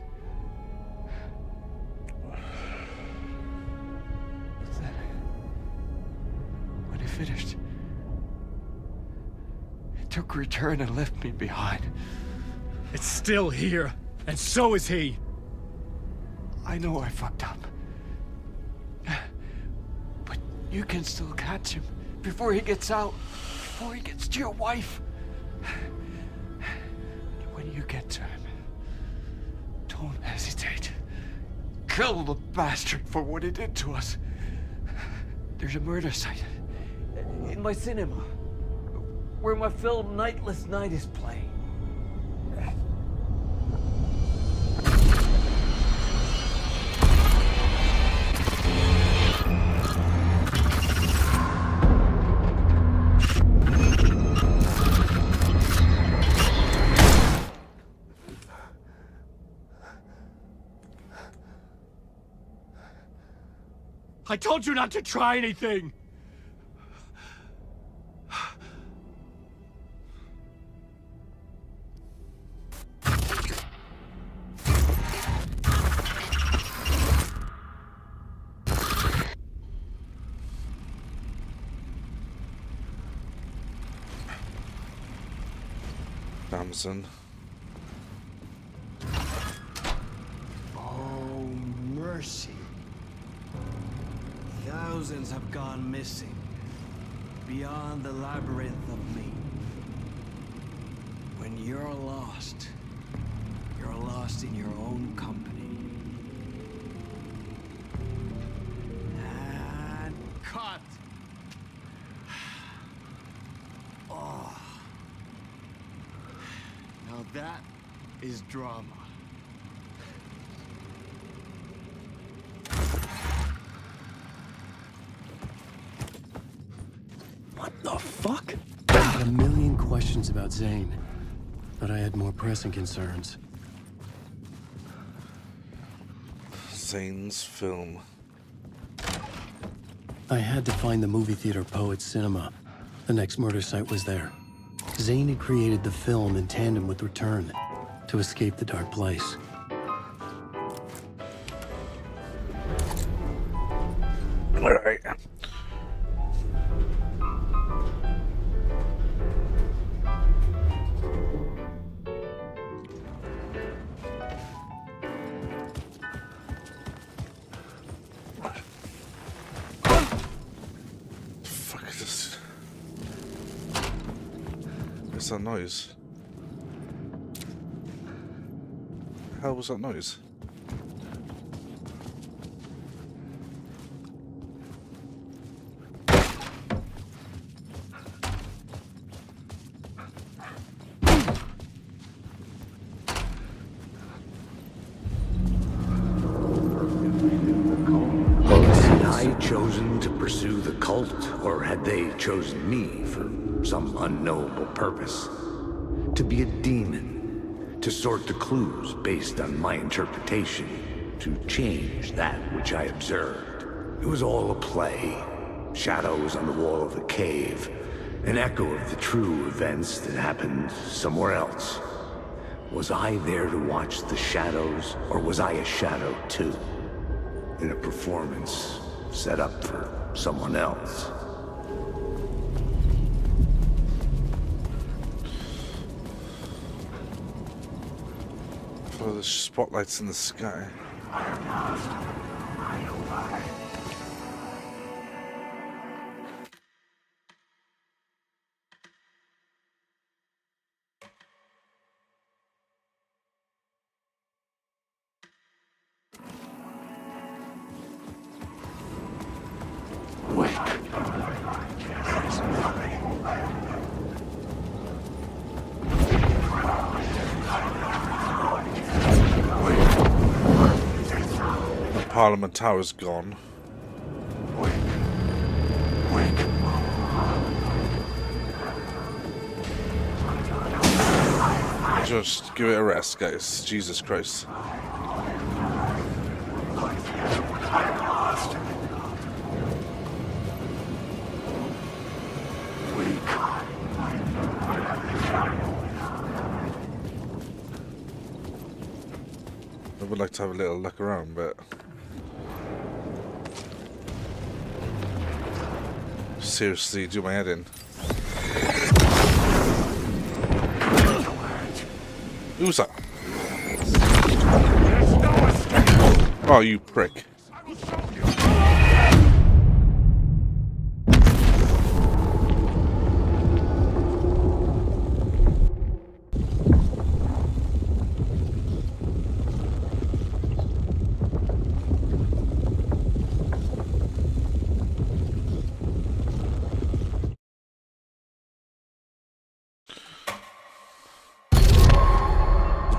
But then, when he finished, he took return and left me behind. It's still here, and so is he. I know I fucked up. But you can still catch him before he gets out, before he gets to your wife. And when you get to him, don't hesitate. Kill the bastard for what he did to us. There's a murder site in my cinema where my film Nightless Night is playing. I told you not to try anything! Damson. Oh, mercy. Thousands have gone missing, beyond the labyrinth of me. When you're lost in your own company. And cut! Oh. Now that is drama. What the fuck? I had a million questions about Zane, but I had more pressing concerns. Zane's film. I had to find the movie theater Poet Cinema. The next murder site was there. Zane had created the film in tandem with Return to escape the dark place. All right. Fuck is this? What's that noise? The hell was that noise? Had I chosen to pursue the cult, or had they chosen me for some unknowable purpose? To be a demon, to sort the clues based on my interpretation, to change that which I observed. It was all a play. Shadows on the wall of the cave, an echo of the true events that happened somewhere else. Was I there to watch the shadows, or was I a shadow too? In a performance set up for someone else. Follow the spotlights in the sky. I am lost. I am alive. Parliament Tower's gone. Just give it a rest, guys. Jesus Christ. I would like to have a little look around, but seriously, do my head in. Who's that? Oh, you prick.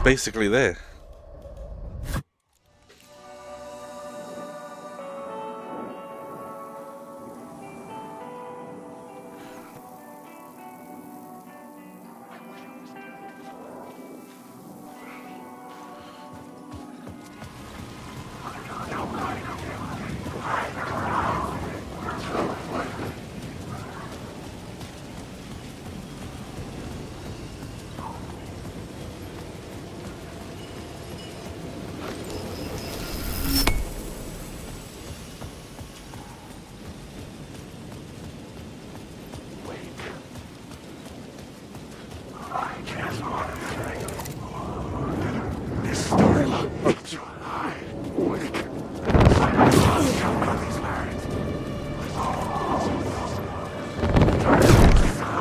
Basically there.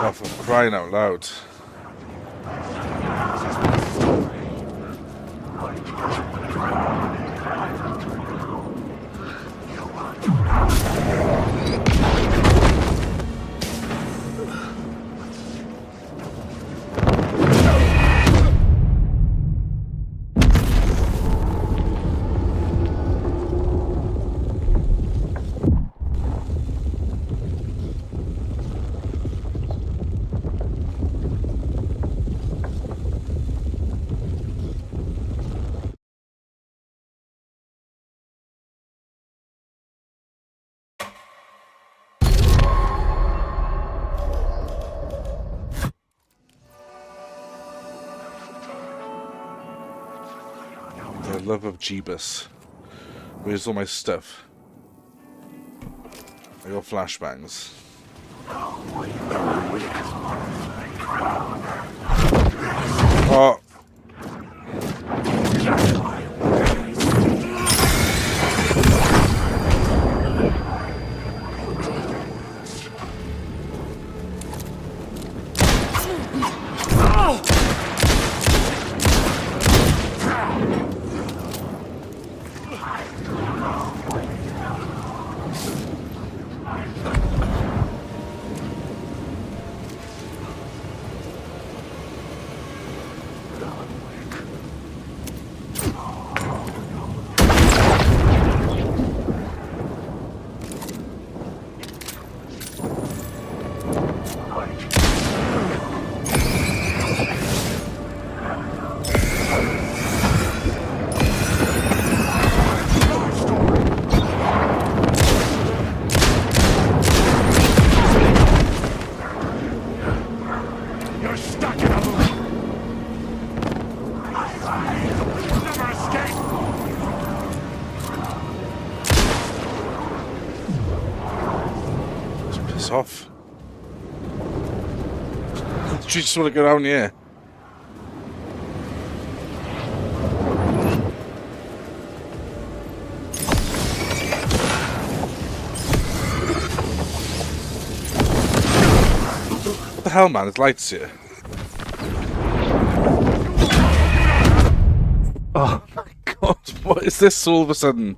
Oh, for crying out loud. The love of Jeebus. Where's all my stuff? I got flashbangs. Oh. Off. You just want to go down here. What the hell, man? There's lights here. Oh my god, what is this all of a sudden?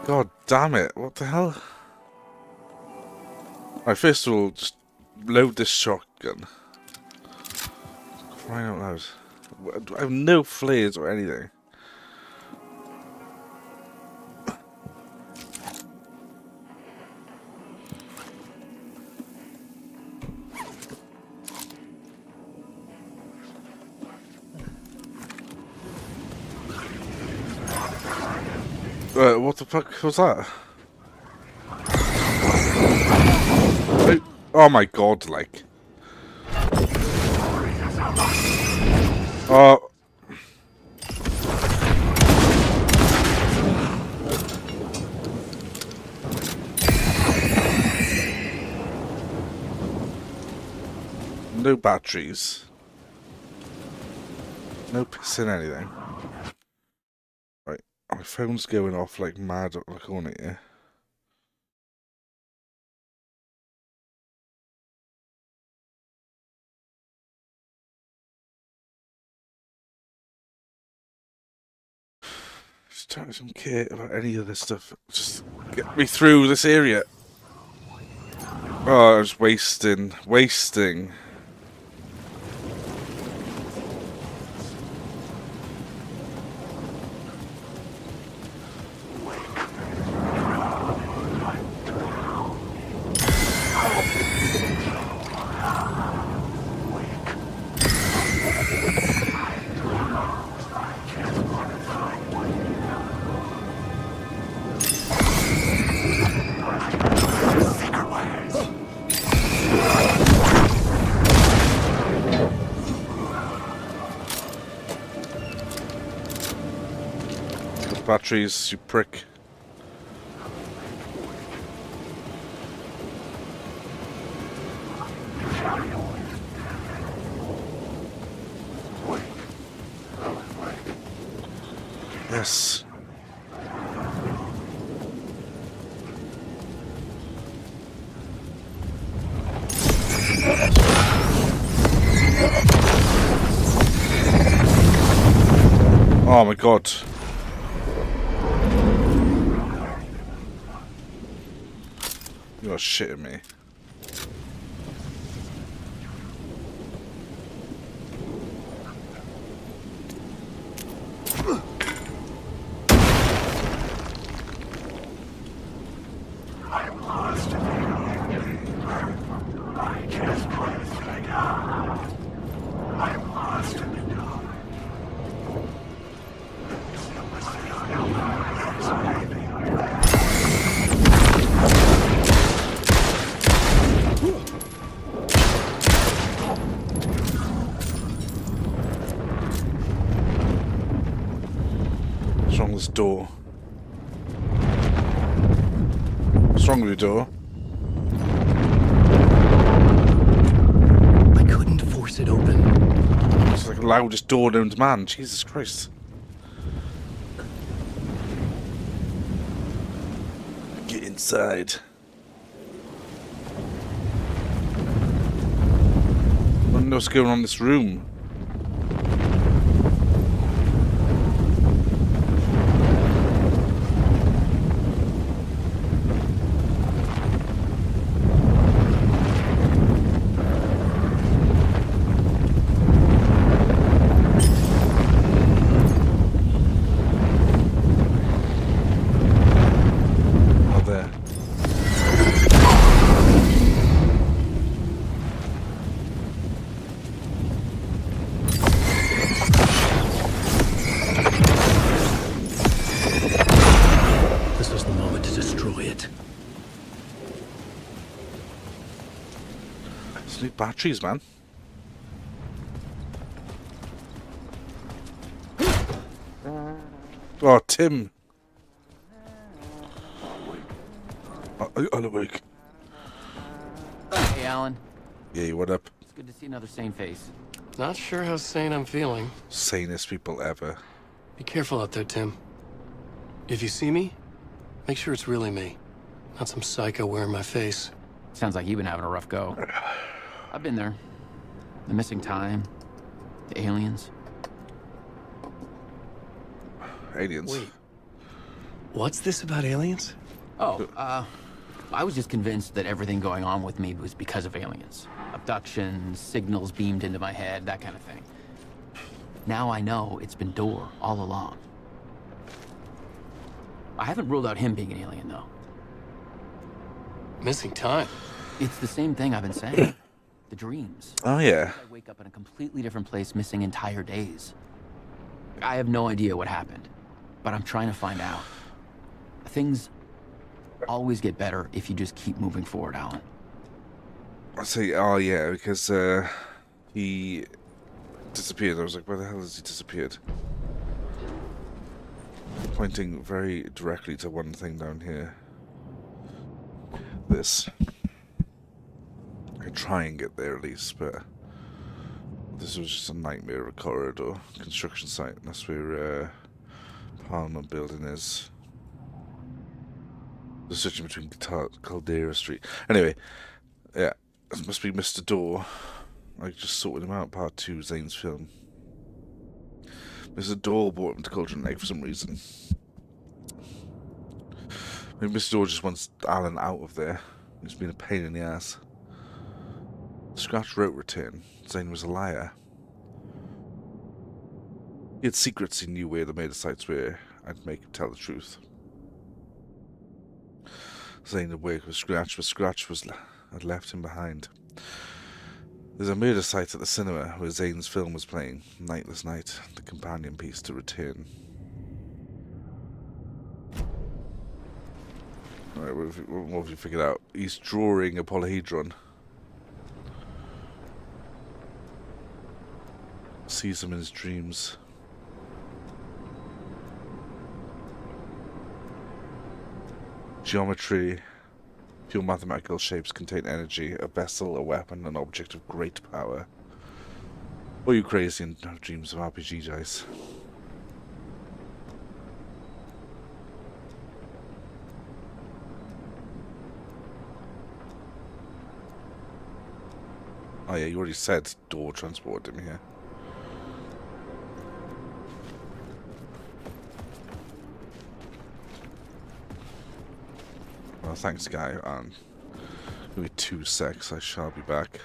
God damn it, what the hell? Alright, first of all, just load this shotgun. Crying out loud. I have no flares or anything. What the fuck was that? Oh my god, like. Oh. No batteries. No piss in anything. Right, my phone's going off like mad up the corner here. I don't care about any of this stuff. Just get me through this area. Oh, I was wasting. Batteries, you prick. Yes. Oh my god. You're shitting me. I'm lost. I can't breathe right now. I'm lost in the dark. What's wrong with this door? What's wrong with your door? I couldn't force it open. It's like the loudest door known to man. Jesus Christ. Get inside. I don't know what's going on in this room. Batteries, man. Oh, Tim. I'm awake. Hey, Alan. Yeah, what up? It's good to see another sane face. Not sure how sane I'm feeling. Sanest people ever. Be careful out there, Tim. If you see me, make sure it's really me, not some psycho wearing my face. Sounds like you've been having a rough go. I've been there. The missing time, the aliens. Aliens. Wait. What's this about aliens? Oh, I was just convinced that everything going on with me was because of aliens. Abductions, signals beamed into my head, that kind of thing. Now I know it's been Door all along. I haven't ruled out him being an alien, though. Missing time? It's the same thing I've been saying. The dreams. Oh, yeah. I wake up in a completely different place, missing entire days. I have no idea what happened, but I'm trying to find out. Things always get better if you just keep moving forward, Alan. I say, oh yeah, because he disappeared. I was like, where the hell has he disappeared? Pointing very directly to one thing down here. This. I could try and get there at least, but this was just a nightmare of a corridor. Construction site. And that's where Parliament Building is. The switching between Caldera Street. Anyway, yeah, this must be Mr. Door. I just sorted him out, part 2, Zane's film. Mr. Door brought him to Cauldron Lake for some reason. Maybe Mr. Door just wants Alan out of there. He's been a pain in the ass. Scratch wrote return. Zane was a liar. He had secrets he knew where the murder sites were. I'd make him tell the truth. Zane had worked with Scratch, but Scratch had left him behind. There's a murder site at the cinema where Zane's film was playing. Nightless Night, the companion piece to Return. Alright, what have you figured out? He's drawing a polyhedron. Sees him in his dreams. Geometry. Pure mathematical shapes contain energy, a vessel, a weapon, an object of great power. Or you crazy and have dreams of RPG dice. Oh yeah, you already said Door transported him here. Well, thanks, guy. Give me 2 secs. I shall be back.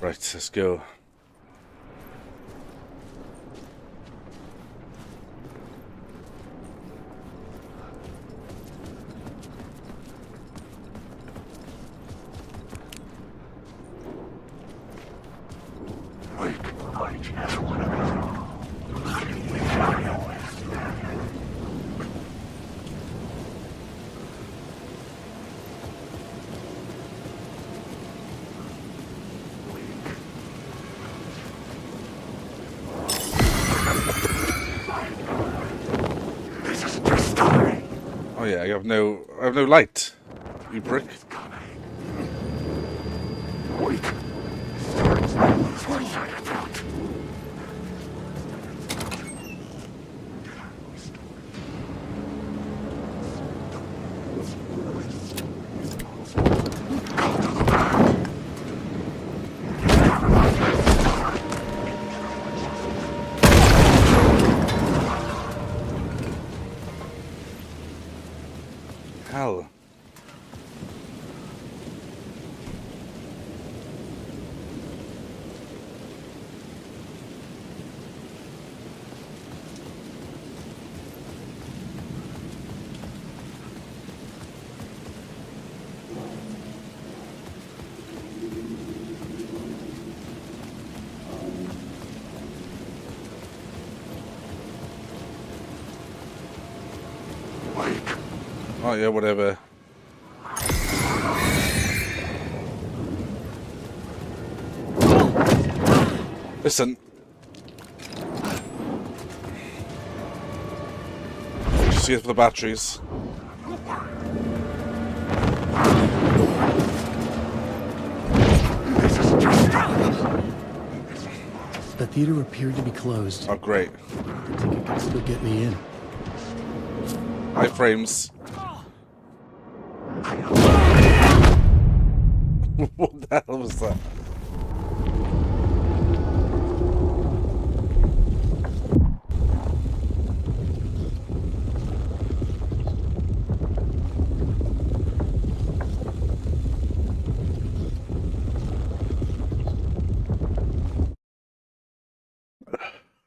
Right, let's go. Oh yeah, I have no light. You brick. Hell. Oh yeah, whatever. Listen. See it for the batteries. The theater appeared to be closed. Oh, great. The ticket can still get me in. High frames. What the hell was that?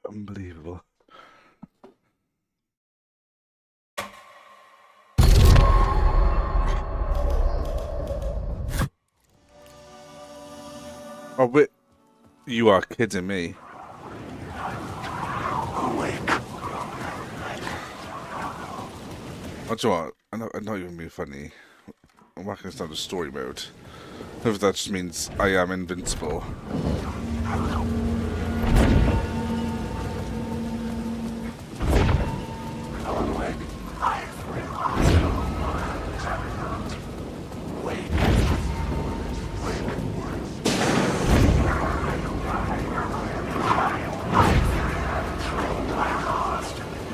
Unbelievable. Oh, wait. You are kidding me. Oh, do you know what? I'm not even being funny. I'm not going to start the story mode. If that just means I am invincible.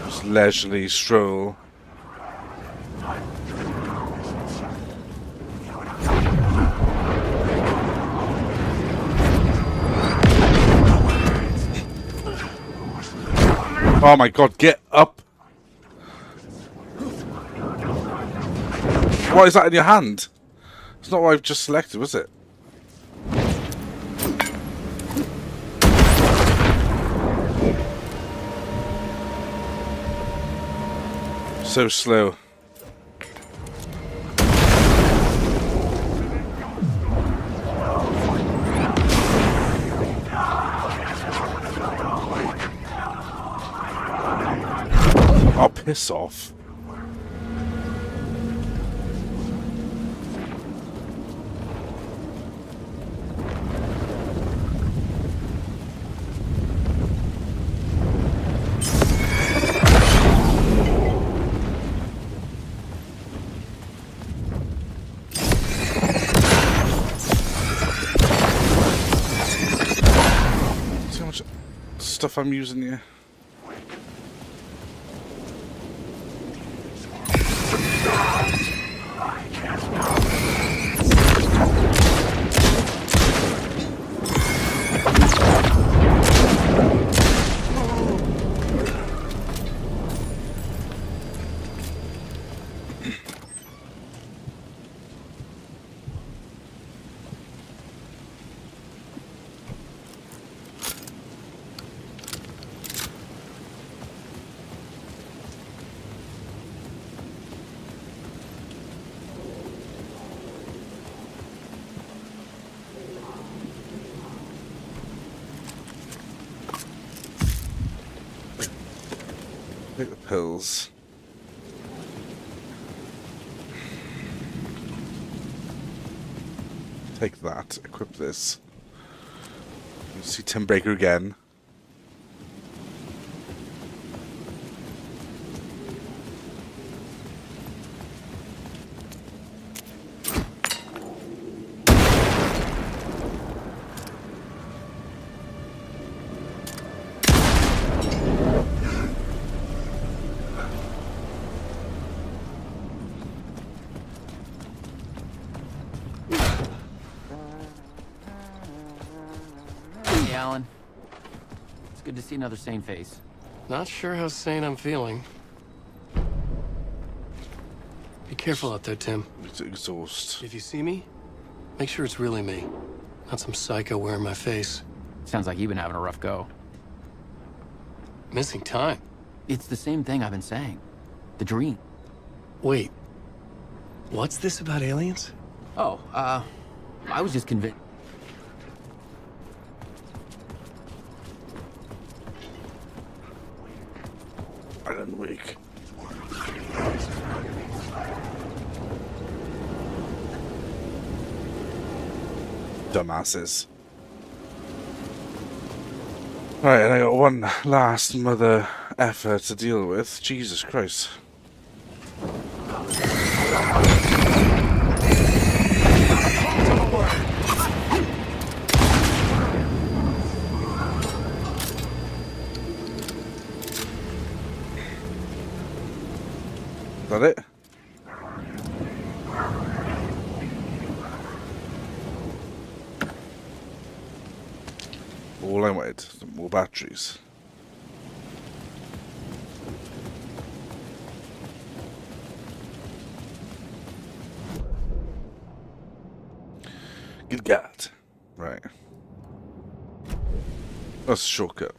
Just leisurely stroll. Oh my god, get up! What is that in your hand? It's not what I've just selected, was it? So slow. Oh, piss off. See how much stuff I'm using here? Take the pills. Take that. Equip this. You see Tim Baker again. Hey, Alan. It's good to see another sane face. Not sure how sane I'm feeling. Be careful out there, Tim. It's exhaust. If you see me, make sure it's really me, not some psycho wearing my face. Sounds like you've been having a rough go. Missing time. It's the same thing I've been saying. The dream. Wait. What's this about aliens? Oh, I was just convinced. Alan Wake. Dumbasses. Right, and I got one last mother effort to deal with. Jesus Christ. Is that it? All I wanted, some more batteries. Good God. Right. That's a shortcut.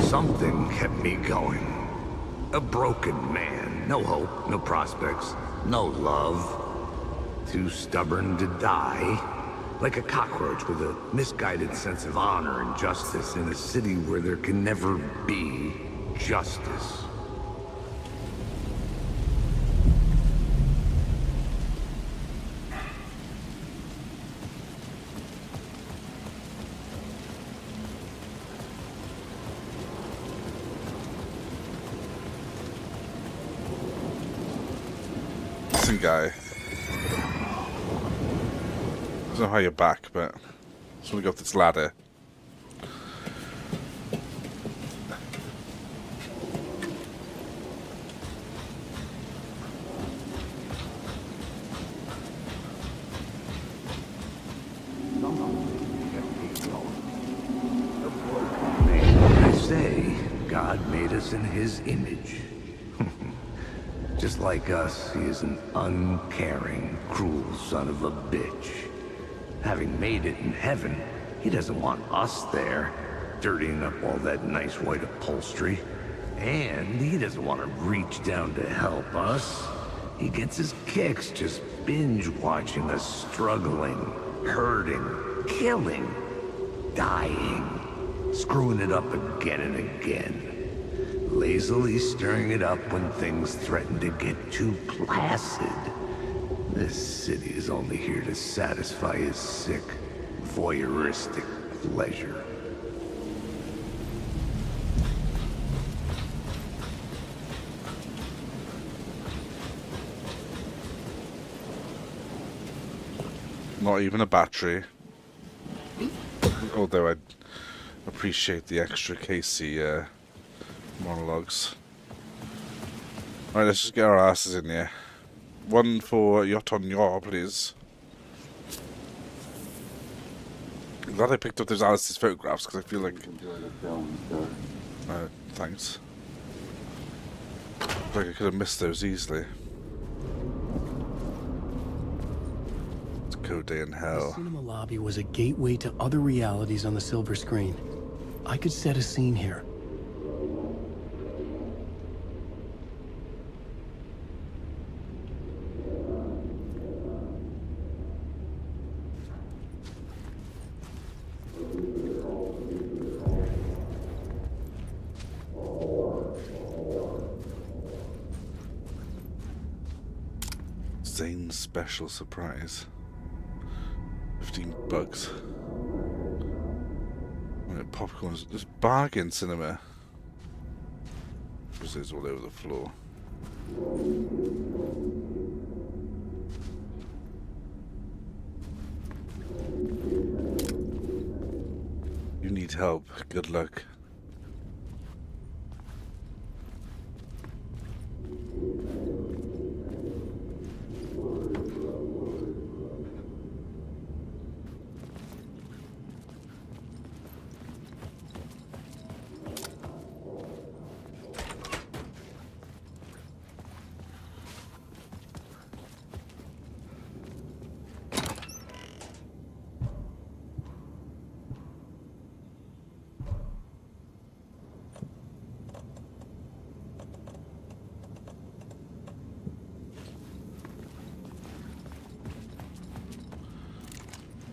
Something kept me going. A broken man. No hope, no prospects, no love. Too stubborn to die. Like a cockroach with a misguided sense of honor and justice in a city where there can never be justice. Guy. I don't know how you're back, but just want to go up this ladder. I say, God made us in His image. Just like us, he is an uncaring, cruel son of a bitch. Having made it in heaven, he doesn't want us there, dirtying up all that nice white upholstery. And he doesn't want to reach down to help us. He gets his kicks just binge-watching us struggling, hurting, killing, dying, screwing it up again and again. Lazily stirring it up when things threaten to get too placid. This city is only here to satisfy his sick, voyeuristic pleasure. Not even a battery. Although I'd appreciate the extra Casey monologues. Alright, let's just get our asses in here. One for Yacht on Yaw, please. I'm glad I picked up those Alice's photographs because I feel like. Thanks. I feel like I could have missed those easily. Let's Code Day in The Hell. cinema lobby was a gateway to other realities on the silver screen. I could set a scene here. Zane's special surprise. $15. Popcorn's just bargain cinema. This is all over the floor. You need help. Good luck.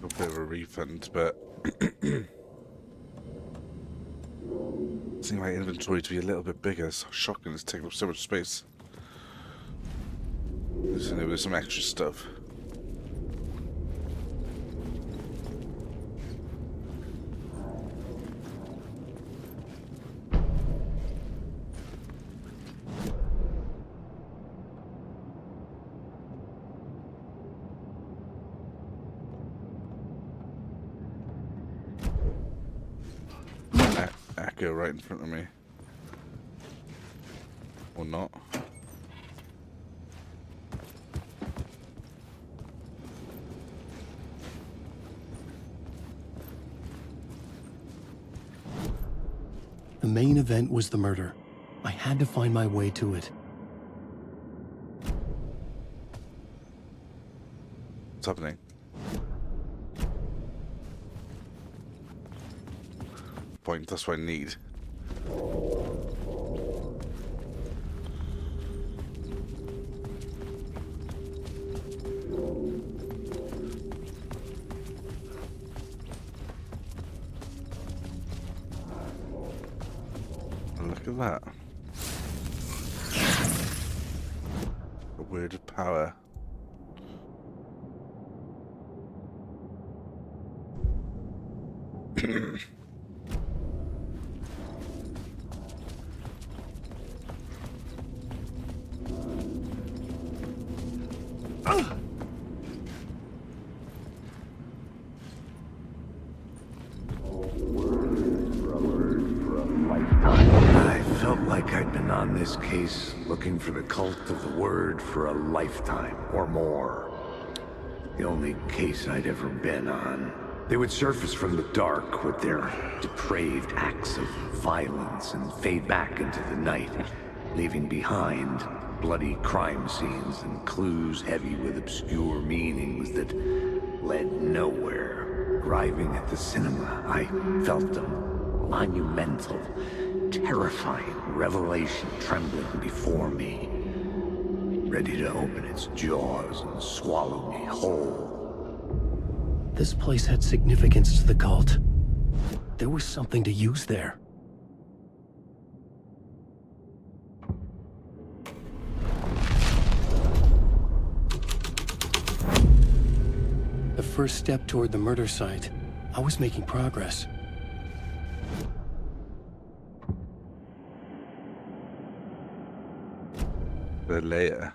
A bit of a refund, but seeing my inventory to be a little bit bigger. It's shocking, it's taking up so much space. There's some extra stuff. Echo right in front of me. Or not. The main event was the murder. I had to find my way to it. What's happening? Point, that's what I need. Look at that. A word of power. I felt like I'd been on this case looking for the cult of the word for a lifetime or more. The only case I'd ever been on. They would surface from the dark with their depraved acts of violence and fade back into the night, leaving behind bloody crime scenes and clues heavy with obscure meanings that led nowhere. Arriving at the cinema, I felt them. Monumental, terrifying revelation trembling before me. Ready to open its jaws and swallow me whole. This place had significance to the cult. There was something to use there. The first step toward the murder site. I was making progress. But later.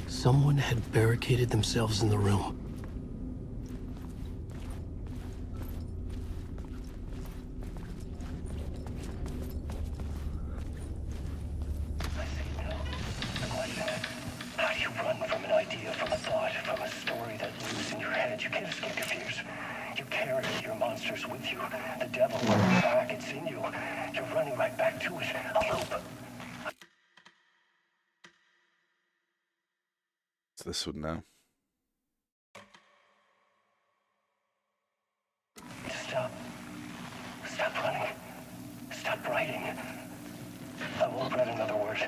Someone had barricaded themselves in the room. back. It's in you. You're running right back to it. A loop. It's this one now. Stop. Stop running. Stop writing. I won't read another word.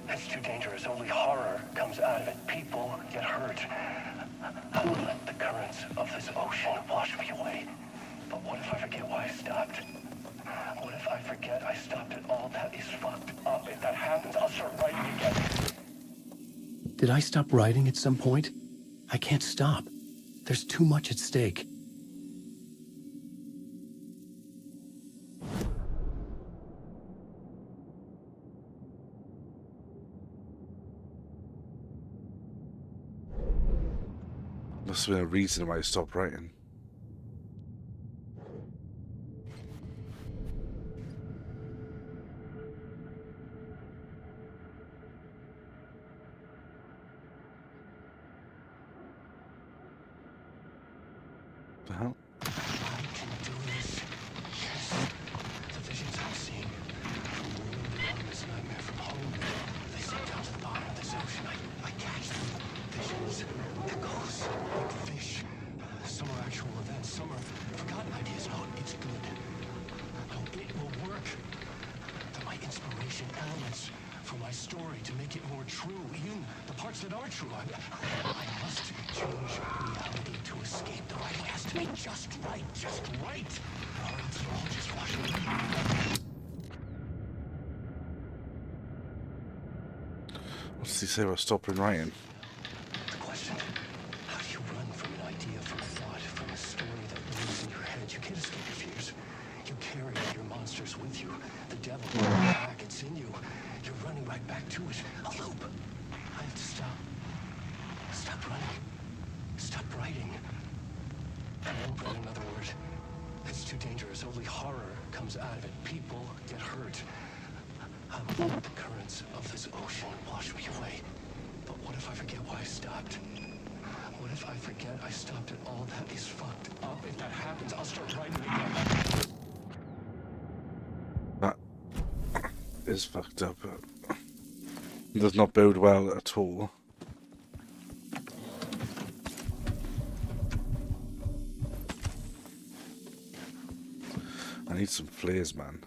It's too dangerous. Only horror comes out of it. People get hurt. I will let the currents of this ocean wash me away. But what if I forget why I stopped? What if I forget I stopped at all? That is fucked up. If that happens, I'll start writing again. Did I stop writing at some point? I can't stop. There's too much at stake. Must have been a reason why I stopped writing. The hell? The visions I'm seeing from moving beyond this nightmare from home, they sink down to the bottom of this ocean. I catch them. Visions, echoes, like fish. Some are actual events, some are forgotten ideas. Oh, it's good. Oh, it will work. They're my inspiration, elements for my story to make it more true, even the parts that are true. I must change reality to escape. The writing has to be just right, or else it'll all just wash away. What does he say about stopping writing? The question, how do you run from an idea, from a thought, from a story that lives in your head? You can't escape your fears. You carry your monsters with you. The devil, back, it's in you. You're running right back to it. A loop. I have to stop. Stop running. Stop writing. I won't write another word. It's too dangerous. Only horror comes out of it. People get hurt. I will let the currents of this ocean wash me away. But what if I forget why I stopped? What if I forget I stopped at all? That is fucked up. If that happens, I'll start writing again. That is fucked up. It does not bode well at all. I need some flares, man.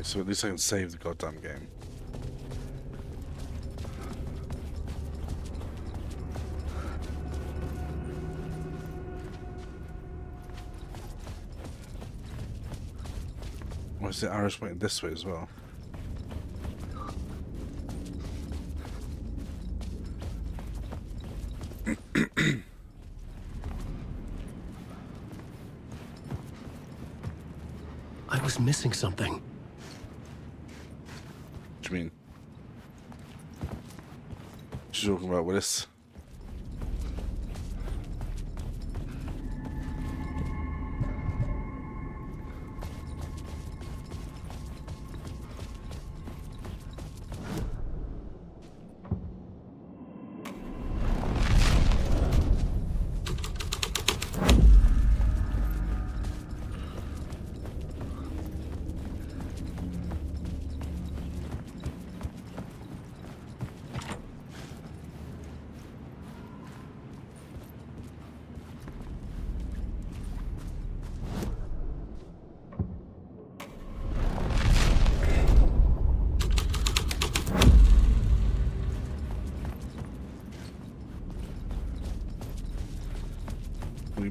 So at least I can save the goddamn game. Why is the arrows pointing this way as well? I was missing something. What do you mean? What you talking about, Willis?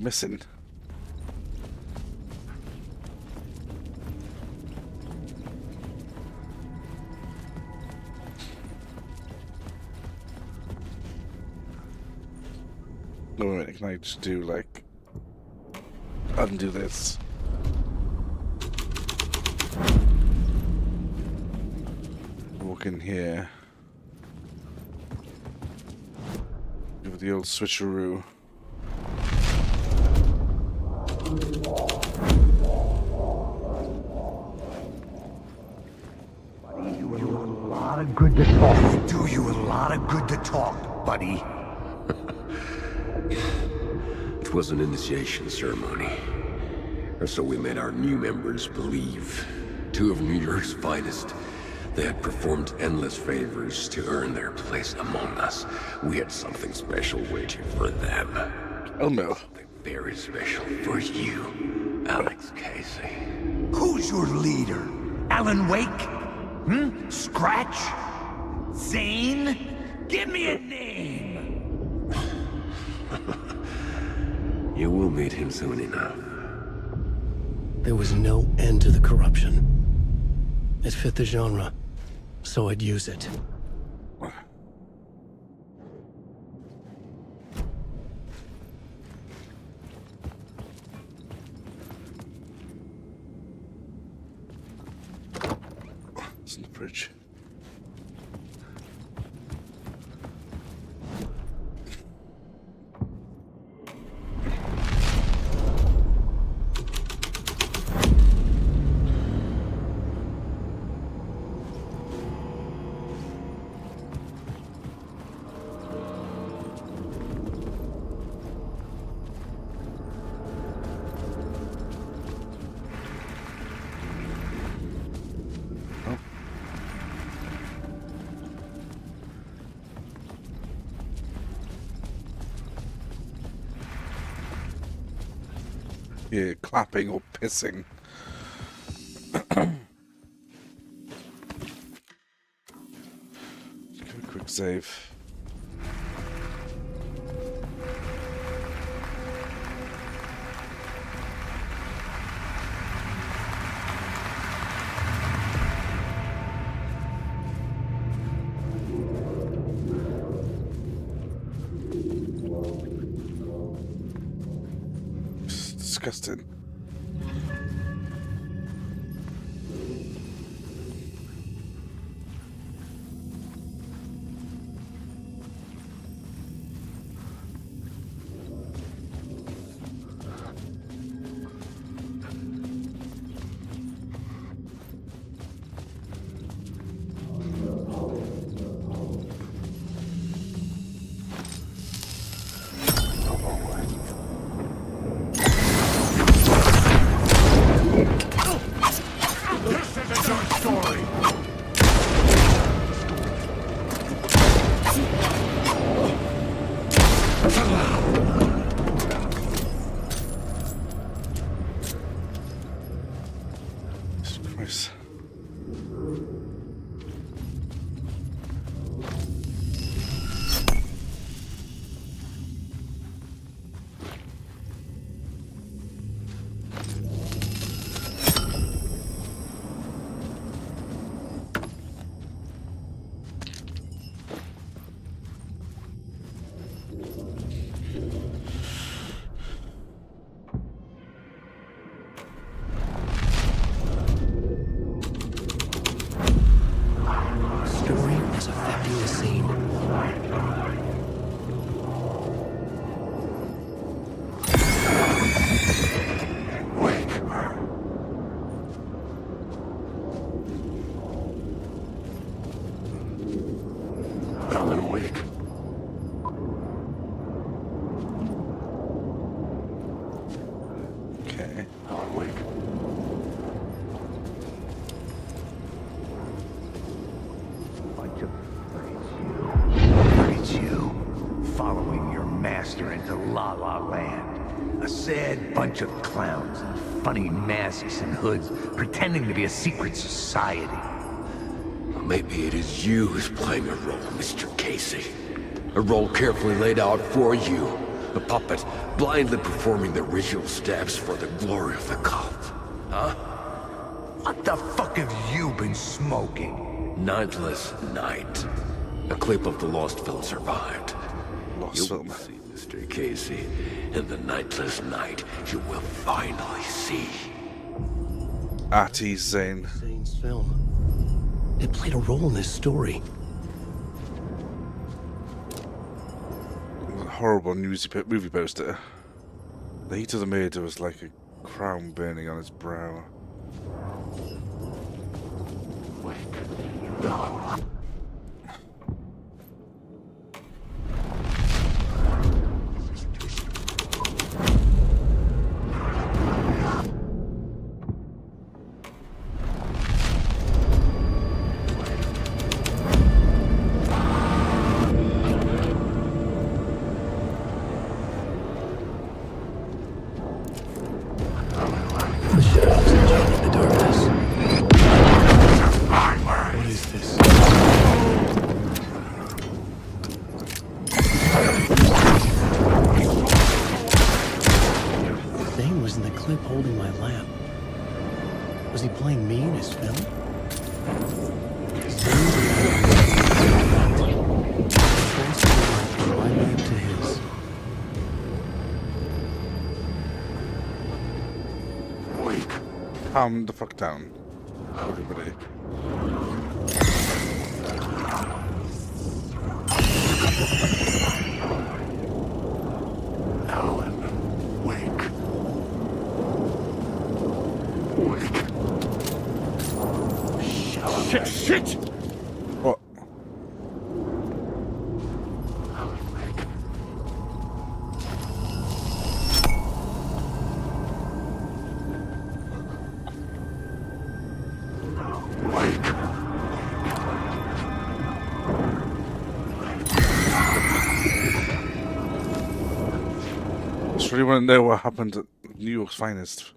missing? No, wait a minute, can I just do like undo this? Walk in here. Give it the old switcheroo. Good to talk. Do you a lot of good to talk, buddy. It was an initiation ceremony. Or so we made our new members believe. 2 of New York's finest. They had performed endless favors to earn their place among us. We had something special waiting for them. Oh no. Something very special for you, Alex Casey. Who's your leader? Alan Wake? Scratch? Zane? Give me a name! You will meet him soon enough. There was no end to the corruption. It fit the genre, so I'd use it. It's in the fridge. Yeah, clapping or pissing. Just give a quick save. Disgusting. Christ. Bunch of clowns in funny masks and hoods, pretending to be a secret society. Maybe it is you who's playing a role, Mr. Casey. A role carefully laid out for you. The puppet, blindly performing the ritual steps for the glory of the cult. Huh? What the fuck have you been smoking? Nightless Night. A clip of the lost film survived. Lost film. See, Mr. Casey, in the Nightless Night, you will finally see. Artie Zane. Zane's film. It played a role in this story. Horrible movie poster. The heat of the murder was like a crown burning on his brow. Holding my lamp. Was he playing me in his film? My lamp to his. Calm the fuck down, everybody. Shit! What? I just really want to know what happened at New York's finest.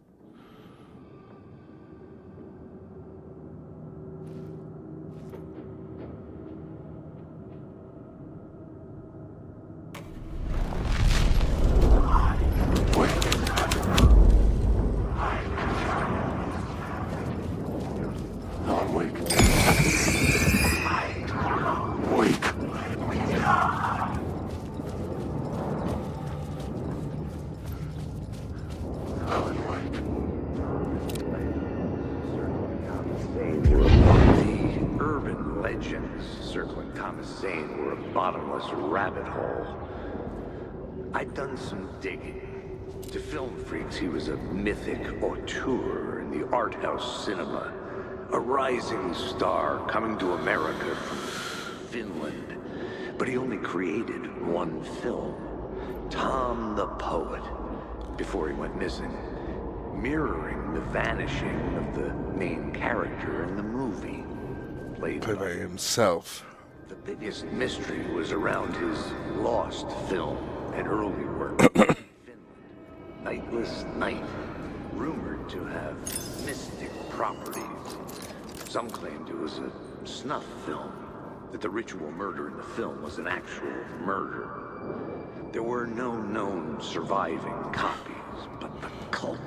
Circling Thomas Zane were a bottomless rabbit hole. I'd done some digging. To film freaks, he was a mythic auteur in the art house cinema. A rising star coming to America from Finland. But he only created one film, Tom the Poet, before he went missing, mirroring the vanishing of the main character in the movie. Played by himself. The biggest mystery was around his lost film and early work. Nightless Night, rumored to have mystic properties. Some claimed it was a snuff film, that the ritual murder in the film was an actual murder. There were no known surviving copies, but the cult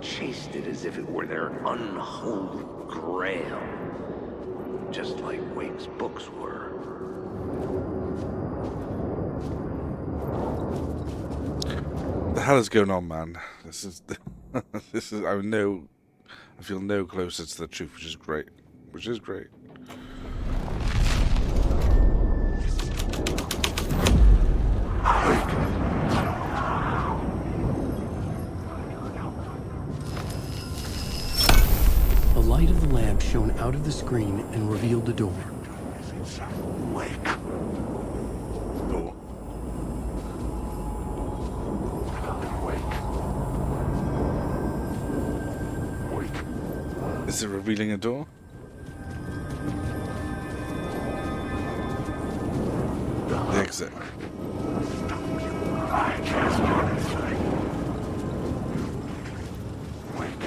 chased it as if it were their unholy grail. Just like Wake's books were. What the hell is going on, man? This is I feel no closer to the truth, which is great. The light of the lamp shone out of the screen and revealed the door. Wake. Door. Wake. Is it revealing a door? The exit. I can't do anything. Wake.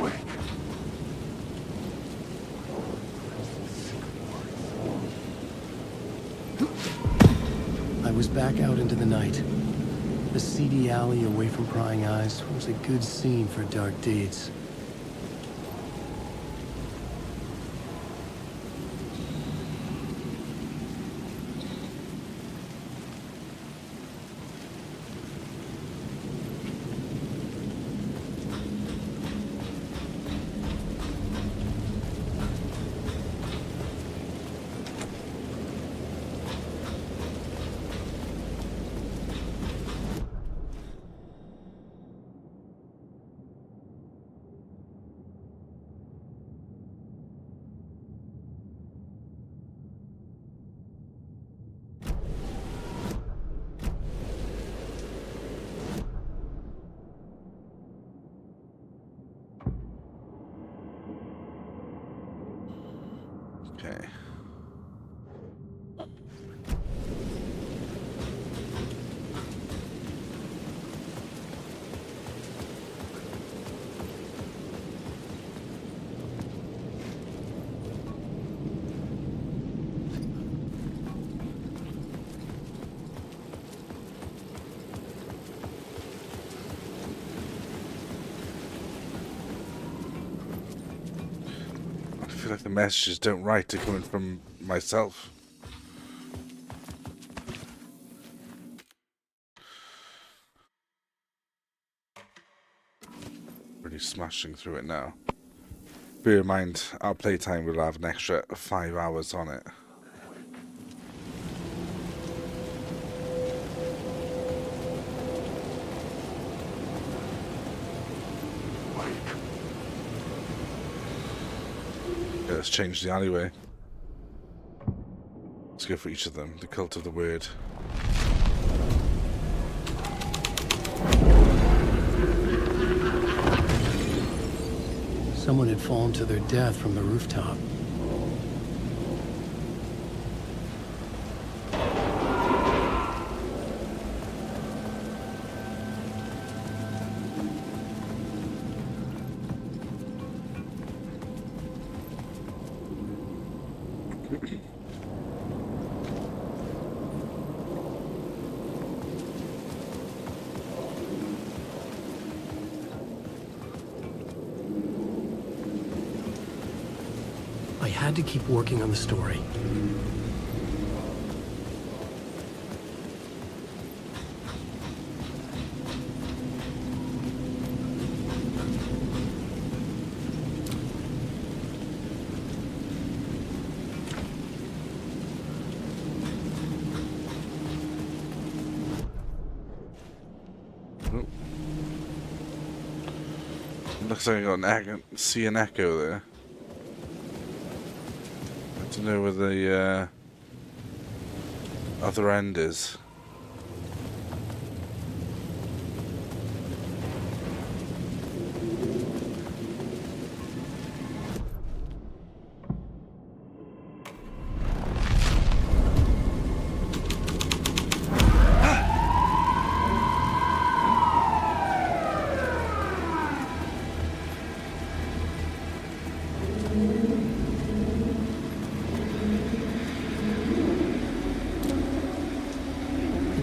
I was back out into the night. The seedy alley away from prying eyes was a good scene for dark deeds. Okay. I feel like the messages don't write to coming from myself. Really smashing through it now. Bear in mind, our playtime will have an extra 5 hours on it. Okay, let's change the alleyway. Let's go for each of them. The Cult of the Word. Someone had fallen to their death from the rooftop. I had to keep working on the story. Looks like I got an echo, see an echo there. I don't know where the other end is.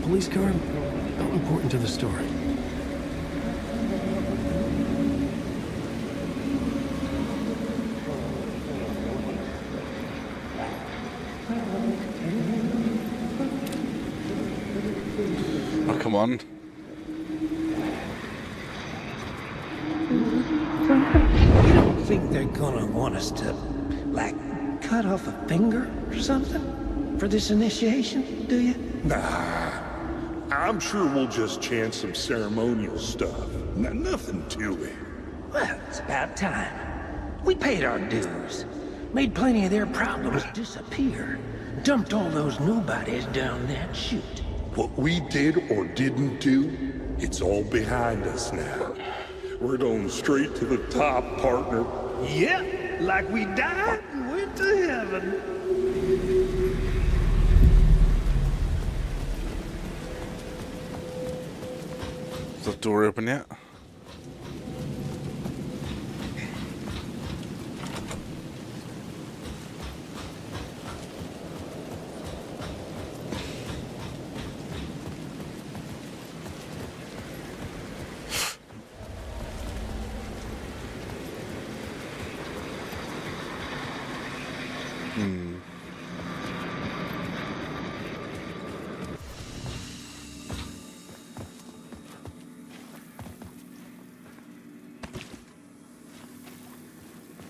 Police car? How important to the story? Oh, come on. You don't think they're gonna want us to, like, cut off a finger or something for this initiation, do you? Nah. I'm sure we'll just chant some ceremonial stuff. Nothing to it. Well, it's about time. We paid our dues. Made plenty of their problems disappear. Dumped all those nobodies down that chute. What we did or didn't do, it's all behind us now. We're going straight to the top, partner. Yep, like we died and went to heaven. Is the door open yet?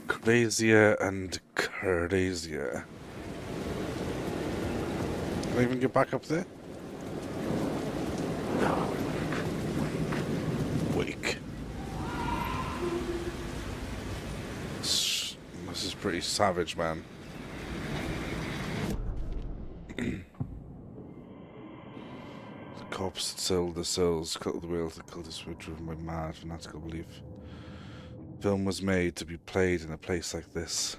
Crazier and crazier. Can I even get back up there? No. Wake. This is pretty savage, man. The cops that sold the souls, cut the wheels, the cultists were driven by mad fanatical belief. Film was made to be played in a place like this.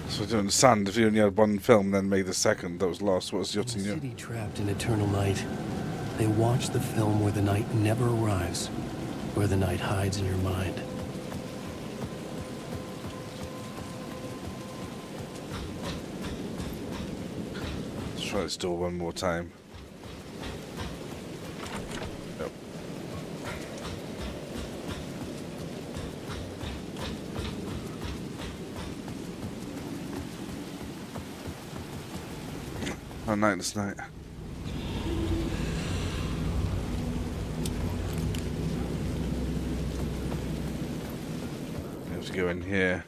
So I don't understand, if you only had one film then made the second that was lost, what was your opinion? City trapped in eternal night. They watch the film where the night never arrives, where the night hides in your mind. Let's try this door one more time. Nope. Oh, night this night. We have to go in here.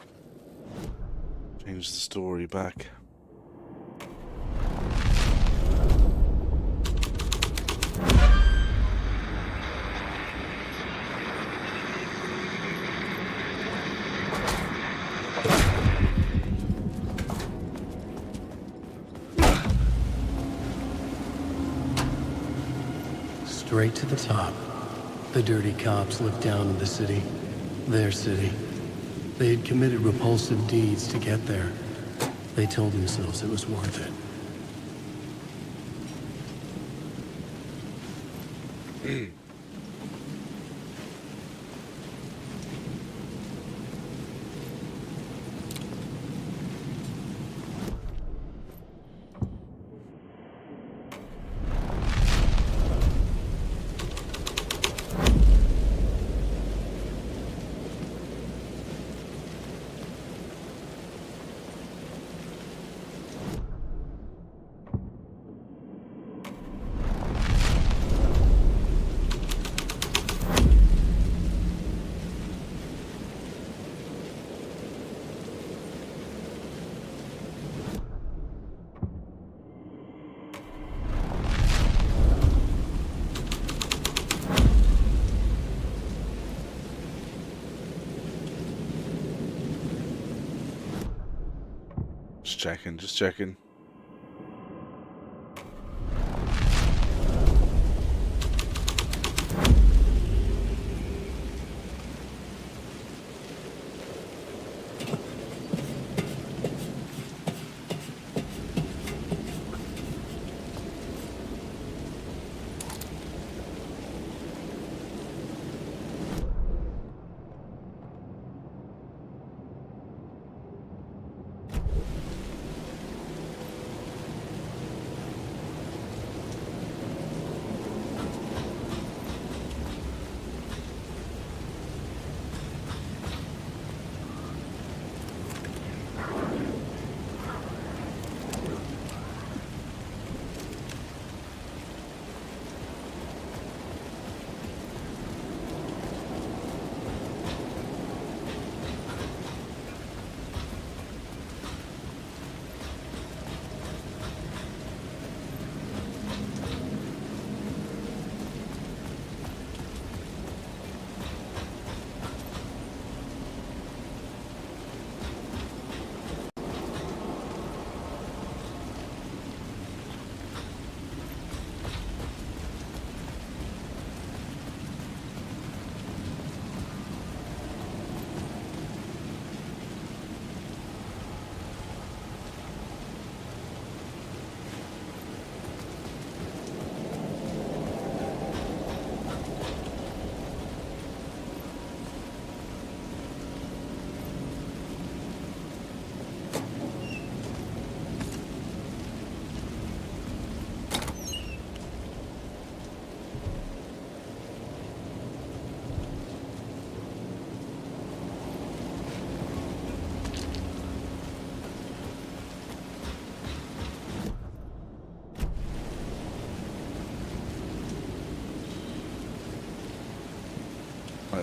Change the story back. Straight to the top. The dirty cops looked down on the city. Their city. They had committed repulsive deeds to get there. They told themselves it was worth it. Just checking.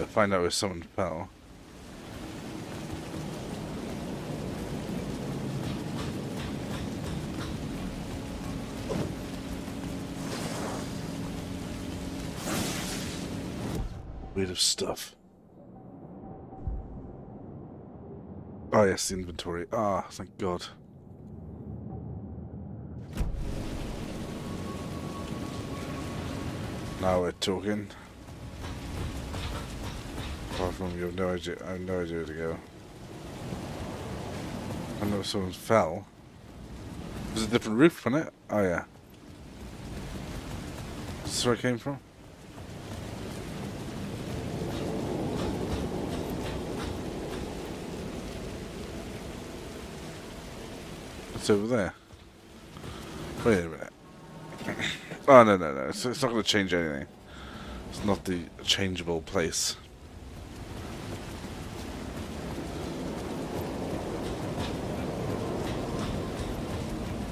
find out if someone fell. Bit of stuff. Oh yes, the inventory. Ah, thank God. Now we're talking. Apart from you have no idea, I have no idea where to go. I know someone fell. There's a different roof on it. Oh yeah. Is this where I came from? It's over there. Wait a minute. Oh, no. It's not going to change anything. It's not the changeable place.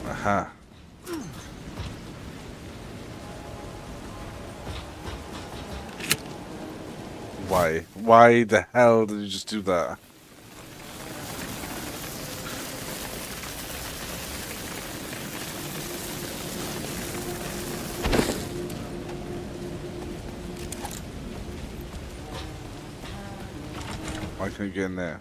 Aha. Why? Why the hell did you just do that? Why can't you get in there?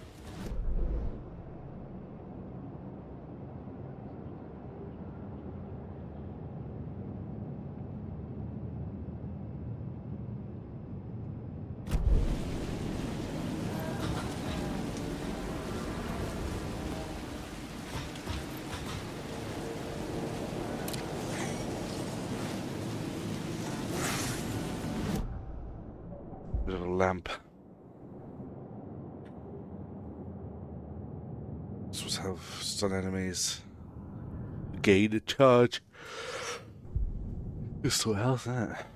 Bit of a lamp. This was how stun enemies gain a charge. It's so hell's that?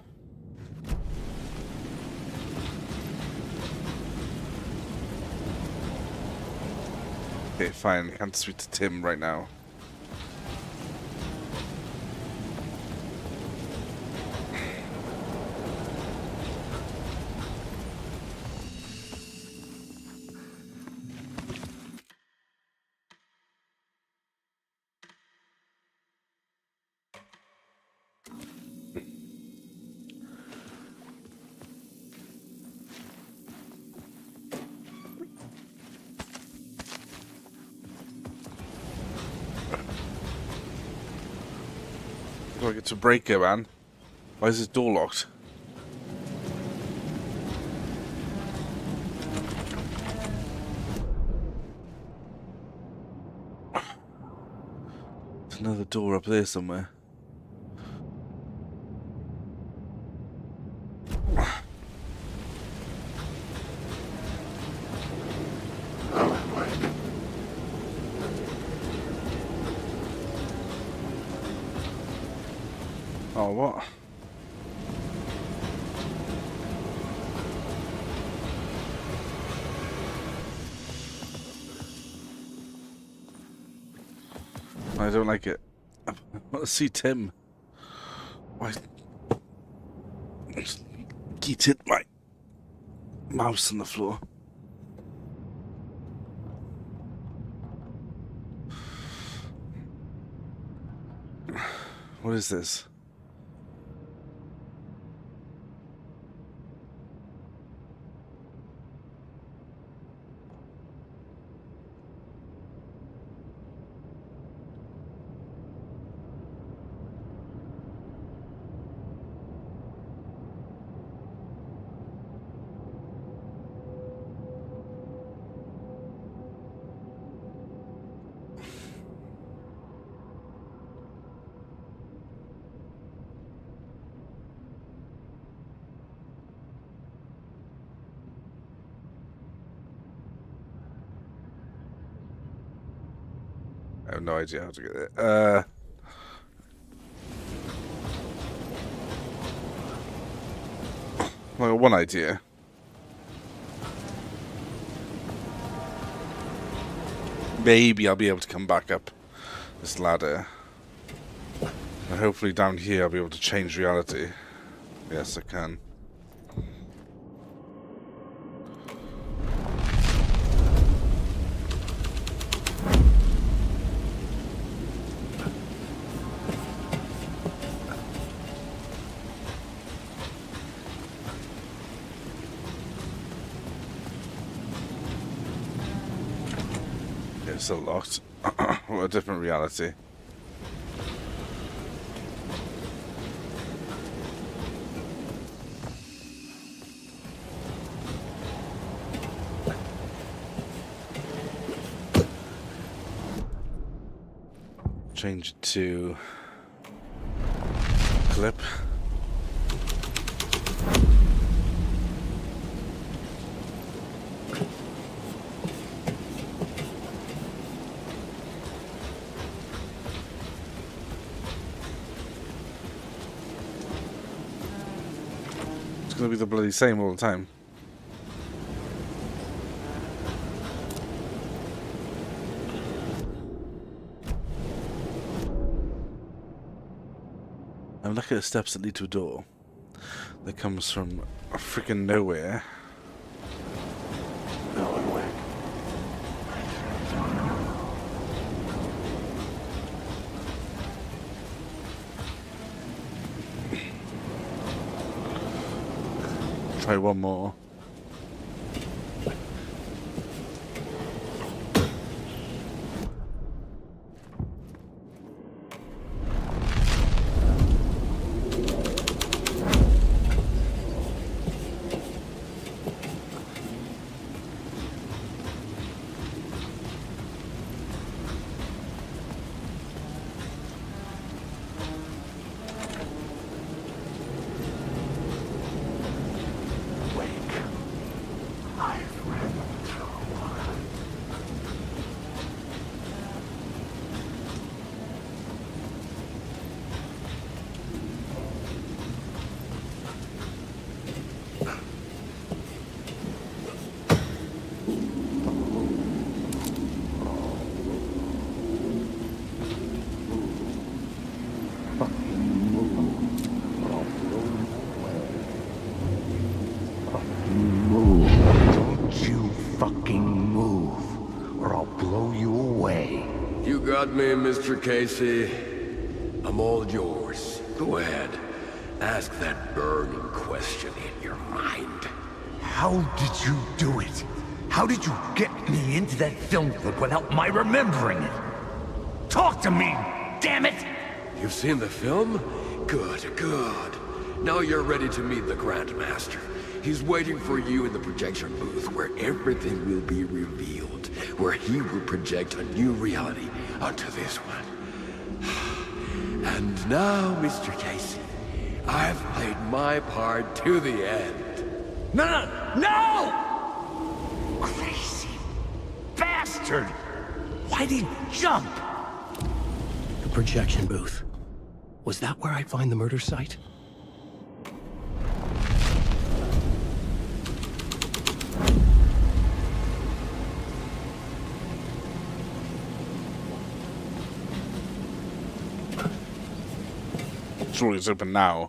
Okay, fine. Can't speak to Tim right now. Like it's a breaker, man. Why is this door locked? There's another door up there somewhere. Oh, what? I don't like it. I want to see Tim. Why? Get hit my mouse on the floor. What is this? I have no idea how to get it. Well, one idea. Maybe I'll be able to come back up this ladder. And hopefully down here I'll be able to change reality. Yes, I can. It's still locked. What a different reality. Change it to clip. It's gonna be the bloody same all the time. I'm looking at steps that lead to a door that comes from freaking nowhere. Try one more. Got me, Mr. Casey. I'm all yours. Go ahead. Ask that burning question in your mind. How did you do it? How did you get me into that film clip without my remembering it? Talk to me, damn it! You've seen the film? Good, good. Now you're ready to meet the Grandmaster. He's waiting for you in the projection booth where everything will be revealed, where he will project a new reality onto this one. And now, Mr. Casey, I've played my part to the end. No! Crazy bastard! Why'd he jump? The projection booth. Was that where I'd find the murder site? Surely it's open now.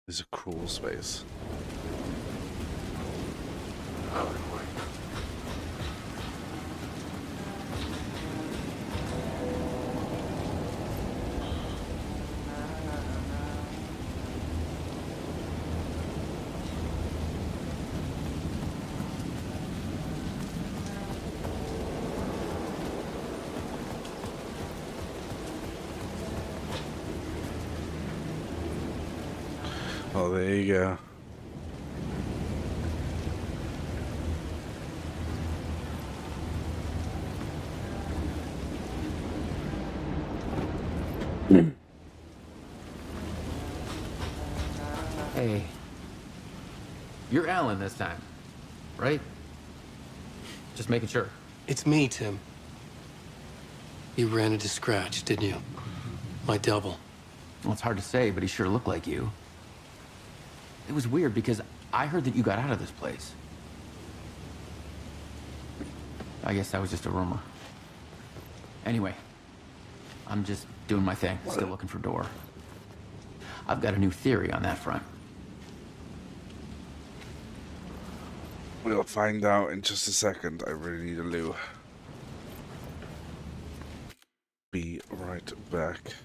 There's a crawl space. Oh, there you go. Hey. You're Alan this time, right? Just making sure. It's me, Tim. You ran into Scratch, didn't you? My double. Well, it's hard to say, but he sure looked like you. It was weird because I heard that you got out of this place. I guess that was just a rumor. Anyway, I'm just doing my thing, still looking for Door. I've got a new theory on that front. We'll find out in just a second. I really need a loo. Be right back.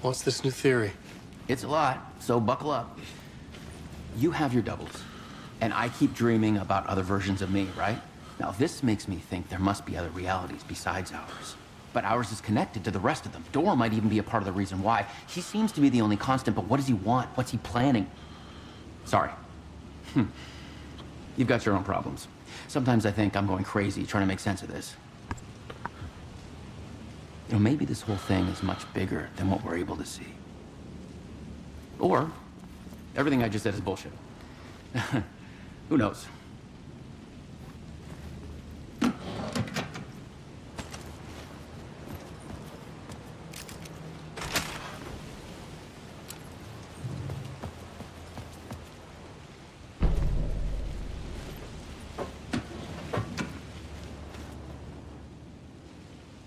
What's this new theory? It's a lot, so buckle up. You have your doubles, and I keep dreaming about other versions of me, right? Now, this makes me think there must be other realities besides ours. But ours is connected to the rest of them. Door might even be a part of the reason why. He seems to be the only constant, but what does he want? What's he planning? Sorry. You've got your own problems. Sometimes I think I'm going crazy trying to make sense of this. You know, maybe this whole thing is much bigger than what we're able to see. Or, everything I just said is bullshit. Who knows?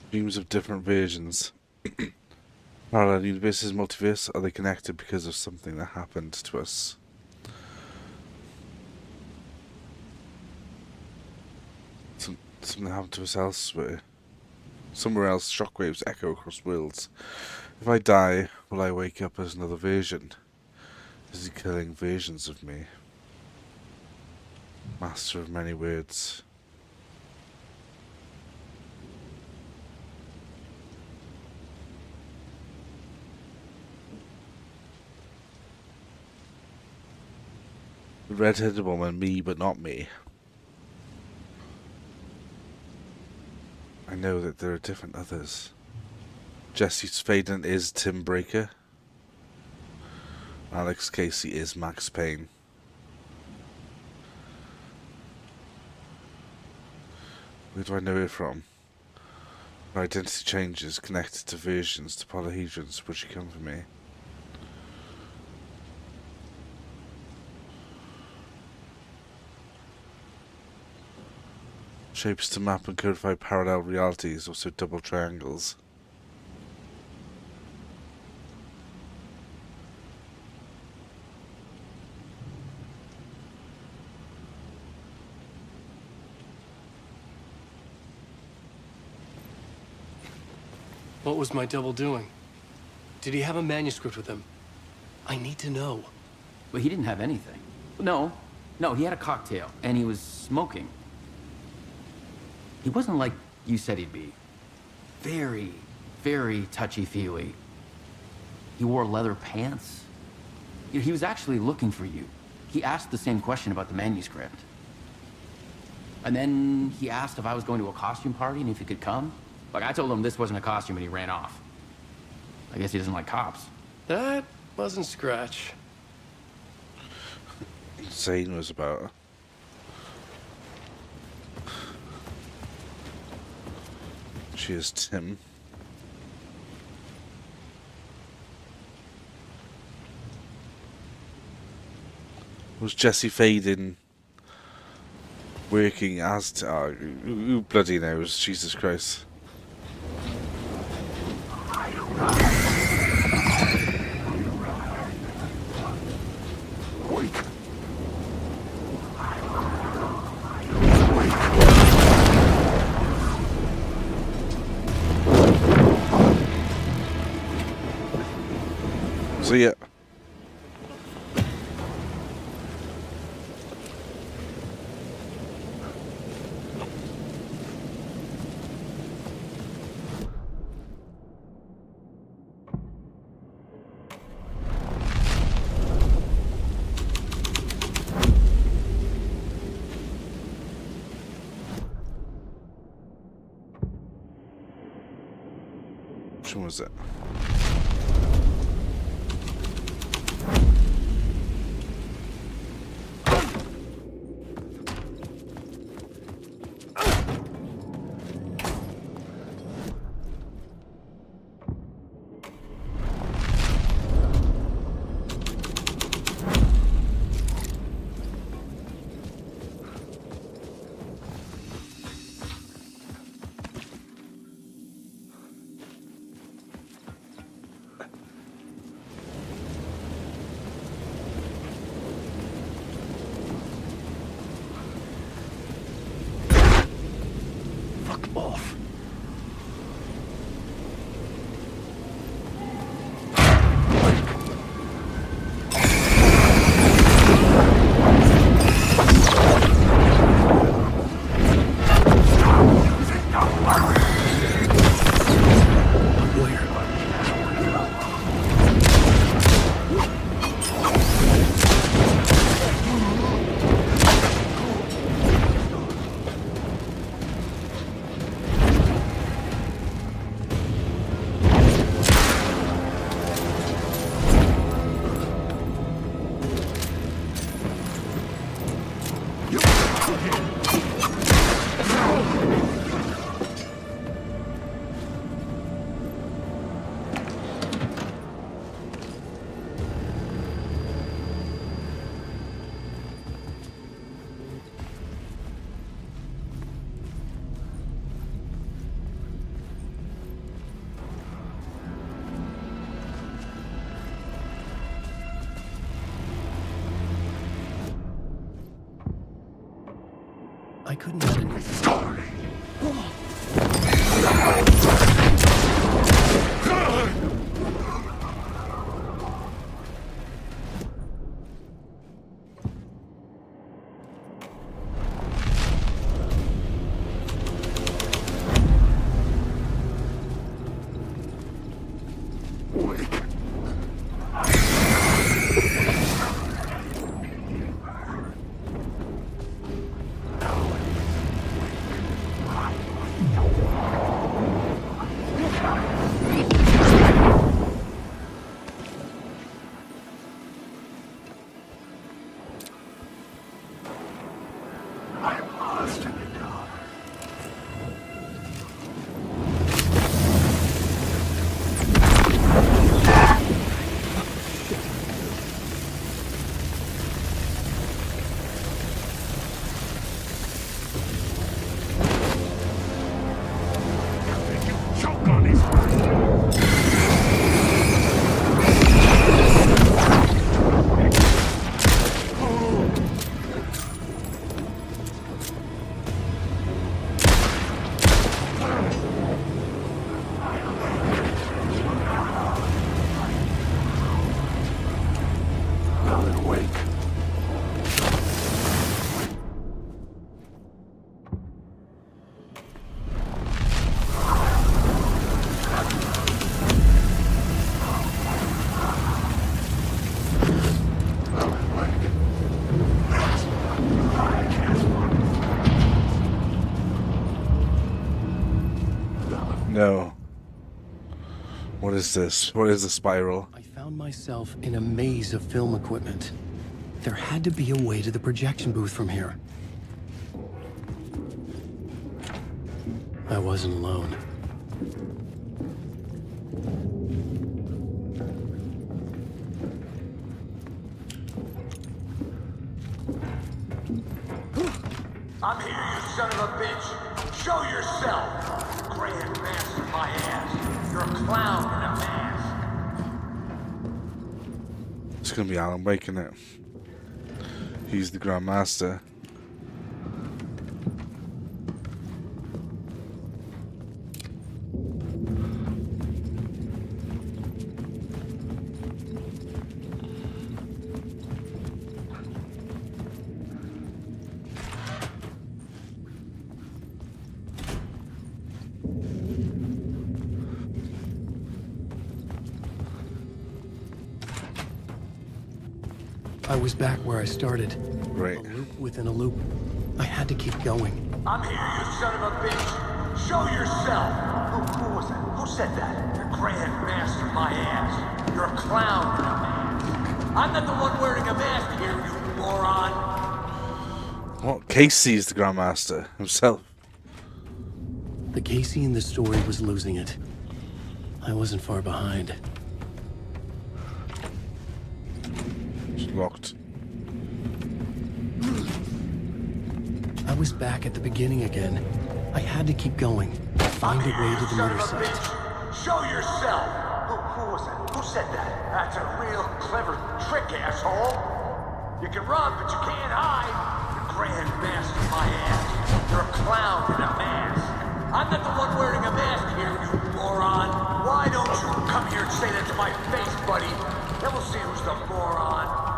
Dreams of different versions. Parallel universes, multiverse, are they connected because of something that happened to us? Something happened to us elsewhere. Somewhere else, shockwaves echo across worlds. If I die, will I wake up as another version? Is he killing versions of me? Master of many words. The red-headed woman, me but not me. I know that there are different others. Jesse Faden is Tim Breaker. Alex Casey is Max Payne. Where do I know it from? Her identity changes connected to versions to polyhedrons. Would she come for me? Shapes to map and codify parallel realities, also double triangles. What was my double doing? Did he have a manuscript with him? I need to know. But he didn't have anything. No, he had a cocktail, and he was smoking. He wasn't like you said he'd be. Very, very touchy-feely. He wore leather pants. He was actually looking for you. He asked the same question about the manuscript. And then he asked if I was going to a costume party and if he could come. Like, I told him this wasn't a costume and he ran off. I guess he doesn't like cops. That wasn't Scratch. Zane was about her. She is Tim. Was Jesse Faden working as... who bloody knows? Jesus Christ. See ya. Which one was it? Off. I couldn't get any. is this? What is the spiral? I found myself in a maze of film equipment. There had to be a way to the projection booth from here. I wasn't alone. I'm here, you son of a bitch. Show yourself. Grand master my ass. You're a clown in a mask. It's gonna be Alan Wake, isn't it? He's the Grand Master. I was back where I started. Right. A loop within a loop. I had to keep going. I'm here, you son of a bitch. Show yourself. Who was that? Who said that? You're Grand Master my ass. You're a clown in a mask. I'm not the one wearing a mask here, you moron. What? Casey's the Grand Master himself. The Casey in the story was losing it. I wasn't far behind. It's locked. I was back at the beginning again. I had to keep going. Find a way to the murder site. Show yourself. Who was that? Who said that? That's a real clever trick, asshole. You can run, but you can't hide. You're Grand Master my ass. You're a clown in a mask. I'm not the one wearing a mask here, you moron. Why don't you come here and say that to my face, buddy? Then we'll see who's the moron.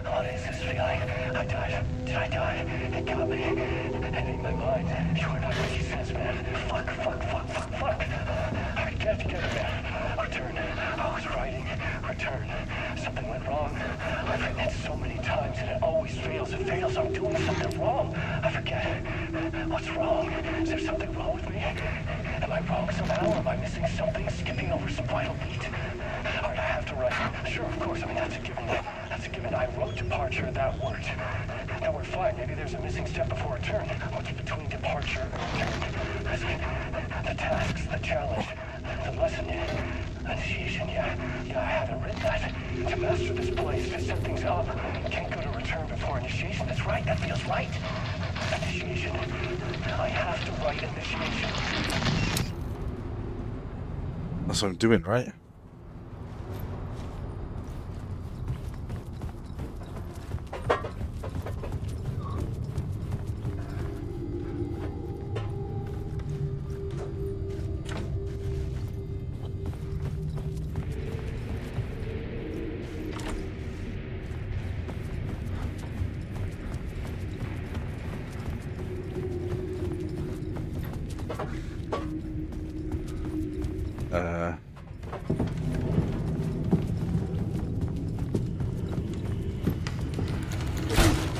What is this feeling? I died. Did I die? It got me. And in my mind, you are not what he says, man. Fuck. I can't get it, man. Return. I was writing. Return. Something went wrong. I've written it so many times and it always fails. It fails. I'm doing something wrong. I forget. What's wrong? Is there something wrong with me? Am I wrong somehow? Am I missing something? Skipping over some vital beat? Alright, I have to write. Sure, of course. I mean, that's a given. That's a given. I wrote departure, that word. Now we're fine. Maybe there's a missing step before return. What's between departure and return? The tasks, the challenge, the lesson, initiation. Yeah, I haven't written that. To master this place, to set things up, can't go to return before initiation. That's right. That feels right. Initiation. I have to write initiation. That's what I'm doing, right?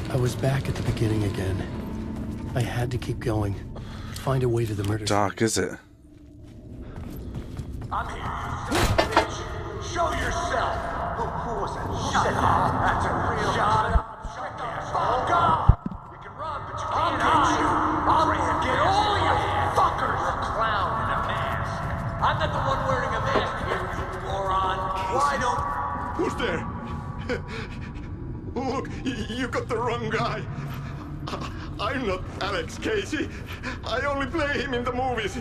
I was back at the beginning again. I had to keep going. Find a way to the murder site. Dark, is it? I'm here, you son of a bitch. Show yourself. Who was that? Who said that? That's a real trick, asshole. God! You can run, but you can't hide. I'll get all you fuckers. You're a clown in a mask. I'm not the one wearing a mask here, you moron. Why don't... Who's there? Look, you got the wrong guy. I'm not Alex Casey. I only play him in the movies.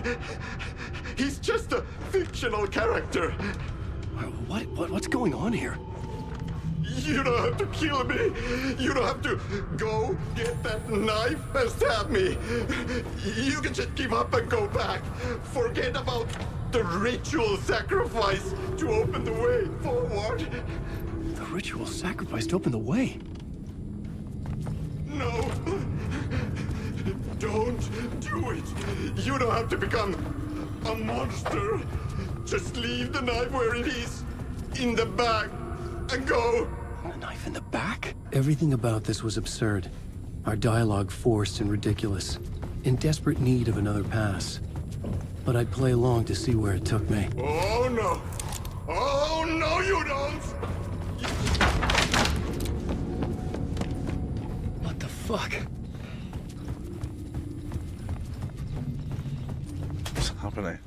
He's just a fictional character. What's going on here? You don't have to kill me. You don't have to go get that knife and stab me. You can just give up and go back. Forget about the ritual sacrifice to open the way forward. The ritual sacrifice to open the way? No. Don't do it. You don't have to become a monster. Just leave the knife where it is, in the bag, and go. knife in the back? Everything about this was absurd. Our dialogue forced and ridiculous. In desperate need of another pass. But I'd play along to see where it took me. Oh no! Oh no, you don't! What the fuck? What's happening?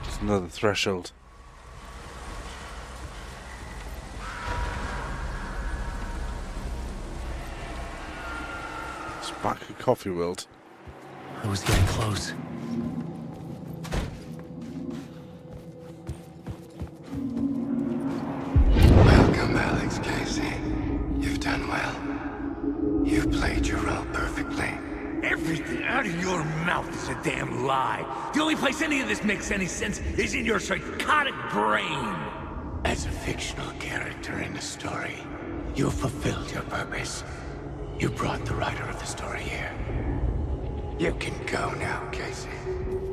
Just another threshold. It's back at Coffee World. I was getting close. Welcome, Alex Casey. You've done well. You've played your role perfectly. Everything out of your mouth is a damn lie. The only place any of this makes any sense is in your psychotic brain. As a fictional character in a story, you fulfilled your purpose. You brought the writer of the story here. You can go now, Casey.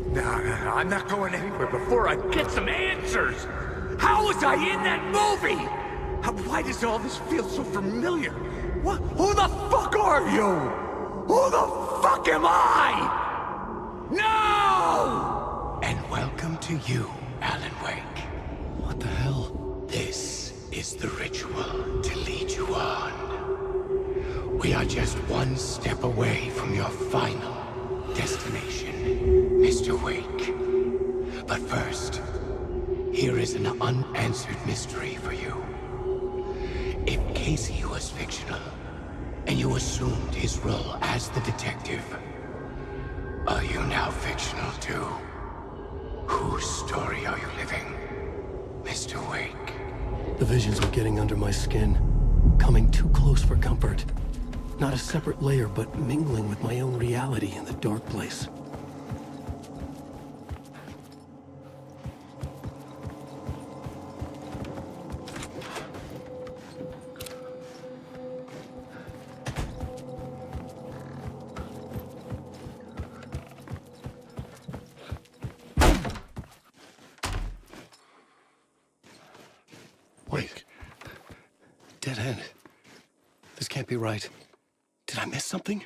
No, I'm not going anywhere before I get some answers. How was I in that movie? Why does all this feel so familiar? What? Who the fuck are you? Who the fuck am I? No! And welcome to you, Alan Wake. What the hell? This is the ritual to lead you on. We are just one step away from your final destination, Mr. Wake. But first, here is an unanswered mystery for you. If Casey was fictional, and you assumed his role as the detective, are you now fictional too? Whose story are you living, Mr. Wake? The visions were getting under my skin, coming too close for comfort. Not a separate layer, but mingling with my own reality in the dark place. Wait. Dead end. This can't be right. Did I miss something?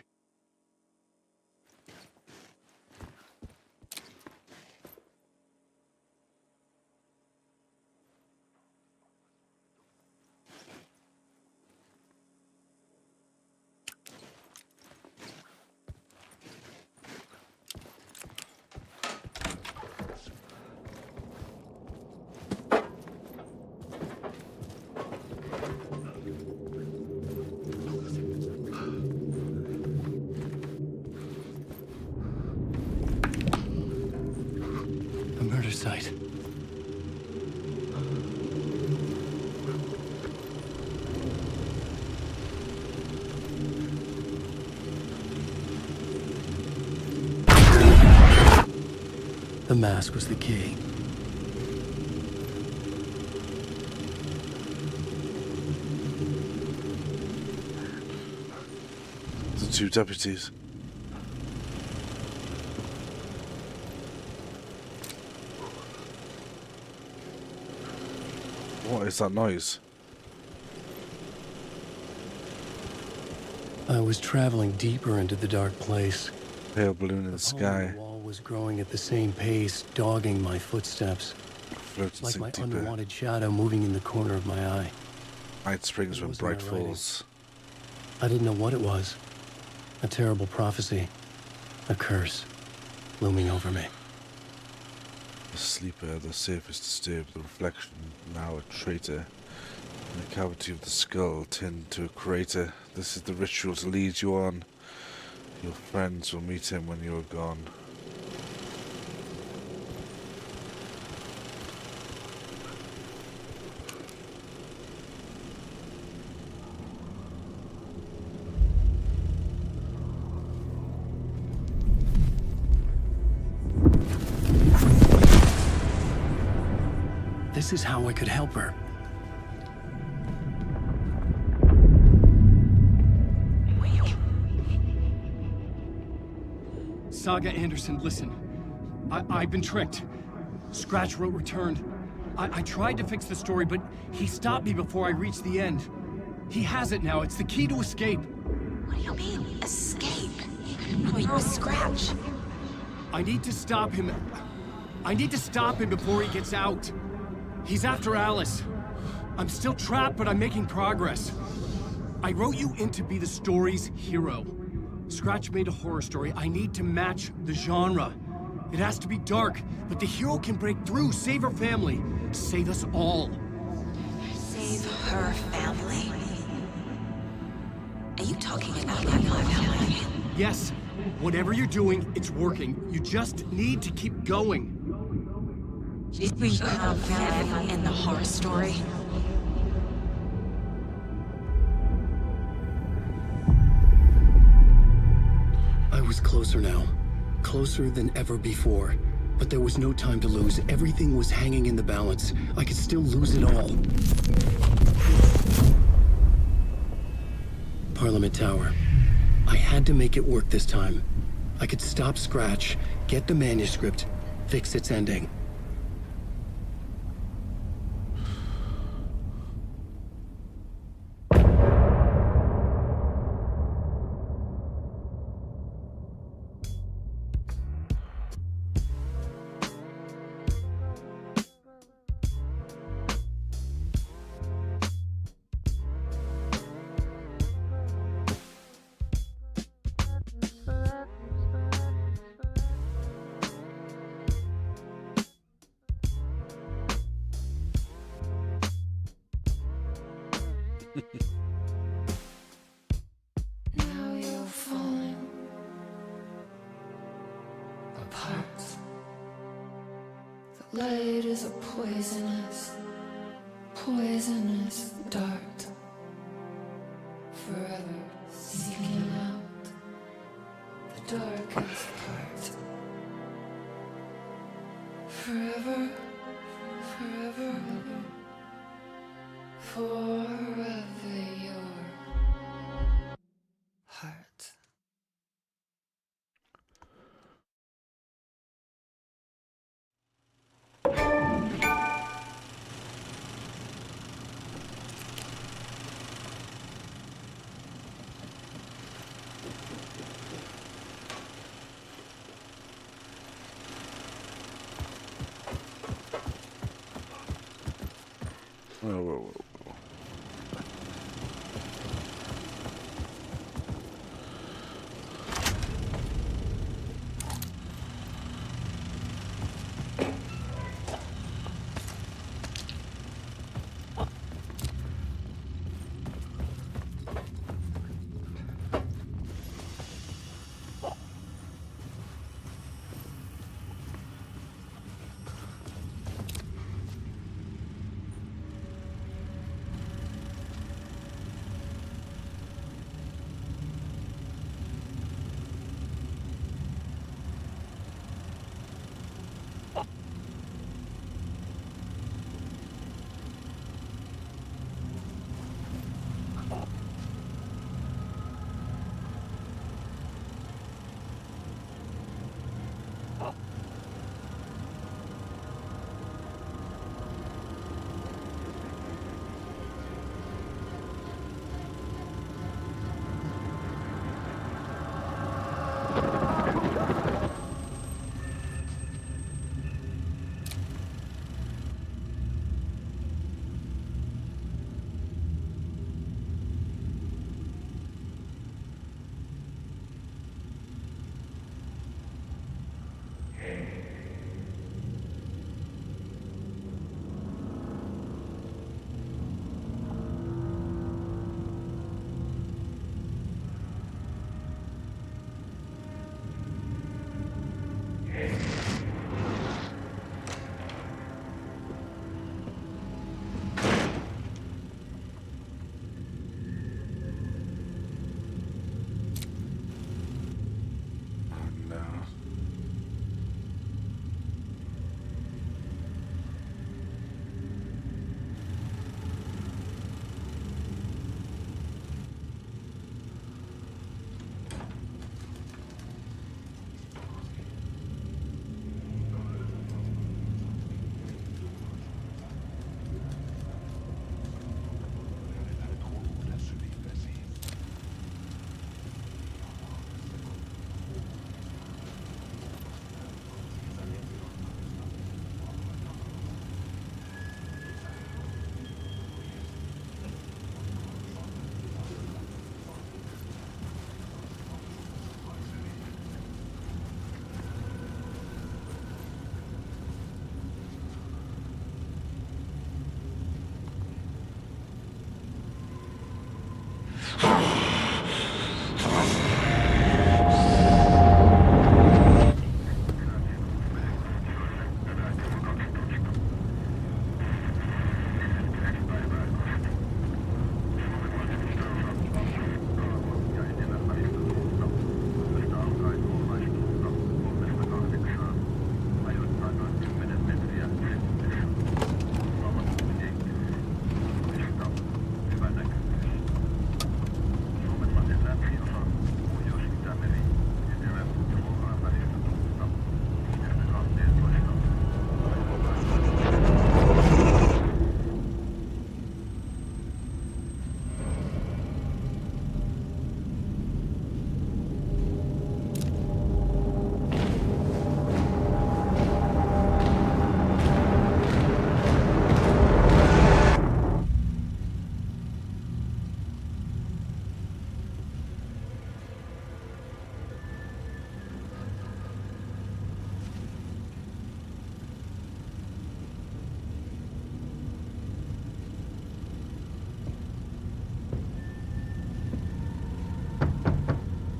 Site. The mask was the key. The two deputies. What is that noise? I was traveling deeper into the dark place. Pale balloon in the sky. The wall was growing at the same pace, dogging my footsteps. Floating Like my deeper. unwanted shadow moving in the corner of my eye. Night springs when bright Wasn't my writing. falls. I didn't know what it was. A terrible prophecy. A curse. Looming over me. The sleeper, the surface disturbed, the reflection, now a traitor. In the cavity of the skull turned to a crater. This is the ritual to lead you on. Your friends will meet him when you are gone. This is how I could help her. Saga Anderson, listen. I've been tricked. Scratch wrote returned. I tried to fix the story, but he stopped me before I reached the end. He has it now. It's the key to escape. What do you mean, escape? You're a Scratch. I need to stop him. I need to stop him before he gets out. He's after Alice. I'm still trapped, but I'm making progress. I wrote you in to be the story's hero. Scratch made a horror story. I need to match the genre. It has to be dark, but the hero can break through, save her family, save us all. Save her family? Are you talking about my family? Yes. Whatever you're doing, it's working. You just need to keep going. Did we have them in the horror story? I was closer now. Closer than ever before. But there was no time to lose. Everything was hanging in the balance. I could still lose it all. Parliament Tower. I had to make it work this time. I could stop Scratch, get the manuscript, fix its ending. Now you're falling apart. The light is a poisonous, poisonous dart, forever seeking out the darkest part. Forever, forever, forever your heart. Whoa, whoa, whoa.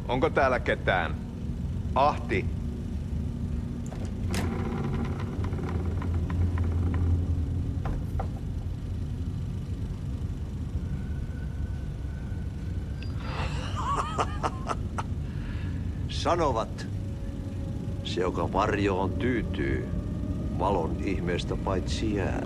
Onko täällä ketään? Ahti. Sanovat, se joka varjoon tyytyy, valon ihmeestä paitsi jää.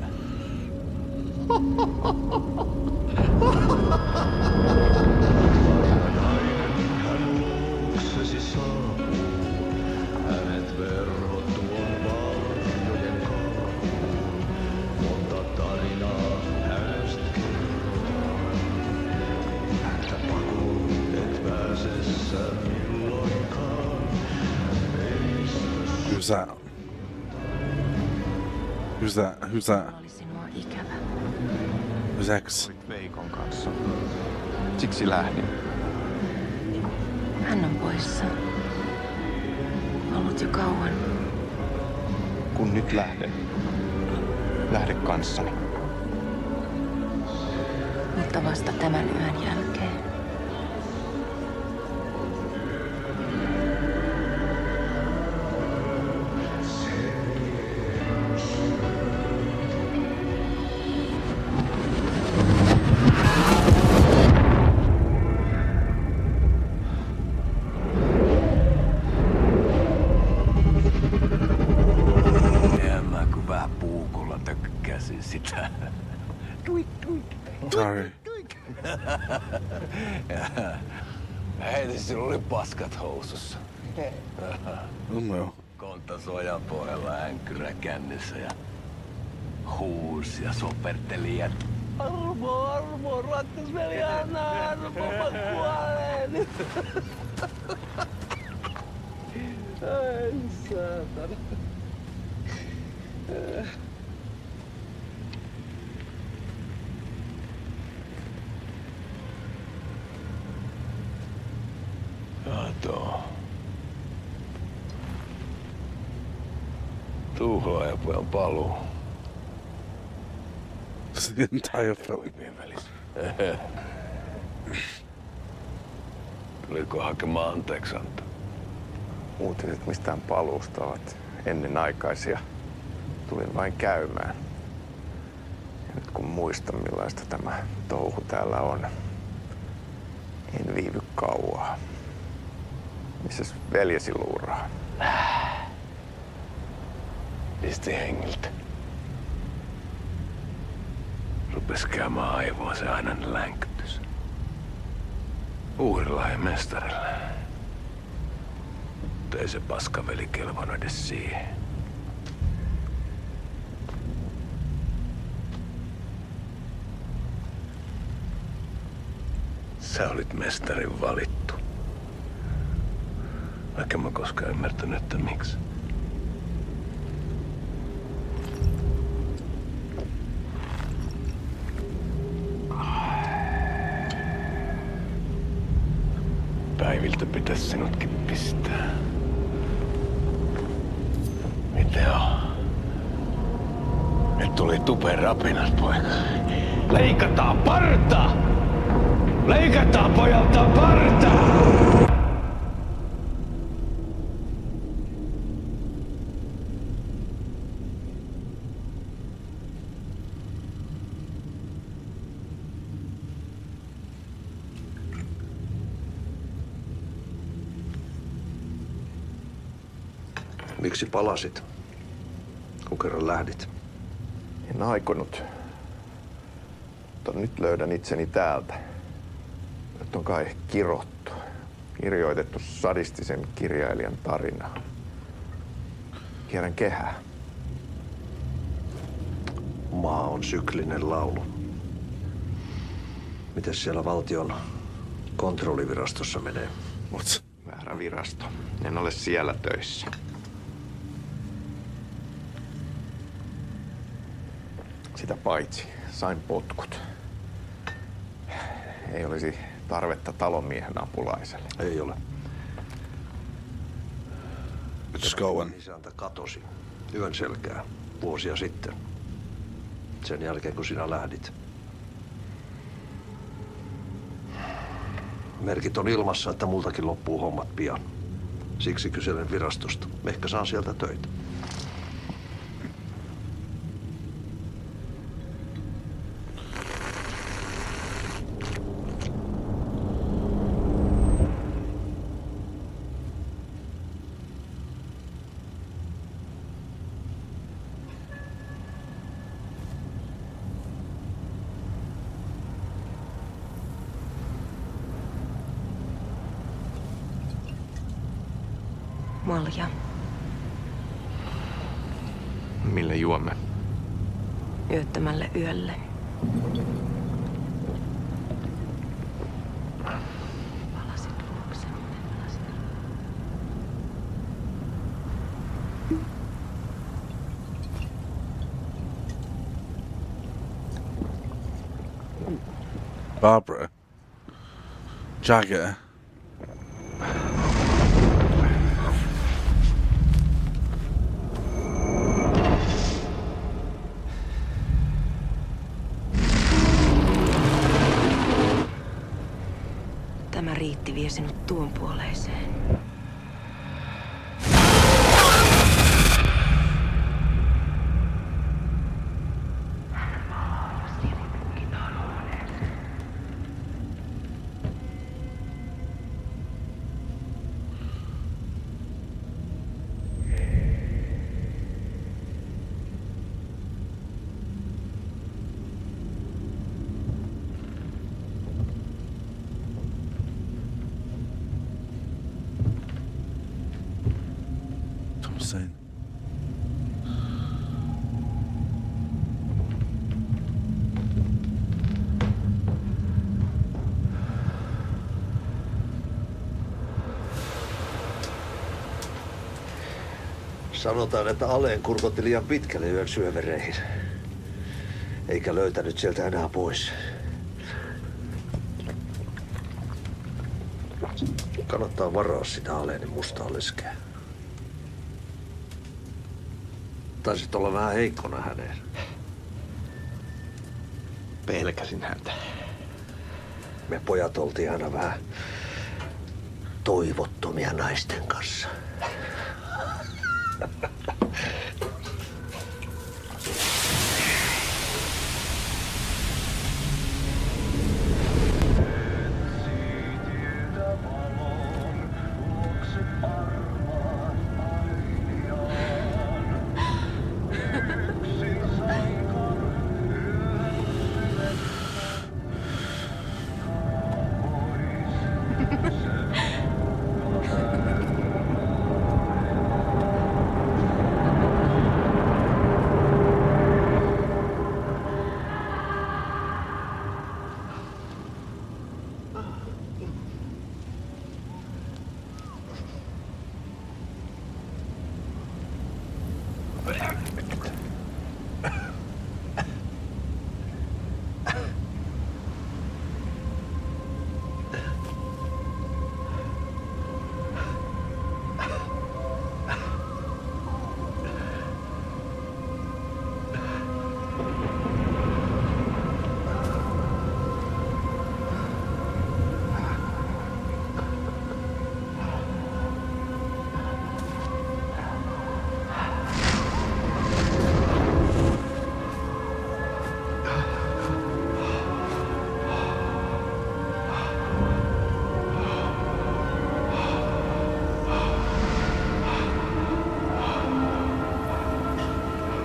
Hänet verhottu on varjojen karkuun, monta tarinaa hänestä kerrotaan. Että pakoon et pääse sä milloinkaan. Who's that? Who's that? Who's that? Who's ex? Veikon kanssa. Siksi lähdin. Hän on poissa. Ollut jo kauan. Kun nyt lähden. Lähde kanssani. Mutta vasta tämän yön jälkeen. Sorry. Hei, sillä oli paskat housussa. No. Kontta sojan pohjalla änkyrä kännissä ja huusi ja soperteli ja armo, rattasveli Anna, armo, mä kuolen. Ai saatana. Kato. Tuhlaajapojan paluu. It's the entire film. Tuliko hakemaan anteeksiantoa? Uutiset mistään paluusta ovat ennenaikaisia. Tulin vain käymään. Ja nyt kun muistan millaista tämä touhu täällä on, en viivy kauaa. Missäs veljesi luuraa? Pisti hengiltä. Rupes käymään aivoa se aina länkytys. Uurilla ja mestarilla. Mutta ei se paskaveli kelvannut edes siihen. Sä olit mestarin valittu. Vaikka mä koskaan ymmärtänyt, että miksi. Päiviltä pitäisi sinutkin pistää. Mitä on? Nyt tuli tupen rapinat, poika. Leikataan parta! Leikataan pojalta parta! Miksi palasit, kun kerran lähdit? En aikonut. Mutta nyt löydän itseni täältä. Nyt on kai kirottu. Kirjoitettu sadistisen kirjailijan tarinaa. Kierrän kehää. Maa on syklinen laulu. Mites siellä valtion kontrollivirastossa menee? Väärä virasto. En ole siellä töissä. Sitä paitsi sain potkut. Ei olisi tarvetta talonmiehen apulaiselle. Ei ole. It's going. Isäntä katosi yön selkää vuosia sitten. Sen jälkeen, kun sinä lähdit. Merkit on ilmassa, että multakin loppuu hommat pian. Siksi kyselen virastosta. Ehkä saan sieltä töitä. Malja. Mille juomme? Yöttömälle yölle. Palasit luoksemme, palasit. Barbara. Jagger. Tämä riitti vie sinut tuon puoleiseen. Thompson. Sanotaan, että Aleen kurkotti liian pitkälle yön syövereihin. Eikä löytänyt sieltä enää pois. Kannattaa varaa sitä Aleenin mustaa leskeä. Taisit olla vähän heikkona häneen. Pelkäsin häntä. Me pojat oltiin aina vähän toivottomia naisten kanssa.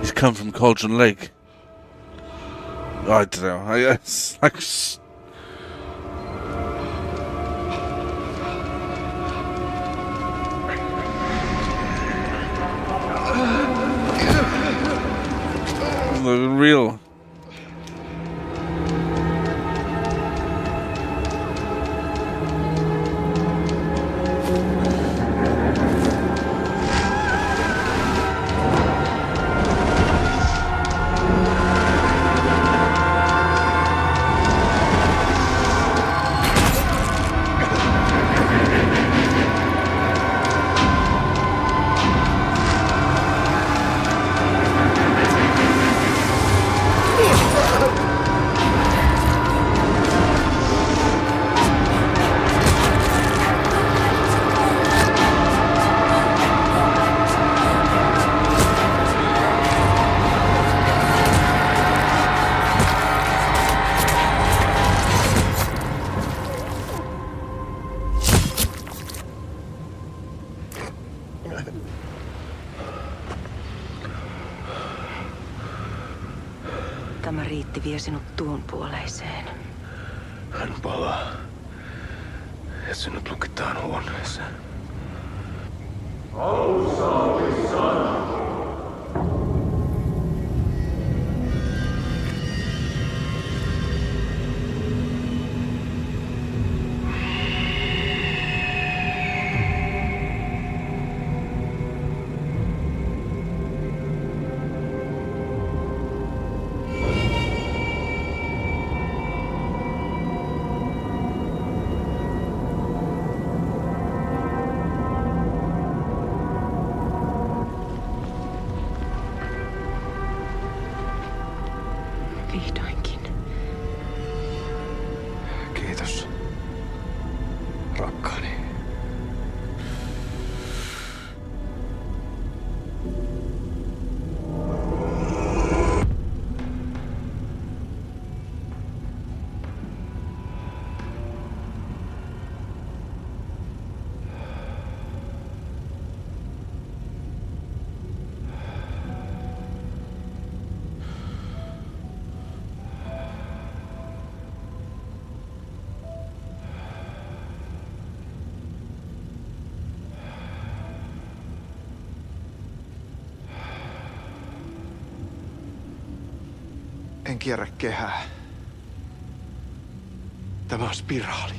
He's come from Cauldron Lake. I don't know. It's like... real. Tämä riitti vie sinut tuon puoleiseen. Hän palaa. Ja sinut lukitaan huoneeseen. Vihdoinkin. Kiitos, rakkaani. En kierrä kehää. Tämä on spiraali.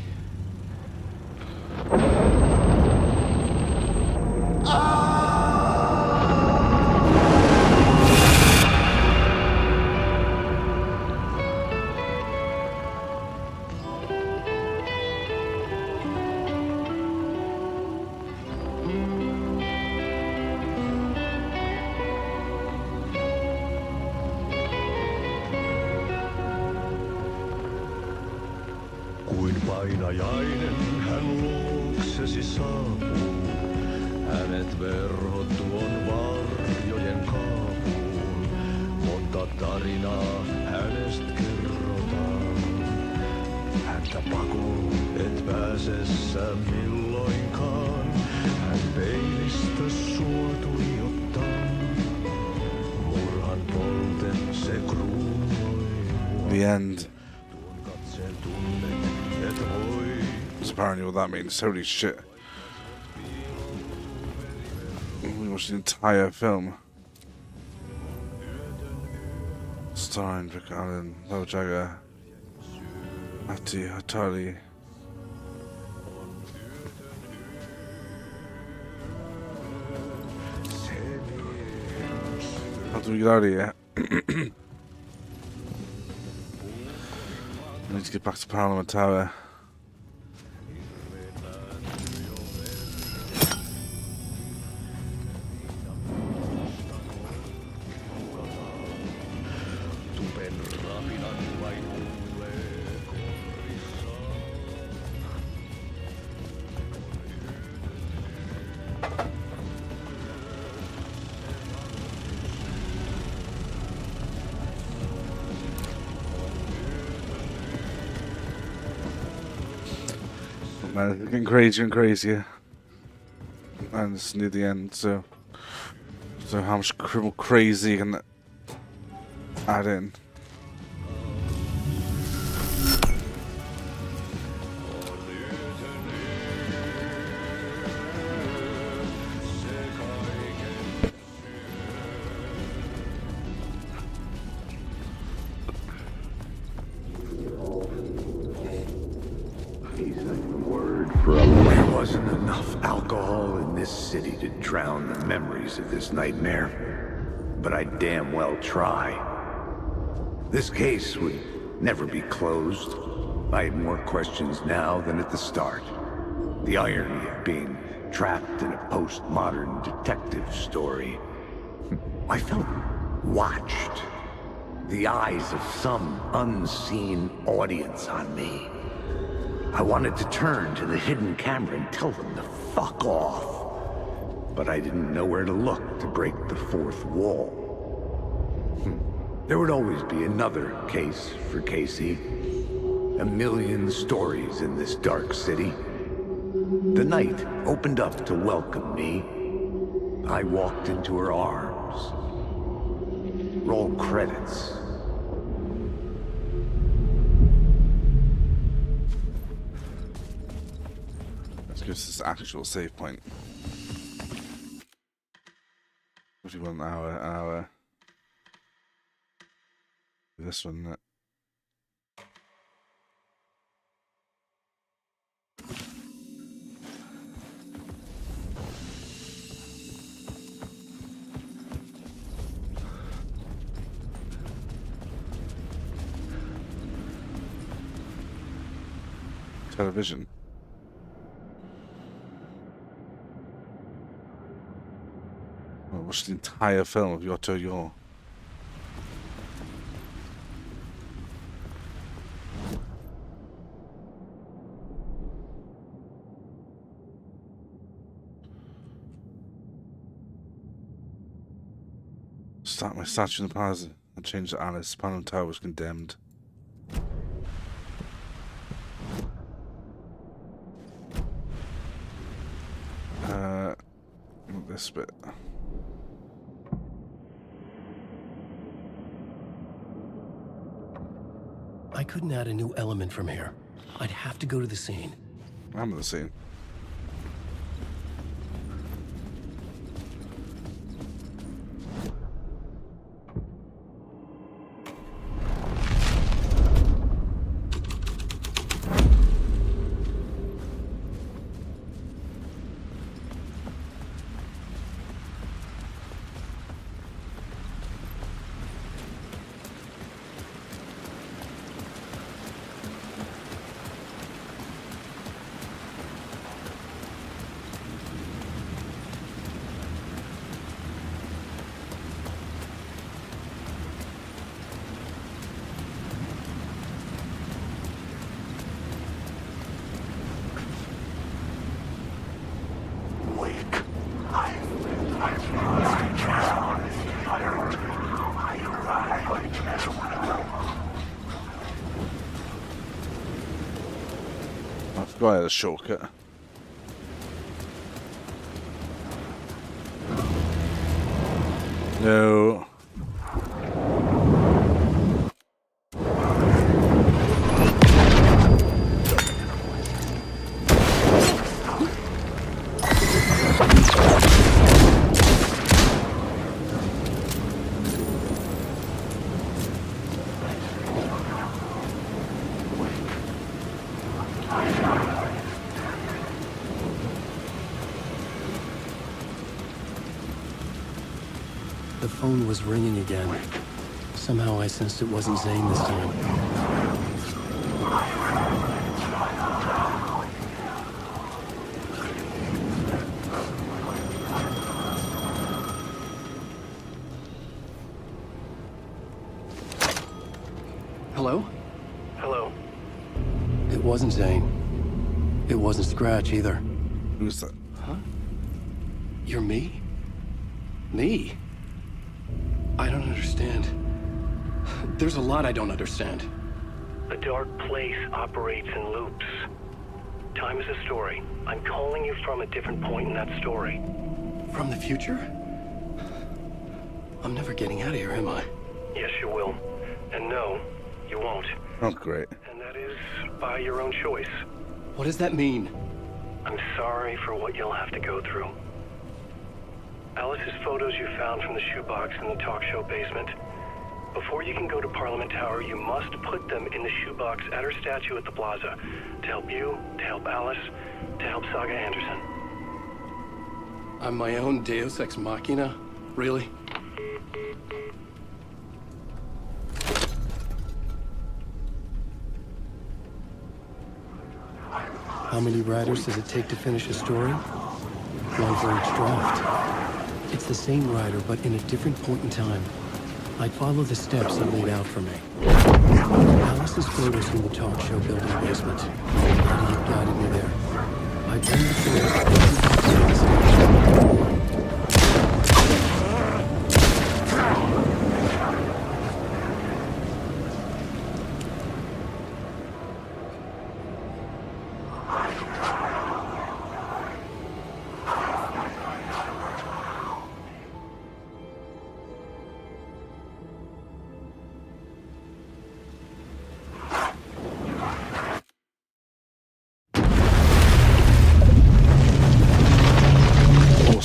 Kuin painajainen hän luoksesi saapuu. Hänet verhot tuon varjojen kaapuun. Monta tarinaa hänestä kerrotaan. Häntä pakoon et pääse sä milloinkaan. Hän peilistä sua tuijottaa. Murhan polten se kruunoi mua. The end. That's apparently what that means. Holy shit. We watched the entire film. Starring Rick Allen, Lil Jagger, Matti Hatali. How do we get out of here? I need to get back to Parliament Tower. Man, it's getting crazier and crazier, and it's near the end. So how much crazy can that add in? There wasn't enough alcohol in this city to drown the memories of this nightmare, but I damn well try. This case would never be closed. I had more questions now than at the start. The irony of being trapped in a postmodern detective story. I felt watched. The eyes of some unseen audience on me. I wanted to turn to the hidden camera and tell them to fuck off. But I didn't know where to look to break the fourth wall. There would always be another case for Casey. A million stories in this dark city. The night opened up to welcome me, I walked into her arms. Roll credits. Let's go to this actual save point. If you want an hour. This one. Television. I'll watch the entire film of Yoto Yor. Start my statue in the plaza and change to Alice. Panam Tower was condemned. Not this bit. I couldn't add a new element from here. I'd have to go to the scene. I'm at the scene. I forgot I had a shortcut. No. The phone was ringing again. Somehow I sensed it wasn't Zane this time. Hello? Hello. It wasn't Zane. It wasn't Scratch either. Who's that? Huh? You're me? Me? I don't understand. There's a lot I don't understand. The dark place operates in loops. Time is a story. I'm calling you from a different point in that story. From the future? I'm never getting out of here, am I? Yes, you will. And no, you won't. Oh, great. And that is by your own choice. What does that mean? I'm sorry for what you'll have to go through. Alice's photos you found from the shoebox in the talk show basement. Before you can go to Parliament Tower, you must put them in the shoebox at her statue at the plaza. To help you, to help Alice, to help Saga Anderson. I'm my own Deus Ex Machina? Really? How many writers does it take to finish a story? One for each draft. It's the same writer, but in a different point in time. I'd follow the steps he laid out for me. Alice's photos from the talk show building basement. He guided me there. I'd bring the photos.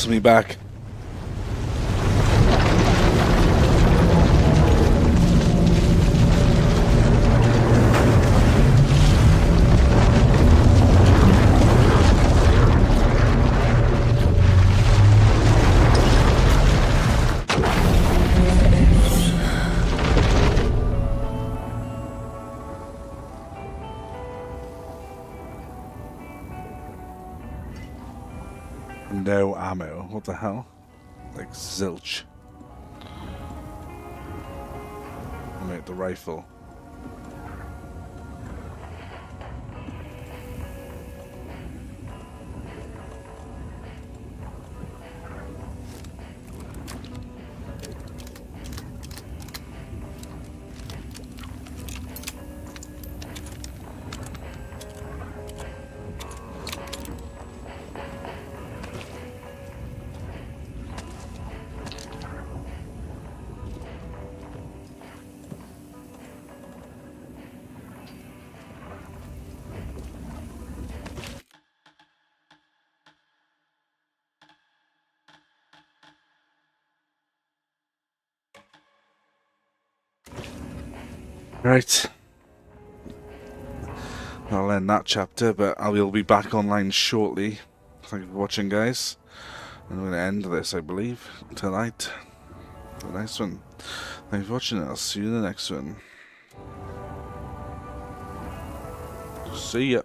to me back. No ammo. What the hell? Like zilch. I'll make the rifle. Right. I'll end that chapter, but I will be back online shortly. Thank you for watching, guys. I'm going to end this, I believe, tonight. The next one. Thanks for watching. I'll see you in the next one. See ya.